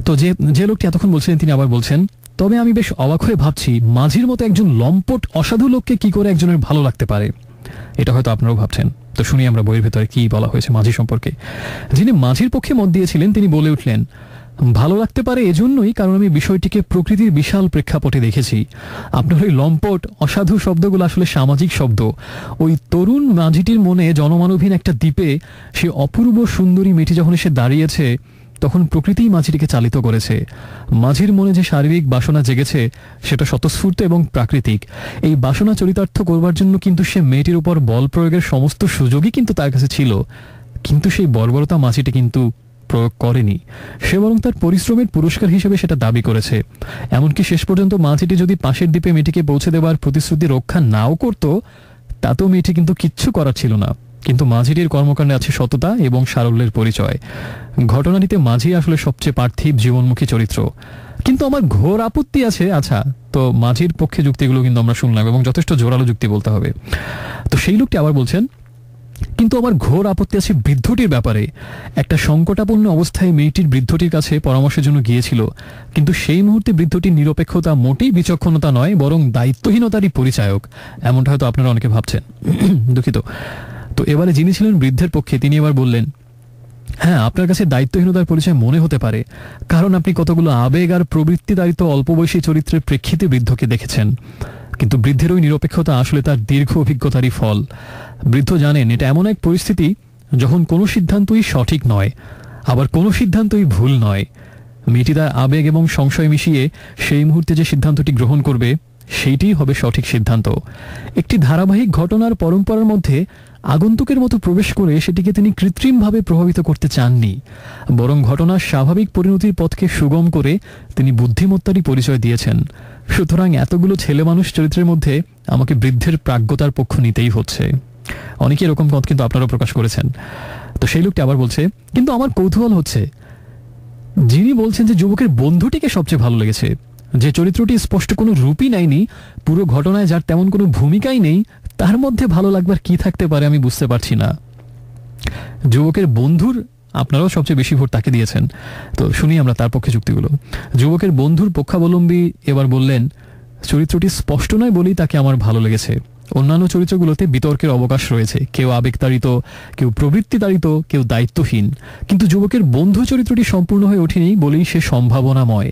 তো যে লোকটি এতক্ষণ বলছিলেন তিনি আবার বলছেন, তবে আমি বেশ অবাক হয়ে ভাবছি মাঝির মতো একজন লম্পট অসাধু লোককে কি করে একজনের ভালো লাগতে পারে। এটা হয়তো আপনারাও ভাবছেন। তো শুনি আমরা বইয়ের ভেতরে কি বলা হয়েছে মাঝি সম্পর্কে। যিনি মাঝির পক্ষে মত দিয়েছিলেন তিনি বলে উঠলেন, ভালো লাগতে পারে এজন্যই কারণ আমি বিষয়টিকে প্রকৃতির বিশাল প্রেক্ষাপটে দেখেছি। আপনার ওই লম্পট অসাধু শব্দগুলো আসলে সামাজিক শব্দ। ওই তরুণ মাঝিটির মনে জনমানবহীন একটা দ্বীপে সে অপূর্ব সুন্দরী মেয়েটি যখন এসে দাঁড়িয়েছে তখন প্রকৃতিই মাঝিটিকে চালিত করেছে। মাঝির মনে যে শারীরিক বাসনা জেগেছে সেটা স্বতঃস্ফূর্ত এবং প্রাকৃতিক। এই বাসনা চরিতার্থ করবার জন্য কিন্তু সে মেয়েটির উপর বল প্রয়োগের সমস্ত সুযোগই কিন্তু তার কাছে ছিল, কিন্তু সেই বর্বরতা মাঝিটি কিন্তু প্রয়োগ করেনি। সে বরং তার পরিশ্রমের পুরস্কার হিসেবে সেটা দাবি করেছে। এমনকি শেষ পর্যন্ত মাঝিটি যদি পাশের দ্বীপে মেয়েটিকে পৌঁছে দেওয়ার প্রতিশ্রুতি রক্ষা নাও করত তাতেও মেয়েটি কিন্তু কিচ্ছু করার ছিল না। কিন্তু মাঝিটির কর্মকাণ্ডে আছে সততা এবং সারল্যের পরিচয়। ঘটনাটিতে মাঝি আসলে সবচেয়ে পার্থিব জীবনমুখী চরিত্র। কিন্তু আমার ঘোর আপত্তি আছে। আচ্ছা, তো মাঝির পক্ষে যুক্তিগুলো কিন্তু আমরা শুনলাম এবং যথেষ্ট জোরালো যুক্তি বলতে হবে। তো সেই লোকটি আবার বলছেন, কিন্তু আমার ঘোর আপত্তি আছে বৃদ্ধটির ব্যাপারে। একটা সংকটাপন্ন অবস্থায় মেয়েটির বৃদ্ধটির কাছে পরামর্শের জন্য গিয়েছিল, কিন্তু সেই মুহূর্তে বৃদ্ধটির নিরপেক্ষতা মোটেই বিচক্ষণতা নয় বরং দায়িত্বহীনতারই পরিচায়ক। এমনটা হয়তো আপনারা অনেকে ভাবছেন। দুঃখিত। তো এবারে যিনি ছিলেন বৃদ্ধের পক্ষে তিনি এবার বললেন, হ্যাঁ, আপনার কাছে দায়িত্বহীনতার পরিচয় মনে হতে পারে কারণ আপনি কতগুলো আবেগ আর প্রবৃত্তিদারিত অল্প বয়সী চরিত্রের প্রেক্ষিতে বৃদ্ধকে দেখেছেন। কিন্তু বৃদ্ধের ওই নিরপেক্ষতা আসলে তার দীর্ঘ অভিজ্ঞতারই ফল। বৃদ্ধ জানেন এটা এমন এক পরিস্থিতি যখন কোনো সিদ্ধান্তই সঠিক নয়, আবার কোনো সিদ্ধান্তই ভুল নয়। মেয়েটি তার আবেগ এবং সংশয় মিশিয়ে সেই মুহূর্তে যে সিদ্ধান্তটি গ্রহণ করবে সেইটিই হবে সঠিক সিদ্ধান্ত। একটি ধারাবাহিক ঘটনার পরম্পরার মধ্যে আগন্তুকের মতো প্রবেশ করে সেটিকে তিনি কৃত্রিমভাবে প্রভাবিত করতে চাননি, বরং ঘটনার স্বাভাবিক পরিণতির পথকে সুগম করে তিনি বুদ্ধিমত্তারই পরিচয় দিয়েছেন। সুতরাং এতগুলো ছেলে মানুষ চরিত্রের মধ্যে আমাকে বৃদ্ধের প্রাজ্ঞতার পক্ষ নিতেই হচ্ছে। অনেকে এরকম মত কিন্তু আপনারাও প্রকাশ করেছেন। তো সেই লোকটি আবার বলছে, কিন্তু আমার কৌতূহল হচ্ছে যিনি বলছেন যে যুবকের বন্ধুটিকে সবচেয়ে ভালো লেগেছে, যে চরিত্রটি স্পষ্ট কোনো রূপই নেয়নি, পুরো ঘটনায় যার তেমন কোনো ভূমিকাই নেই, তার মধ্যে ভালো লাগবার কি থাকতে পারে আমি বুঝতে পারছি না। যুবকের বন্ধুর আপনারাও সবচেয়ে বেশি ভোট তাকে দিয়েছেন। তো শুনি আমরা তার পক্ষে যুক্তিগুলো। যুবকের বন্ধুর পক্ষাবলম্বী এবার বললেন, চরিত্রটি স্পষ্ট নয় বলেই তাকে আমার ভালো লেগেছে। অন্যান্য চরিত্রগুলোতে বিতর্কের অবকাশ রয়েছে, কেউ আবেগতাড়িত, কেউ প্রবৃত্তিতাড়িত, কেউ দায়িত্বহীন। কিন্তু যুবকের বন্ধু চরিত্রটি সম্পূর্ণ হয়ে ওঠেনি বলেই সে সম্ভাবনাময়।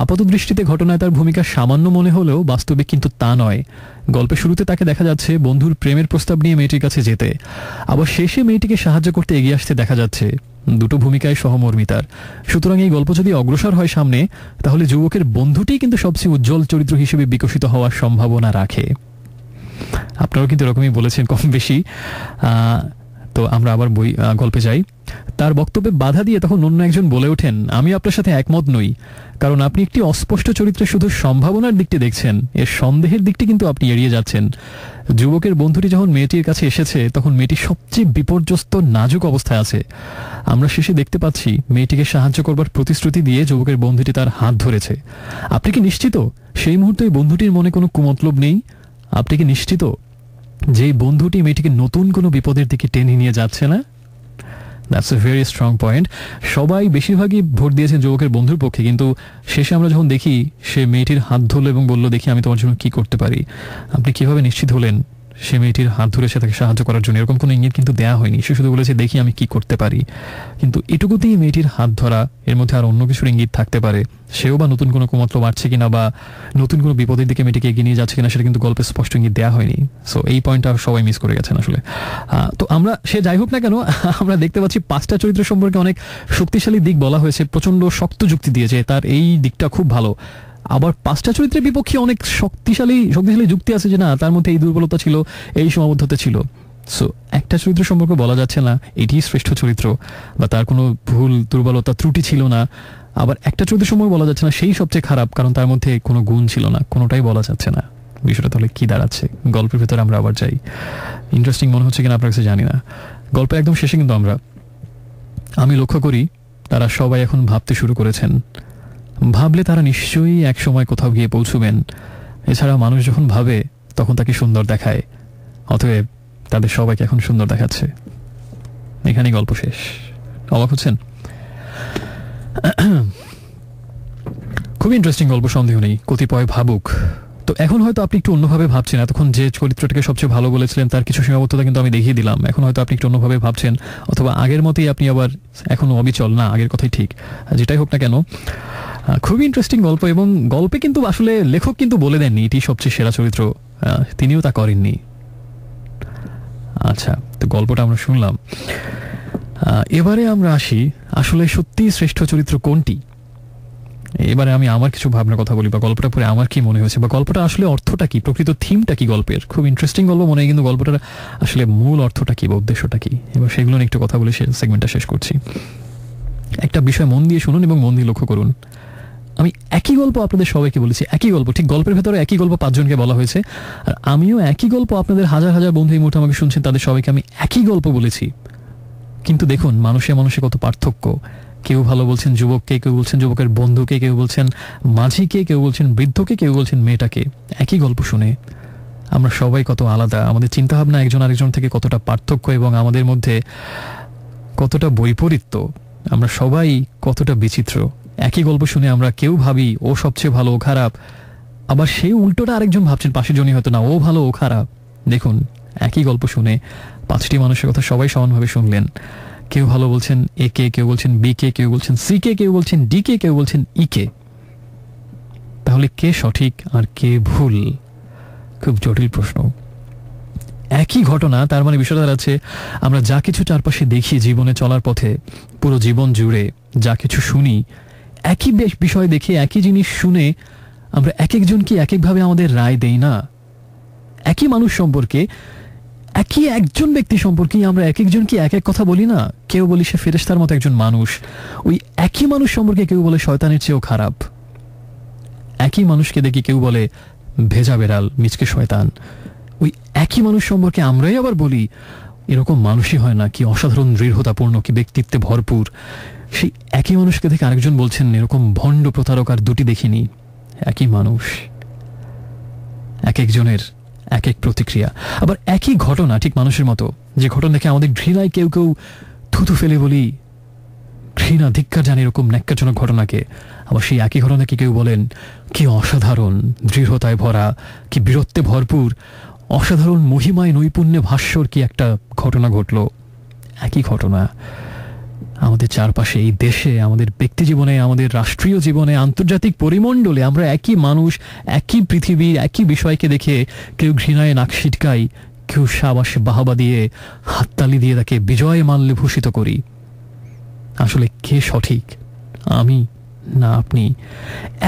আপাত দৃষ্টিতে ঘটনায় তার ভূমিকা সামান্য মনে হলেও বাস্তবে কিন্তু তা নয়। গল্পের শুরুতে তাকে দেখা যাচ্ছে বন্ধুর প্রেমের প্রস্তাব নিয়ে মেয়েটির কাছে যেতে, আবার শেষে মেয়েটিকে সাহায্য করতে এগিয়ে আসতে দেখা যাচ্ছে। দুটো ভূমিকায় সহমর্মিতার। সুতরাং এই গল্প যদি অগ্রসর হয় সামনে, তাহলে যুবকের বন্ধুটি কিন্তু সবচেয়ে উজ্জ্বল চরিত্র হিসেবে বিকশিত হওয়ার সম্ভাবনা রাখে। আপনারাও কিন্তু এরকমই বলেছেন কম বেশি। তো আমরা আবার গল্পে যাই। তার বক্তব্যে বাধা দিয়ে তখন অন্য একজন বলে ওঠেন, আমি আপনার সাথে একমত নই, কারণ আপনি একটি অস্পষ্ট চরিত্রে শুধু সম্ভাবনার দিকটি দেখছেন, এর সন্দেহের দিকটি কিন্তু আপনি এড়িয়ে যাচ্ছেন। যুবকের বন্ধুটি যখন মেয়েটির কাছে এসেছে তখন মেয়েটি সবচেয়ে বিপর্যস্ত নাজুক অবস্থায় আছে। আমরা শেষে দেখতে পাচ্ছি মেয়েটিকে সাহায্য করবার প্রতিশ্রুতি দিয়ে যুবকের বন্ধুটি তার হাত ধরেছে। আপনি কি নিশ্চিত সেই মুহূর্তে বন্ধুটির মনে কোনো কুমতলব নেই? আপনি কি নিশ্চিত যে বন্ধুটি মেয়েটিকে নতুন কোনো বিপদের দিকে টেনে নিয়ে যাচ্ছে না? That's a very strong point. সবাই বেশিরভাগই ভোট দিয়েছেন যুবকের বন্ধুর পক্ষে, কিন্তু শেষে আমরা যখন দেখি সে মেয়েটির হাত ধরলো এবং বলল, দেখি আমি তোমার জন্য কি করতে পারি। আপনি কিভাবে নিশ্চিত হলেন সে মেয়েটির হাত ধরে সে তাকে সাহায্য করার জন্য? এরকম কোনো ইঙ্গিত কিন্তু দেওয়া হয়নি। সে শুধু বলেছে, দেখি আমি কি করতে পারি। কিন্তু এটুকুতেই মেয়েটির হাত ধরা, এর মধ্যে আর অন্য কিছুর ইঙ্গিত থাকতে পারে। সেও বা নতুন কোনো কুমতলব বাড়ছে কিনা বা নতুন কোনো বিপদের দিকে মেয়েটিকে এগিয়ে নিয়ে যাচ্ছে কিনা সেটা কিন্তু গল্পে স্পষ্ট ইঙ্গিত দেওয়া হয়নি। সো এই পয়েন্টটা সবাই মিস করে গেছেন আসলে। তো আমরা সে যাই হোক না কেন, আমরা দেখতে পাচ্ছি পাঁচটা চরিত্র সম্পর্কে অনেক শক্তিশালী দিক বলা হয়েছে, প্রচন্ড শক্ত যুক্তি দিয়েছে, তার এই দিকটা খুব ভালো। আবার পাঁচটা চরিত্রের বিপক্ষে অনেক শক্তিশালী যুক্তি আছে যে না, তার মধ্যে এই দুর্বলতা ছিল, এই সীমাবদ্ধতা ছিল। সো একটা চরিত্র সম্পর্কে বলা যাচ্ছে না এটি শ্রেষ্ঠ চরিত্র বা তার কোনো ভুল, দুর্বলতা, ত্রুটি ছিল না। আবার একটা চরিত্র সম্পর্কে বলা যাচ্ছে না সেই সবচেয়ে খারাপ, কারণ তার মধ্যে কোনো গুণ ছিল না। কোনোটাই বলা যাচ্ছে না। বিষয়টা তাহলে কি দাঁড়াচ্ছে? গল্পের ভেতরে আমরা আবার যাই। ইন্টারেস্টিং মনে হচ্ছে কিনা আপনার কাছে জানি না। গল্প একদম শেষে কিন্তু আমি লক্ষ্য করি তারা সবাই এখন ভাবতে শুরু করেছেন। ভাবলে তারা নিশ্চয়ই এক সময় কোথাও গিয়ে পৌঁছবেন। এছাড়া মানুষ যখন ভাবে তখন তাকে সুন্দর দেখায়, অতএব তাদের সবাইকে এখন সুন্দর দেখাচ্ছে। এখানেই গল্প শেষ। অবাক হচ্ছেন? খুবই ইন্টারেস্টিং গল্প, সন্দেহ নেই, কতিপয় ভাবুক। তো এখন হয়তো আপনি একটু অন্যভাবে ভাবছেন। এতক্ষণ যে চরিত্রটাকে সবচেয়ে ভালো বলেছিলেন তার কিছু সীমাবদ্ধতা কিন্তু আমি দেখিয়ে দিলাম। এখন হয়তো আপনি একটু অন্যভাবে ভাবছেন, অথবা আগের মতোই আপনি আবার এখনো অবিচল না, আগের কথাই ঠিক। যেটাই হোক না কেন, খুবই ইন্টারেস্টিং গল্প। এবং গল্পে কিন্তু আসলে লেখক কিন্তু বলে দেননি এটি সবচেয়ে সেরা চরিত্র, তিনিও তা করেননি। আচ্ছা, তো গল্পটা আমরা শুনলাম। এবারে আমরা আসি আসলে সত্যি শ্রেষ্ঠ চরিত্র কোনটি। এবারে আমি আমার কিছু ভাবনার কথা বলি, বা গল্পটা পড়ে আমার কি মনে হয়েছে, বা গল্পটা আসলে অর্থটা কি, প্রকৃত থিমটা কি গল্পের। খুব ইন্টারেস্টিং গল্প মনে হয়, কিন্তু গল্পটার আসলে মূল অর্থটা কি বা উদ্দেশ্যটা কি, এবার সেগুলো নিয়ে একটু কথা বলে সেগমেন্টটা শেষ করছি। একটা বিষয় মন দিয়ে শুনুন এবং মন দিয়ে লক্ষ্য করুন। আমি একই গল্প আপনাদের সবাইকে বলেছি, একই গল্প, ঠিক গল্পের ভেতরে একই গল্প 5 জনকে বলা হয়েছে, আর আমিও একই গল্প আপনাদের হাজার হাজার বন্ধু এই মুহূর্তে আমাকে শুনছেন তাদের সবাইকে আমি একই গল্প বলেছি। কিন্তু দেখুন মানুষে মানুষে কত পার্থক্য। কেউ ভালো বলছেন যুবককে, কেউ বলছেন যুবকের বন্ধুকে, কেউ বলছেন মাঝিকে, কেউ বলছেন বৃদ্ধকে, কেউ বলছেন মেয়েটাকে। একই গল্প শুনে আমরা সবাই কত আলাদা, আমাদের চিন্তাভাবনা একজন আরেকজন থেকে কতটা পার্থক্য, এবং আমাদের মধ্যে কতটা বৈপরীত্য, আমরা সবাই কতটা বিচিত্র। একই গল্প শুনে আমরা কেউ ভাবি ও সবচেয়ে ভালো, ও খারাপ, আবার সেই উল্টোটা আরেকজন ভাবছেন পাশের জনই হয়তো না, ও ভালো ও খারাপ। দেখুন একই গল্প শুনে 5টি মানুষের কথা সবাই সমানভাবে শুনলেন। কেউ ভালো বলছেন এ কে, কেউ বলছেন বি কে, কেউ বলছেন সি কে, কেউ বলছেন ডি কে, কেউ বলছেন ই কে। তাহলে কে সঠিক আর কে ভুল? খুব জটিল প্রশ্ন। একই ঘটনা, তার মানে বিষয়টা দাঁড়াচ্ছে আমরা যা কিছু চারপাশে দেখি জীবনে চলার পথে, পুরো জীবন জুড়ে যা কিছু শুনি, একই বিষয় দেখে, একই জিনিস শুনে আমরা এক একজনকে এক একভাবে আমাদের রায় দেই না। একই মানুষ সম্পর্কে, একই একজন ব্যক্তি সম্পর্কে আমরা এক একজনকে এক এক কথা বলি না। কেউ বলি সে ফেরেশতার মতো একজন মানুষ, ওই একই মানুষ সম্পর্কে কেউ বলে শয়তানের চেয়েও খারাপ। একই মানুষকে দেখি কেউ বলে ভেজা বেড়াল, মিচকে শয়তান। ওই একই মানুষ সম্পর্কে আমরাই আবার বলি এরকম মানুষই হয় না, কি অসাধারণ দৃঢ়তাপূর্ণ, কি ব্যক্তিত্বে ভরপুর। সেই একই মানুষকে দেখে আরেকজন বলছেন এরকম ভণ্ড প্রতারক আর দুটি দেখিনি। একই মানুষ, এক একজনের এক এক প্রতিক্রিয়া। আবার একই ঘটনা, ঠিক মানুষের মতো, যে ঘটনা দেখে আমাদের ঘৃণায় কেউ কেউ থুতু ফেলে বলি ঘৃণা, ধিক্কার জানে এরকম ন্যাক্কারজনক ঘটনাকে। আবার সেই একই ঘটনাকে কেউ বলেন কি অসাধারণ, দৃঢ়তায় ভরা, কি বীরত্বে ভরপুর, অসাধারণ মহিমায় নৈপুণ্যে ভাস্বর কি একটা ঘটনা ঘটল। একই ঘটনা আমাদের চারপাশে, এই দেশে, আমাদের ব্যক্তি জীবনে, আমাদের রাষ্ট্রীয় জীবনে, আন্তর্জাতিক পরিমণ্ডলে আমরা একই মানুষ, একই পৃথিবী, একই বিষয়কে দেখে কেউ ঘৃণায় নাক ছিটকাই, কেউ সাবাসে বাহাবা দিয়ে হাততালি দিয়ে তাকে বিজয় মাল্যে ভূষিত করি। আসলে কে সঠিক, আমি না আপনি?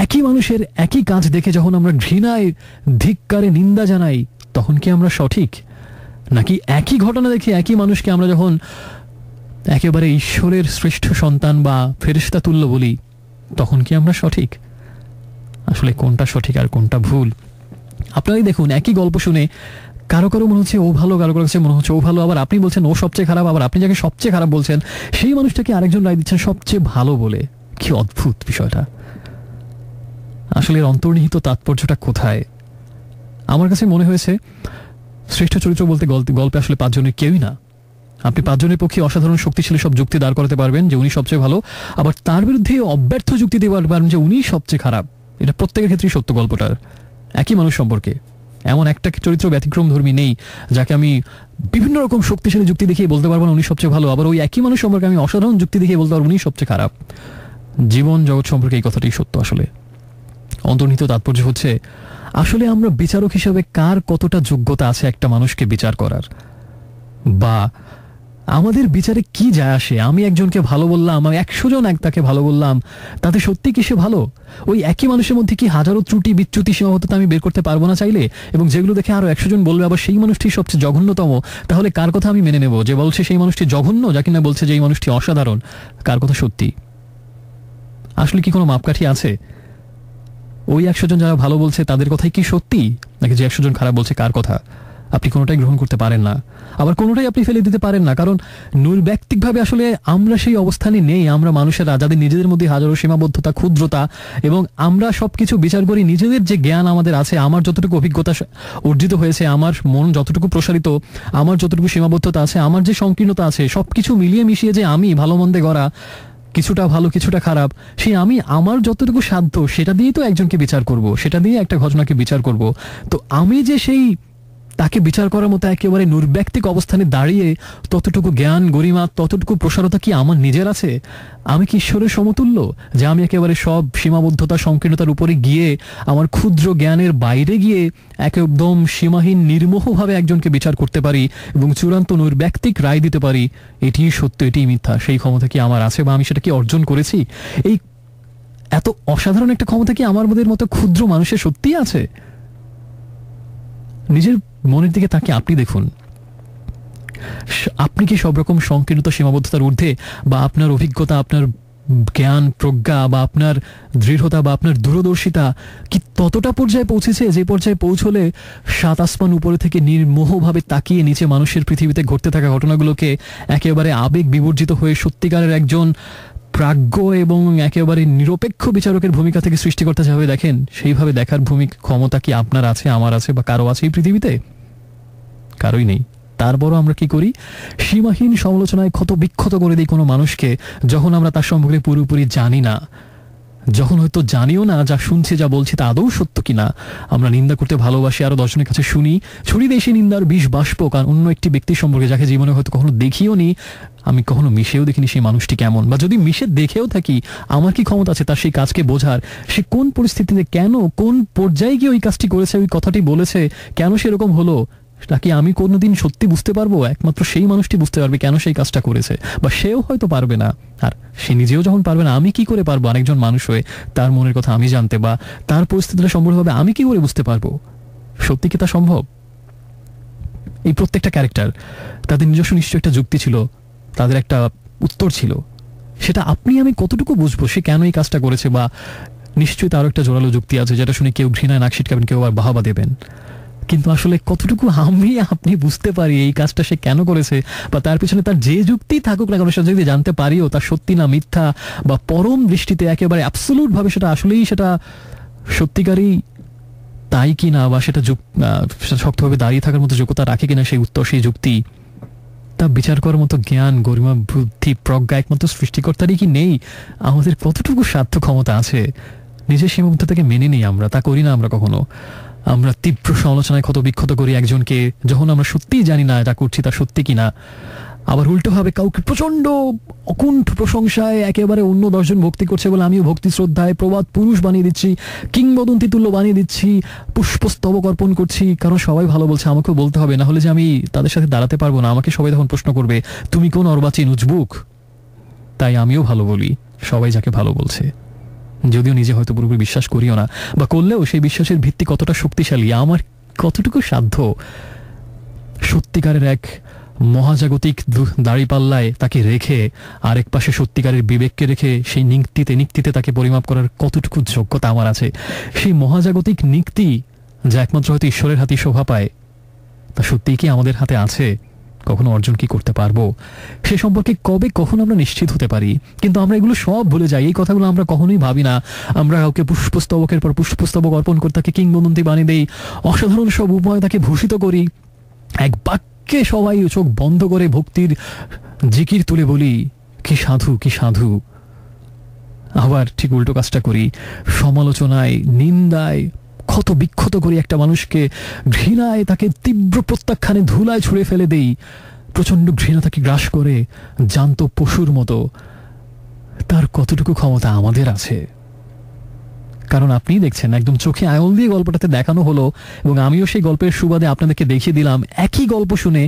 একই মানুষের একই কাজ দেখে যখন আমরা ঘৃণায়, ধিক্কারে, নিন্দা জানাই, তখন কি আমরা সঠিক? নাকি একই ঘটনা দেখে একই মানুষকে আমরা যখন একেবারে ঈশ্বরের শ্রেষ্ঠ সন্তান বা ফেরেশতা তুল্য বলি, তখন কি আমরা সঠিক? আসলে কোনটা সঠিক আর কোনটা ভুল? আপনারাই দেখুন, একই গল্প শুনে কারো কারো মনে হচ্ছে ও ভালো, কারো কারো কাছে মনে হচ্ছে ও ভালো, আবার আপনি বলছেন ও সবচেয়ে খারাপ, আবার আপনি যাকে সবচেয়ে খারাপ বলছেন সেই মানুষটাকে আরেকজন রায় দিচ্ছেন সবচেয়ে ভালো বলে। কি অদ্ভুত বিষয়টা! আসলে এর অন্তর্নিহিত তাৎপর্যটা কোথায়? আমার কাছে মনে হয়েছে শ্রেষ্ঠ চরিত্র বলতে গল্পে আসলে 5 জনের কেউই না। আপনি 5 জনের পক্ষে অসাধারণ শক্তিশালী সব যুক্তি দাঁড় করাতে পারবেন যে উনি সবচেয়ে ভালো, আবার তার বিরুদ্ধে অব্যর্থ যুক্তি দিতে পারবেন যে উনি সবচেয়ে খারাপ। এটা প্রত্যেকের ক্ষেত্রেই সত্য গল্পটার। একই মানুষ সম্পর্কে এমন একটা চরিত্র ব্যতিক্রম ধর্মী নেই যাকে আমি বিভিন্ন রকম শক্তিশালী যুক্তি দেখিয়ে বলতে পারবো না উনি সবচেয়ে ভালো, আবার ওই একই মানুষ সম্পর্কে আমি অসাধারণ যুক্তি দেখিয়ে বলতে পারবো উনি সবচেয়ে খারাপ। জীবন জগৎ সম্পর্কে এই কথাটাই সত্য। আসলে অন্তর্নিহিত তাৎপর্য হচ্ছে আসলে আমরা বিচারক হিসেবে কার কতটা যোগ্যতা আছে একটা মানুষকে বিচার করার, বা আমাদের বিচারে কি যায় আসে? আমি একজনকে ভালো বললাম, আমি 100 জন তাকে ভালো বললাম, তাতে সত্যি কি সে ভালো? ওই একই মানুষের মধ্যে কি হাজারো ত্রুটি, বিচ্যুতি, সীমাবদ্ধতা আমি বের করতে পারবো না চাইলে? এবং যেগুলো দেখে আরো 100 জন বলবে আবার সেই মানুষটি সবচেয়ে জঘন্যতম, তাহলে কার কথা আমি মেনে নেব? যে বলছে সেই মানুষটি জঘন্য, যা কিনা বলছে যে এই মানুষটি অসাধারণ, কার কথা সত্যি? আসলে কি কোনো মাপকাঠি আছে? ওই 100 জন যারা ভালো বলছে তাদের কথাই কি সত্যি, নাকি যে 100 জন খারাপ বলছে কার কথা? আপনি কোনোটাই গ্রহণ করতে পারেন না, আবার কোনোটাই আপনি ফেলে দিতে পারেন না, কারণ নৈর্ব্যক্তিকভাবে আসলে আমরা সেই অবস্থানে নেই। আমরা মানুষেরা যাদের নিজেদের মধ্যে হাজারো সীমাবদ্ধতা, ক্ষুদ্রতা, এবং আমরা সবকিছু বিচার করি নিজেদের যে জ্ঞান আমাদের আছে, আমার যতটুকু অভিজ্ঞতা অর্জিত হয়েছে, আমার মন যতটুকু প্রসারিত, আমার যতটুকু সীমাবদ্ধতা আছে, আমার যে সংকীর্ণতা আছে, সবকিছু মিলিয়ে মিশিয়ে যে আমি ভালো মন্দে গড়া, কিছুটা ভালো কিছুটা খারাপ, সেই আমি আমার যতটুকু সাধ্য সেটা দিয়েই তো একজনকে বিচার করব, সেটা দিয়ে একটা ঘটনাকে বিচার করব। তো আমি যে সেই তাকে বিচার করার মতো একেবারে নির্ব্যক্তিক অবস্থানে দাঁড়িয়ে ততটুকু জ্ঞান গরিমা ততটুকু প্রসারতা কি আমার নিজের আছে? আমি কি ঈশ্বরের সমতুল্য যে আমি একেবারে সব সীমাবদ্ধতা সংকীর্ণতার উপরে গিয়ে আমার ক্ষুদ্র জ্ঞানের বাইরে গিয়ে একদম সীমাহীন নির্মোহভাবে একজনকে বিচার করতে পারি এবং চূড়ান্ত নির্ব্যক্তিক রায় দিতে পারি এটিই সত্য এটিই মিথ্যা? সেই ক্ষমতা কি আমার আছে বা আমি সেটা কি অর্জন করেছি? এই এত অসাধারণ একটা ক্ষমতা কি আমার মতো ক্ষুদ্র মানুষের সত্যিই আছে? নিজের মনের দিকে তাকে আপনি দেখুন, আপনি কি সব রকম সংকীর্ণতা সীমাবদ্ধতার ঊর্ধ্বে, বা আপনার অভিজ্ঞতা, আপনার জ্ঞান প্রজ্ঞা বা আপনার দৃঢ়তা বা আপনার দূরদর্শিতা কি ততটা পর্যায়ে পৌঁছেছে যে পর্যায়ে পৌঁছলে সাত আসমান উপরে থেকে নির্মোহভাবে তাকিয়ে নিচে মানুষের পৃথিবীতে ঘটতে থাকা ঘটনাগুলোকে একেবারে আবেগ বিবর্জিত হয়ে সত্যিকারের একজন প্রাজ্ঞ এবং একেবারে নিরপেক্ষ বিচারকের ভূমিকা থেকে সৃষ্টিকর্তা যেভাবে দেখেন সেইভাবে দেখার ক্ষমতা কি আপনার আছে, আমার আছে, বা কারো আছে এই পৃথিবীতে? কারোই নেই। তারপরও আমরা কি করি? সীমাহীন সমালোচনায় ক্ষত বিক্ষত করে দিই কোনো মানুষকে যখন আমরা তার সম্পর্কে পুরোপুরি জানি না, যখন হয়তো জানিও না যা শুনছি যা বলছি তা আদৌ সত্য কিনা। আমরা নিন্দা করতে ভালোবাসি, আরো 10 জনের কাছে শুনি, ছড়িয়ে দেশি নিন্দার বিষ বাষ্প, কারণ অন্য একটি ব্যক্তির সম্পর্কে যাকে জীবনে হয়তো কখনো দেখিও নি, আমি কখনো মিশেও দেখিনি সেই মানুষটি কেমন, বা যদি মিশে দেখেও থাকি আমার কি ক্ষমতা আছে তার সেই কাজকে বোঝার? সে কোন পরিস্থিতিতে কেন কোন পর্যায়ে গিয়ে ওই কাজটি করেছে, ওই কথাটি বলেছে, কেন সেরকম হলো, নাকি আমি কোনোদিন সত্যি বুঝতে পারবো? একমাত্র সেই মানুষটি বুঝতে পারবে কেন সেই কাজটা করেছে, বা সেও হয়তো পারবে না। আর সে নিজেও যখন পারবে না, আমি কি করে পারবো আরেকজন মানুষ হয়ে তার মনের কথা আমি জানতে, বা তার পরিস্থিতিটা সম্পূর্ণভাবে আমি কি করে বুঝতে পারবো? সত্যি কি তা সম্ভব? এই প্রত্যেকটা ক্যারেক্টার তাদের নিজস্ব নিশ্চয় একটা যুক্তি ছিল, তাদের একটা উত্তর ছিল, সেটা আপনি আমি কতটুকু বুঝবো সে কেন এই কাজটা করেছে, বা নিশ্চয়ই তারও একটা জোরালো যুক্তি আছে যেটা শুনে কেউ ঘৃণায় নাক ছিটকাবেন, কেউ আবার বাহাবা দেবেন। কিন্তু আসলে কতটুকু আমি আপনি বুঝতে পারি এই কাজটা সে কেন করেছে, বা তার পিছনে তার যে যুক্তি থাকুক না কেন সেটা যদি জানতে পারিও তার সত্যি না মিথ্যা, বা পরম দৃষ্টিতে একেবারে অ্যাবসলিউট ভাবে সেটা আসলেই সেটা সত্যিকারই তাই কিনা, বা সেটা শক্তভাবে দাঁড়িয়ে থাকার মতো যোগ্যতা রাখে কিনা সেই উত্তর সেই যুক্তি, তা বিচার করার মতো জ্ঞান গরিমা বুদ্ধি প্রজ্ঞা একমাত্র সৃষ্টিকর্তারই কি নেই? আমাদের কতটুকু সাধ্য ক্ষমতা আছে? নিজের সীমাবদ্ধতাকে মেনে নেই আমরা, তা করি না আমরা কখনো। আমরা তীব্র সমালোচনায় ক্ষত বিক্ষত করি একজনকে যখন আমরা সত্যিই জানি না এটা করছি তা সত্যি কিনা। আবার উল্টোভাবে কাউকে প্রচন্ড অকুণ্ঠ প্রশংসায় একেবারে অন্য 10 জন ভক্তি করছে বলে আমিও ভক্তি শ্রদ্ধায় প্রবাদ পুরুষ বানিয়ে দিচ্ছি, কিংবদন্তি তুল্য বানিয়ে দিচ্ছি, পুষ্পস্তবক অর্পণ করছি, কারণ সবাই ভালো বলছে আমাকেও বলতে হবে, না হলে যে আমি তাদের সাথে দাঁড়াতে পারবো না। আমাকে সবাই তখন প্রশ্ন করবে তুমি কোন অর্বাচীন উজবুক। তাই আমিও ভালো বলি সবাই যাকে ভালো বলছে, যদিও নিজে হয়তো পুরোপুরি বিশ্বাস করিও না, বা করলেও সেই বিশ্বাসের ভিত্তি কতটা শক্তিশালী, আমার কতটুকু সাধ্য সত্যিকারের এক মহাজাগতিক দাড়িপাল্লায় তাকে রেখে আরেক পাশে সত্যিকারের বিবেককে রেখে সেই নিক্তিতে তাকে পরিমাপ করার কতটুকু যোগ্যতা আমার আছে? সেই মহাজাগতিক নিক্তি যা একমাত্র হয়তো ঈশ্বরের হাতেই শোভা পায়, তা সত্যিই কি আমাদের হাতে আছে? কখনো অর্জন কি করতে পারবো সে সম্পর্কে কবে কখন আমরা নিশ্চিত হতে পারি? কিন্তু আমরা এগুলো সব ভুলে যাই, এই কথাগুলো আমরা কখনোই ভাবি না। আমরা কাউকে পুষ্পস্তবকের পর পুষ্পস্তবক অর্পণ করে তাকে কিংবদন্তি বানিয়ে দেই, অসাধারণ সব উপায় তাকে ভূষিত করি, এক বাক্যে সবাই চোখ বন্ধ করে ভক্তির জিকির তুলে বলি কি সাধু কি সাধু। আবার ঠিক উল্টো কাজটা করি, সমালোচনায় নিন্দায় ক্ষত বিক্ষত করি একটা মানুষকে, ঘৃণায় তাকে তীব্র প্রত্যাখ্যানে ধুলায় ছুঁড়ে ফেলে দেই, প্রচন্ড ঘৃণা তাকে গ্রাস করে জ্যান্ত পশুর মতো। তার কতটুকু ক্ষমতা আমাদের আছে? কারণ আপনিই দেখছেন একদম চোখে আঙুল দিয়ে গল্পটাতে দেখানো হলো, এবং আমিও সেই গল্পের সুবাদে আপনাদেরকে দেখিয়ে দিলাম একই গল্প শুনে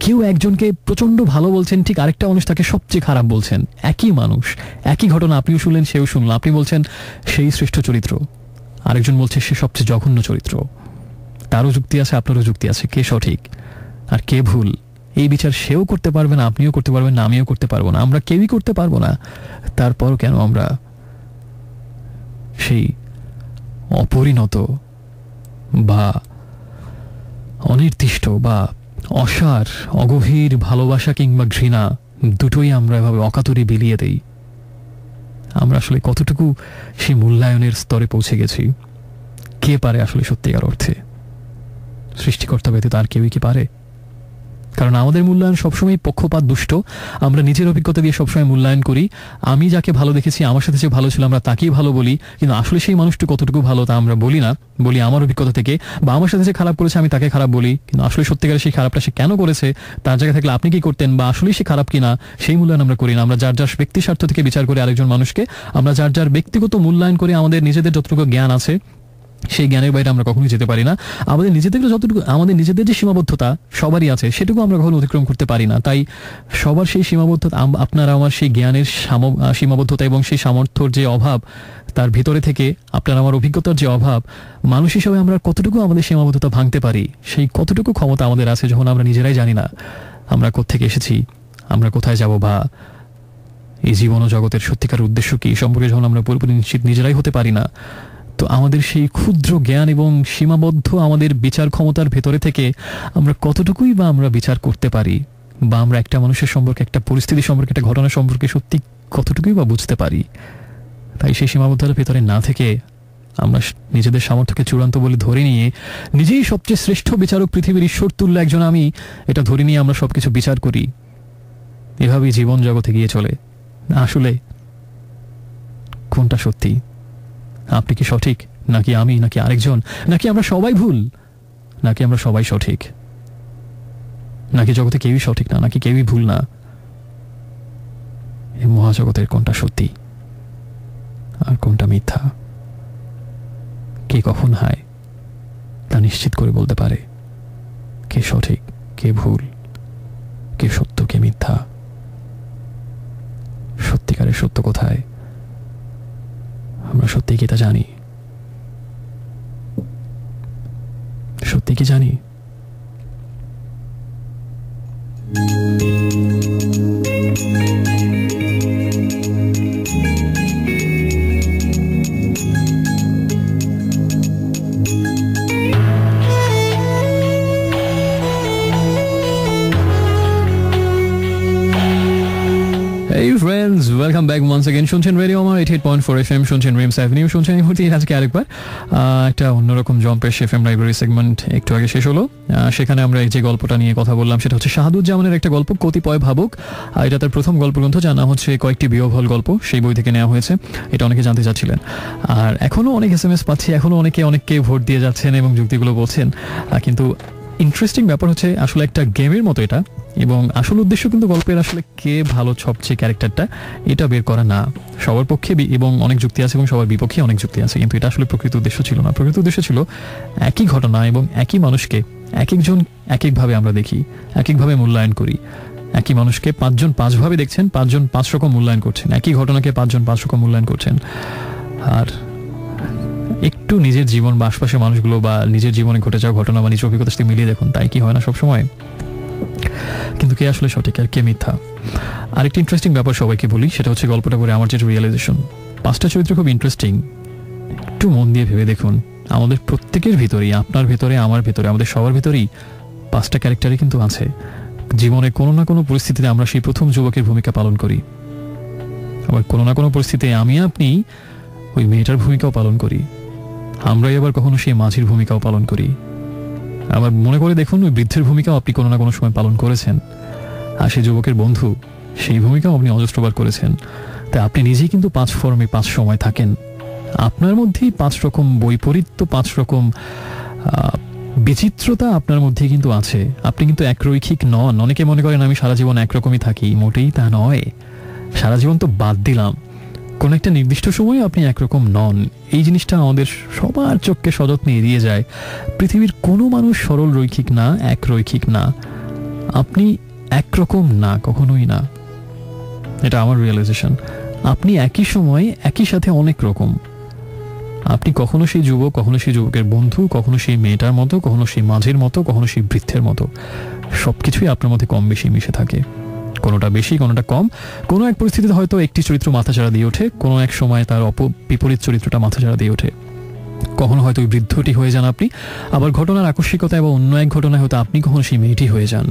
কেউ একজনকে প্রচন্ড ভালো বলছেন, ঠিক আরেকটা মানুষ তাকে সবচেয়ে খারাপ বলছেন। একই মানুষ, একই ঘটনা, আপনিও শুনলেন সেও শুনল। আপনি বলছেন সেই শ্রেষ্ঠ চরিত্র, আরেকজন বলছে সে সবচেয়ে জঘন্য চরিত্র। তারও যুক্তি আছে, আপনারও যুক্তি আছে, কে সঠিক আর কে ভুল এই বিচার সেও করতে পারবে না, আপনিও করতে পারবেন না, আমিও করতে পারবো না, আমরা কেউই করতে পারবো না। তারপরও কেন আমরা সেই অপরিণত বা অনির্দিষ্ট বা অসার অগভীর ভালোবাসা কিংবা ঘৃণা দুটোই আমরা এভাবে অকাতরে বিলিয়ে দেই? আমরা আসলে কতটুকু সেই মূল্যায়নের স্তরে পৌঁছে গেছি? কে পারে আসলে সত্যিকার অর্থে? সৃষ্টিকর্তা ব্যতীত আর কেউই কি পারে? কারণ আমাদের মূল্যায়ন সবসময় পক্ষপাত দুষ্ট। আমরা নিজের অভিজ্ঞতা দিয়ে সবসময় মূল্যায়ন করি। আমি যাকে ভালো দেখেছি, আমার সাথে যে ভালো ছিল, আমরা তাকেই ভালো বলি, কিন্তু আসলে সেই মানুষটি কতটুকু ভালো তা আমরা বলি না। বলি আমার অভিজ্ঞতা থেকে, বা আমার সাথে যে খারাপ করেছে আমি তাকে খারাপ বলি, কিন্তু আসলে সত্যিকারে সেই খারাপটা সে কেন করেছে, তার জায়গায় থাকলে আপনি কি করতেন, বা আসলেই সে খারাপ কিনা, সেই মূল্যায়ন আমরা করি না। আমরা যার যার ব্যক্তি স্বার্থ থেকে বিচার করি আরেকজন মানুষকে। আমরা যার যার ব্যক্তিগত মূল্যায়ন করে আমাদের নিজেদের যতটুকু জ্ঞান আছে সেই জ্ঞানের বাইরে আমরা কখনোই যেতে পারি না। আমাদের নিজেদের যে সীমাবদ্ধতা সবারই আছে, সেটুকু আমরা কখনো অতিক্রম করতে পারি না। তাই সবার সেই সীমাবদ্ধতা, আপনার আমার সেই জ্ঞানের সীমাবদ্ধতা এবং সেই সামর্থ্যের যে অভাব, তার ভিতরে থেকে আপনার আমার অভিজ্ঞতার যে অভাব, মানুষ হিসেবে আমরা কতটুকু আমাদের সীমাবদ্ধতা ভাঙতে পারি, সেই কতটুকু ক্ষমতা আমাদের আছে যখন আমরা নিজেরাই জানি না আমরা কোত্থেকে এসেছি, আমরা কোথায় যাব, বা এই জীবন ও জগতের সত্যিকার উদ্দেশ্য কি সম্পর্কে যখন আমরা পুরোপুরি নিশ্চিত নিজেরাই হতে পারি না। তো আমাদের সেই ক্ষুদ্র জ্ঞান এবং সীমাবদ্ধ আমাদের বিচার ক্ষমতার ভেতরে থেকে আমরা কতটুকুই বা আমরা বিচার করতে পারি, বা আমরা একটা মানুষের সম্পর্কে, একটা পরিস্থিতি সম্পর্কে, একটা ঘটনা সম্পর্কে সত্যি কতটুকুই বা বুঝতে পারি। তাই সেই সীমাবদ্ধতার ভেতরে না থেকে আমরা নিজেদের সামর্থ্যকে চূড়ান্ত বলে ধরে নিয়ে, নিজেই সবচেয়ে শ্রেষ্ঠ বিচারক, পৃথিবীর ঈশ্বর তুল্য একজন আমি, এটা ধরে নিয়ে আমরা সবকিছু বিচার করি। এভাবেই জীবন জগতে গিয়ে চলে। আসলে কোনটা সত্যি? আপনি কি সঠিক, নাকি আমি, নাকি আরেকজন, নাকি আমরা সবাই ভুল, নাকি আমরা সবাই সঠিক, নাকি জগতে কেউই সঠিক না, নাকি কেউই ভুল না? এই মহাজগতের কোনটা সত্যি আর কোনটা মিথ্যা, কে কখন হয় তা নিশ্চিত করে বলতে পারে? কে সঠিক, কে ভুল, কে সত্য, কে মিথ্যা? সত্যিকারের সত্য কোথায়? আমরা সত্যি কি তা জানি? সত্যি কি জানি? friends, welcome back once again. শুনছেন রেডিও আমার 88.4 FM, শুনছেন রিমস অ্যাভিনিউ, শুনছেন এই মুহূর্তে আজকে আরেকবার একটা অন্যরকম জম্পেশ এফএম লাইব্রেরি সেগমেন্ট একটু আগে শেষ হলো। সেখানে আমরা এই যে গল্পটা নিয়ে কথা বললাম সেটা হচ্ছে শাহাদুজ্জামানের একটা গল্প, কতিপয় ভাবুক। এটা তার প্রথম গল্পগ্রন্থ, যার নাম হচ্ছে কয়েকটি বিয়োভল গল্প, সেই বই থেকে নেওয়া হয়েছে। এটা অনেকে জানতে চাচ্ছিলেন, আর এখনও অনেক SMS পাচ্ছি, এখনও অনেককে ভোট দিয়ে যাচ্ছেন এবং যুক্তিগুলো বলছেন। কিন্তু ইন্টারেস্টিং ব্যাপার হচ্ছে আসলে একটা গেমের মতো এটা, এবং আসল উদ্দেশ্য কিন্তু গল্পের আসলে কে ভালো সবচেয়ে ক্যারেক্টারটা এটা বের করা না। সবার পক্ষে এবং অনেক যুক্তি আছে এবং সবার বিপক্ষে অনেক যুক্তি আছে, কিন্তু এটা আসলে প্রকৃত উদ্দেশ্য ছিল না। প্রকৃত উদ্দেশ্য ছিল একই ঘটনা এবং একই মানুষকে এক একজন এক একভাবে আমরা দেখি, এক একভাবে মূল্যায়ন করি। একই মানুষকে পাঁচজন পাঁচভাবে দেখছেন, পাঁচজন পাঁচ রকম মূল্যায়ন করছেন, একই ঘটনাকে পাঁচজন পাঁচ রকম মূল্যায়ন করছেন। আর একটু নিজের জীবন বা আশপাশের মানুষগুলো বা নিজের জীবনে ঘটে যাওয়া ঘটনা বা নিজের অভিজ্ঞতার সাথে মিলিয়ে দেখুন, তাই কি হয় না সবসময়? কিন্তু কে আসলে সঠিক আর কে মিথ্যা? আরেকটি ইন্টারেস্টিং ব্যাপার সবাইকে বলি, সেটা হচ্ছে গল্পটা পড়ে আমার যেটা রিয়েলাইজেশন, পাঁচটা চরিত্র খুব ইন্টারেস্টিং। একটু মন দিয়ে ভেবে দেখুন, আমাদের প্রত্যেকের ভিতরেই, আপনার ভিতরে, আমার ভিতরে, আমাদের সবার ভিতরেই পাঁচটা ক্যারেক্টারই কিন্তু আছে। জীবনে কোনো না কোনো পরিস্থিতিতে আমরা সেই প্রথম যুবকের ভূমিকা পালন করি, আবার কোনো না কোনো পরিস্থিতিতে আমি আপনি ওই মেয়েটার ভূমিকাও পালন করি, আমরাই আবার কখনো সেই মাঝির ভূমিকাও পালন করি। আবার মনে করে দেখুন, ওই বৃদ্ধের ভূমিকাও আপনি কোনো না কোনো সময় পালন করেছেন, আর সেই যুবকের বন্ধু, সেই ভূমিকাও আপনি অজস্রবার করেছেন। তাই আপনি নিজেই কিন্তু পাঁচ ফর্মে পাঁচ সময় থাকেন। আপনার মধ্যেই পাঁচ রকম বৈপরীত্য, পাঁচ রকম বিচিত্রতা আপনার মধ্যে কিন্তু আছে। আপনি কিন্তু একরৈখিক নন। অনেকে মনে করেন আমি সারা জীবন একরকমই থাকি, মোটেই তা নয়। সারা জীবন তো বাদ দিলাম, কোন একটা নির্দিষ্ট সময়ে আপনি একরকম নন। এই জিনিসটা আমাদের সবার চোখকে সযত্নে এড়িয়ে যায়। পৃথিবীর কোনো মানুষ সরল রৈখিক না, এক রৈখিক না। আপনি একরকম না, কখনোই না। এটা আমার রিয়েলাইজেশন। আপনি একই সময়ে একই সাথে অনেক রকম। আপনি কখনো সেই যুবক, কখনো সেই যুবকের বন্ধু, কখনো সেই মেয়েটার মতো, কখনো সেই মাঝের মতো, কখনো সেই বৃদ্ধের মতো। সবকিছুই আপনার মধ্যে কম বেশি মিশে থাকে, কোনোটা বেশি কোনোটা কম। কোনো এক পরিস্থিতিতে হয়তো একটি চরিত্র মাথাচাড়া দিয়ে ওঠে, কোনো এক সময় তার বিপরীত চরিত্রটা মাথাচাড়া দিয়ে ওঠে। কখনো হয়তো ওই বৃদ্ধটি হয়ে যান আপনি, আবার ঘটনার আকস্মিকতায় বা অন্য এক ঘটনায় হয়তো আপনি কখনো সেই মেয়েটি হয়ে যান।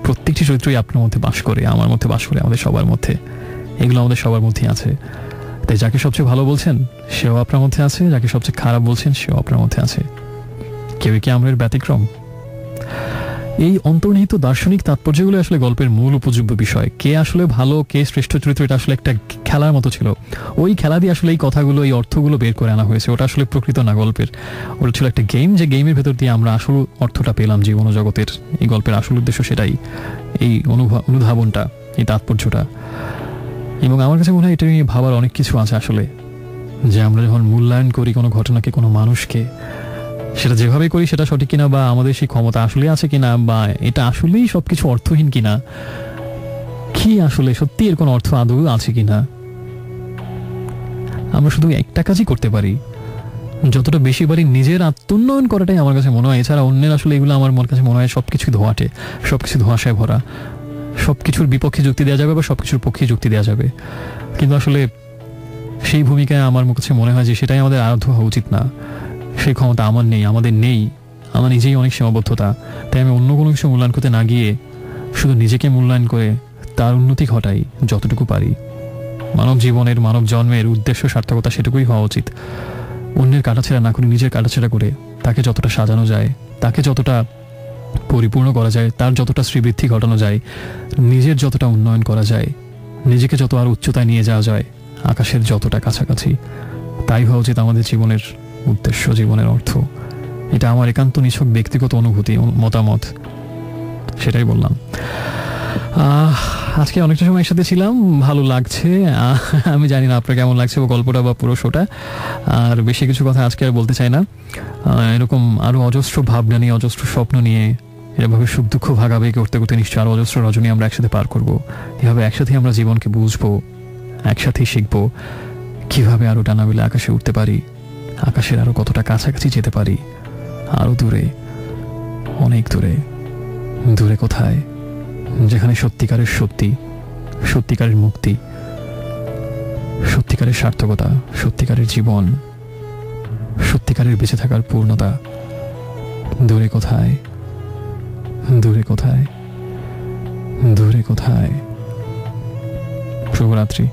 প্রত্যেকটি চরিত্রই আপনার মধ্যে বাস করে, আমার মধ্যে বাস করে, আমাদের সবার মধ্যে। এগুলো আমাদের সবার মধ্যেই আছে। তাই যাকে সবচেয়ে ভালো বলছেন সেও আপনার মধ্যে আছে, যাকে সবচেয়ে খারাপ বলছেন সেও আপনার মধ্যে আছে। কেউ কি আমরা এর ব্যতিক্রম? এই অন্তর্নিহিত দার্শনিক তাৎপর্যগুলো আসলে গল্পের মূল উপযোগ্য বিষয়। কে আসলে ভালো, কে শ্রেষ্ঠ চরিত্র, এটা আসলে একটা খেলার মতো ছিল। ওই খেলা দিয়ে আসলে এই কথাগুলো, এই অর্থগুলো বের করে আনা হয়েছে। ওটা আসলে প্রকৃত না গল্পের, ওটা ছিল একটা গেম, যে গেমের ভেতর দিয়ে আমরা আসল অর্থটা পেলাম জীবন ও জগতের। এই গল্পের আসল উদ্দেশ্য সেটাই, এই অনুধাবনটা, এই তাৎপর্যটা। এবং আমার কাছে মনে হয় এটা নিয়ে ভাবার অনেক কিছু আছে আসলে, যে আমরা যখন মূল্যায়ন করি কোনো ঘটনাকে, কোনো মানুষকে, সেটা যেভাবে করি সেটা সঠিক কিনা, বা আমাদের সেই ক্ষমতা আসলে আছে কিনা, বা এটা আসলেই সবকিছু অর্থহীন কিনা, কি আসলে সত্যি এর কোনো অর্থ আদৌ আছে কিনা। আমরা শুধু একটা কাজই করতে পারি, যতটা বেশি পারি নিজের আত্মোন্নয়ন করাটাই আমার কাছে মনে হয়। এছাড়া অন্যের আসলে এগুলো আমার কাছে মনে হয় সবকিছু ধোঁয়াটে, সবকিছু ধোঁয়াশায় ভরা। সবকিছুর বিপক্ষে যুক্তি দেওয়া যাবে বা সবকিছুর পক্ষে যুক্তি দেওয়া যাবে, কিন্তু আসলে সেই ভূমিকায় আমার কাছে মনে হয় যে সেটাই আমাদের আরাধ্য হওয়া উচিত না। সেই ক্ষমতা আমার নেই, আমাদের নেই। আমার নিজেই অনেক সীমাবদ্ধতা, তাই আমি অন্য কোনো কিছু মূল্যায়ন করতে না গিয়ে শুধু নিজেকে মূল্যায়ন করে তার উন্নতি ঘটাই যতটুকু পারি। মানব জীবনের, মানব জন্মের উদ্দেশ্য, সার্থকতা সেটুকুই হওয়া উচিত। অন্যের কাটাছেড়া না করে নিজের কাটাছেড়া করে তাকে যতটা সাজানো যায়, তাকে যতটা পরিপূর্ণ করা যায়, তার যতটা শ্রীবৃদ্ধি ঘটানো যায়, নিজের যতটা উন্নয়ন করা যায়, নিজেকে যত আর উচ্চতায় নিয়ে যাওয়া যায়, আকাশের যতটা কাছাকাছি, তাই হওয়া উচিত আমাদের জীবনের উদ্দেশ্য, জীবনের অর্থ। এটা আমার একান্ত নিছক ব্যক্তিগত অনুভূতি, মতামত, সেটাই বললাম। আজকে অনেকটা সময় একসাথে ছিলাম, ভালো লাগছে। আমি জানি না আপনার কেমন লাগছে গল্পটা বা পুরো শোটা। আর বেশি কিছু কথা আজকে আর বলতে চাই না। এরকম আরও অজস্র ভাবনা নিয়ে, অজস্র স্বপ্ন নিয়ে, এভাবে সুখ দুঃখ ভাগাভাগি করতে করতে নিশ্চয়ই আরও অজস্র রজনী আমরা একসাথে পার করবো। এভাবে একসাথেই আমরা জীবনকে বুঝবো, একসাথেই শিখবো কিভাবে আরও ডানা মেলে আকাশে উঠতে পারি, আকাশের আরও কতটা কাছাকাছি যেতে পারি, আরও দূরে, অনেক দূরে। দূরে কোথায়? যেখানে সত্যিকারের সত্যি, সত্যিকারের মুক্তি, সত্যিকারের সার্থকতা, সত্যিকারের জীবন, সত্যিকারের বেঁচে থাকার পূর্ণতা। দূরে কোথায়? দূরে কোথায়? দূরে কোথায়? শুভরাত্রি।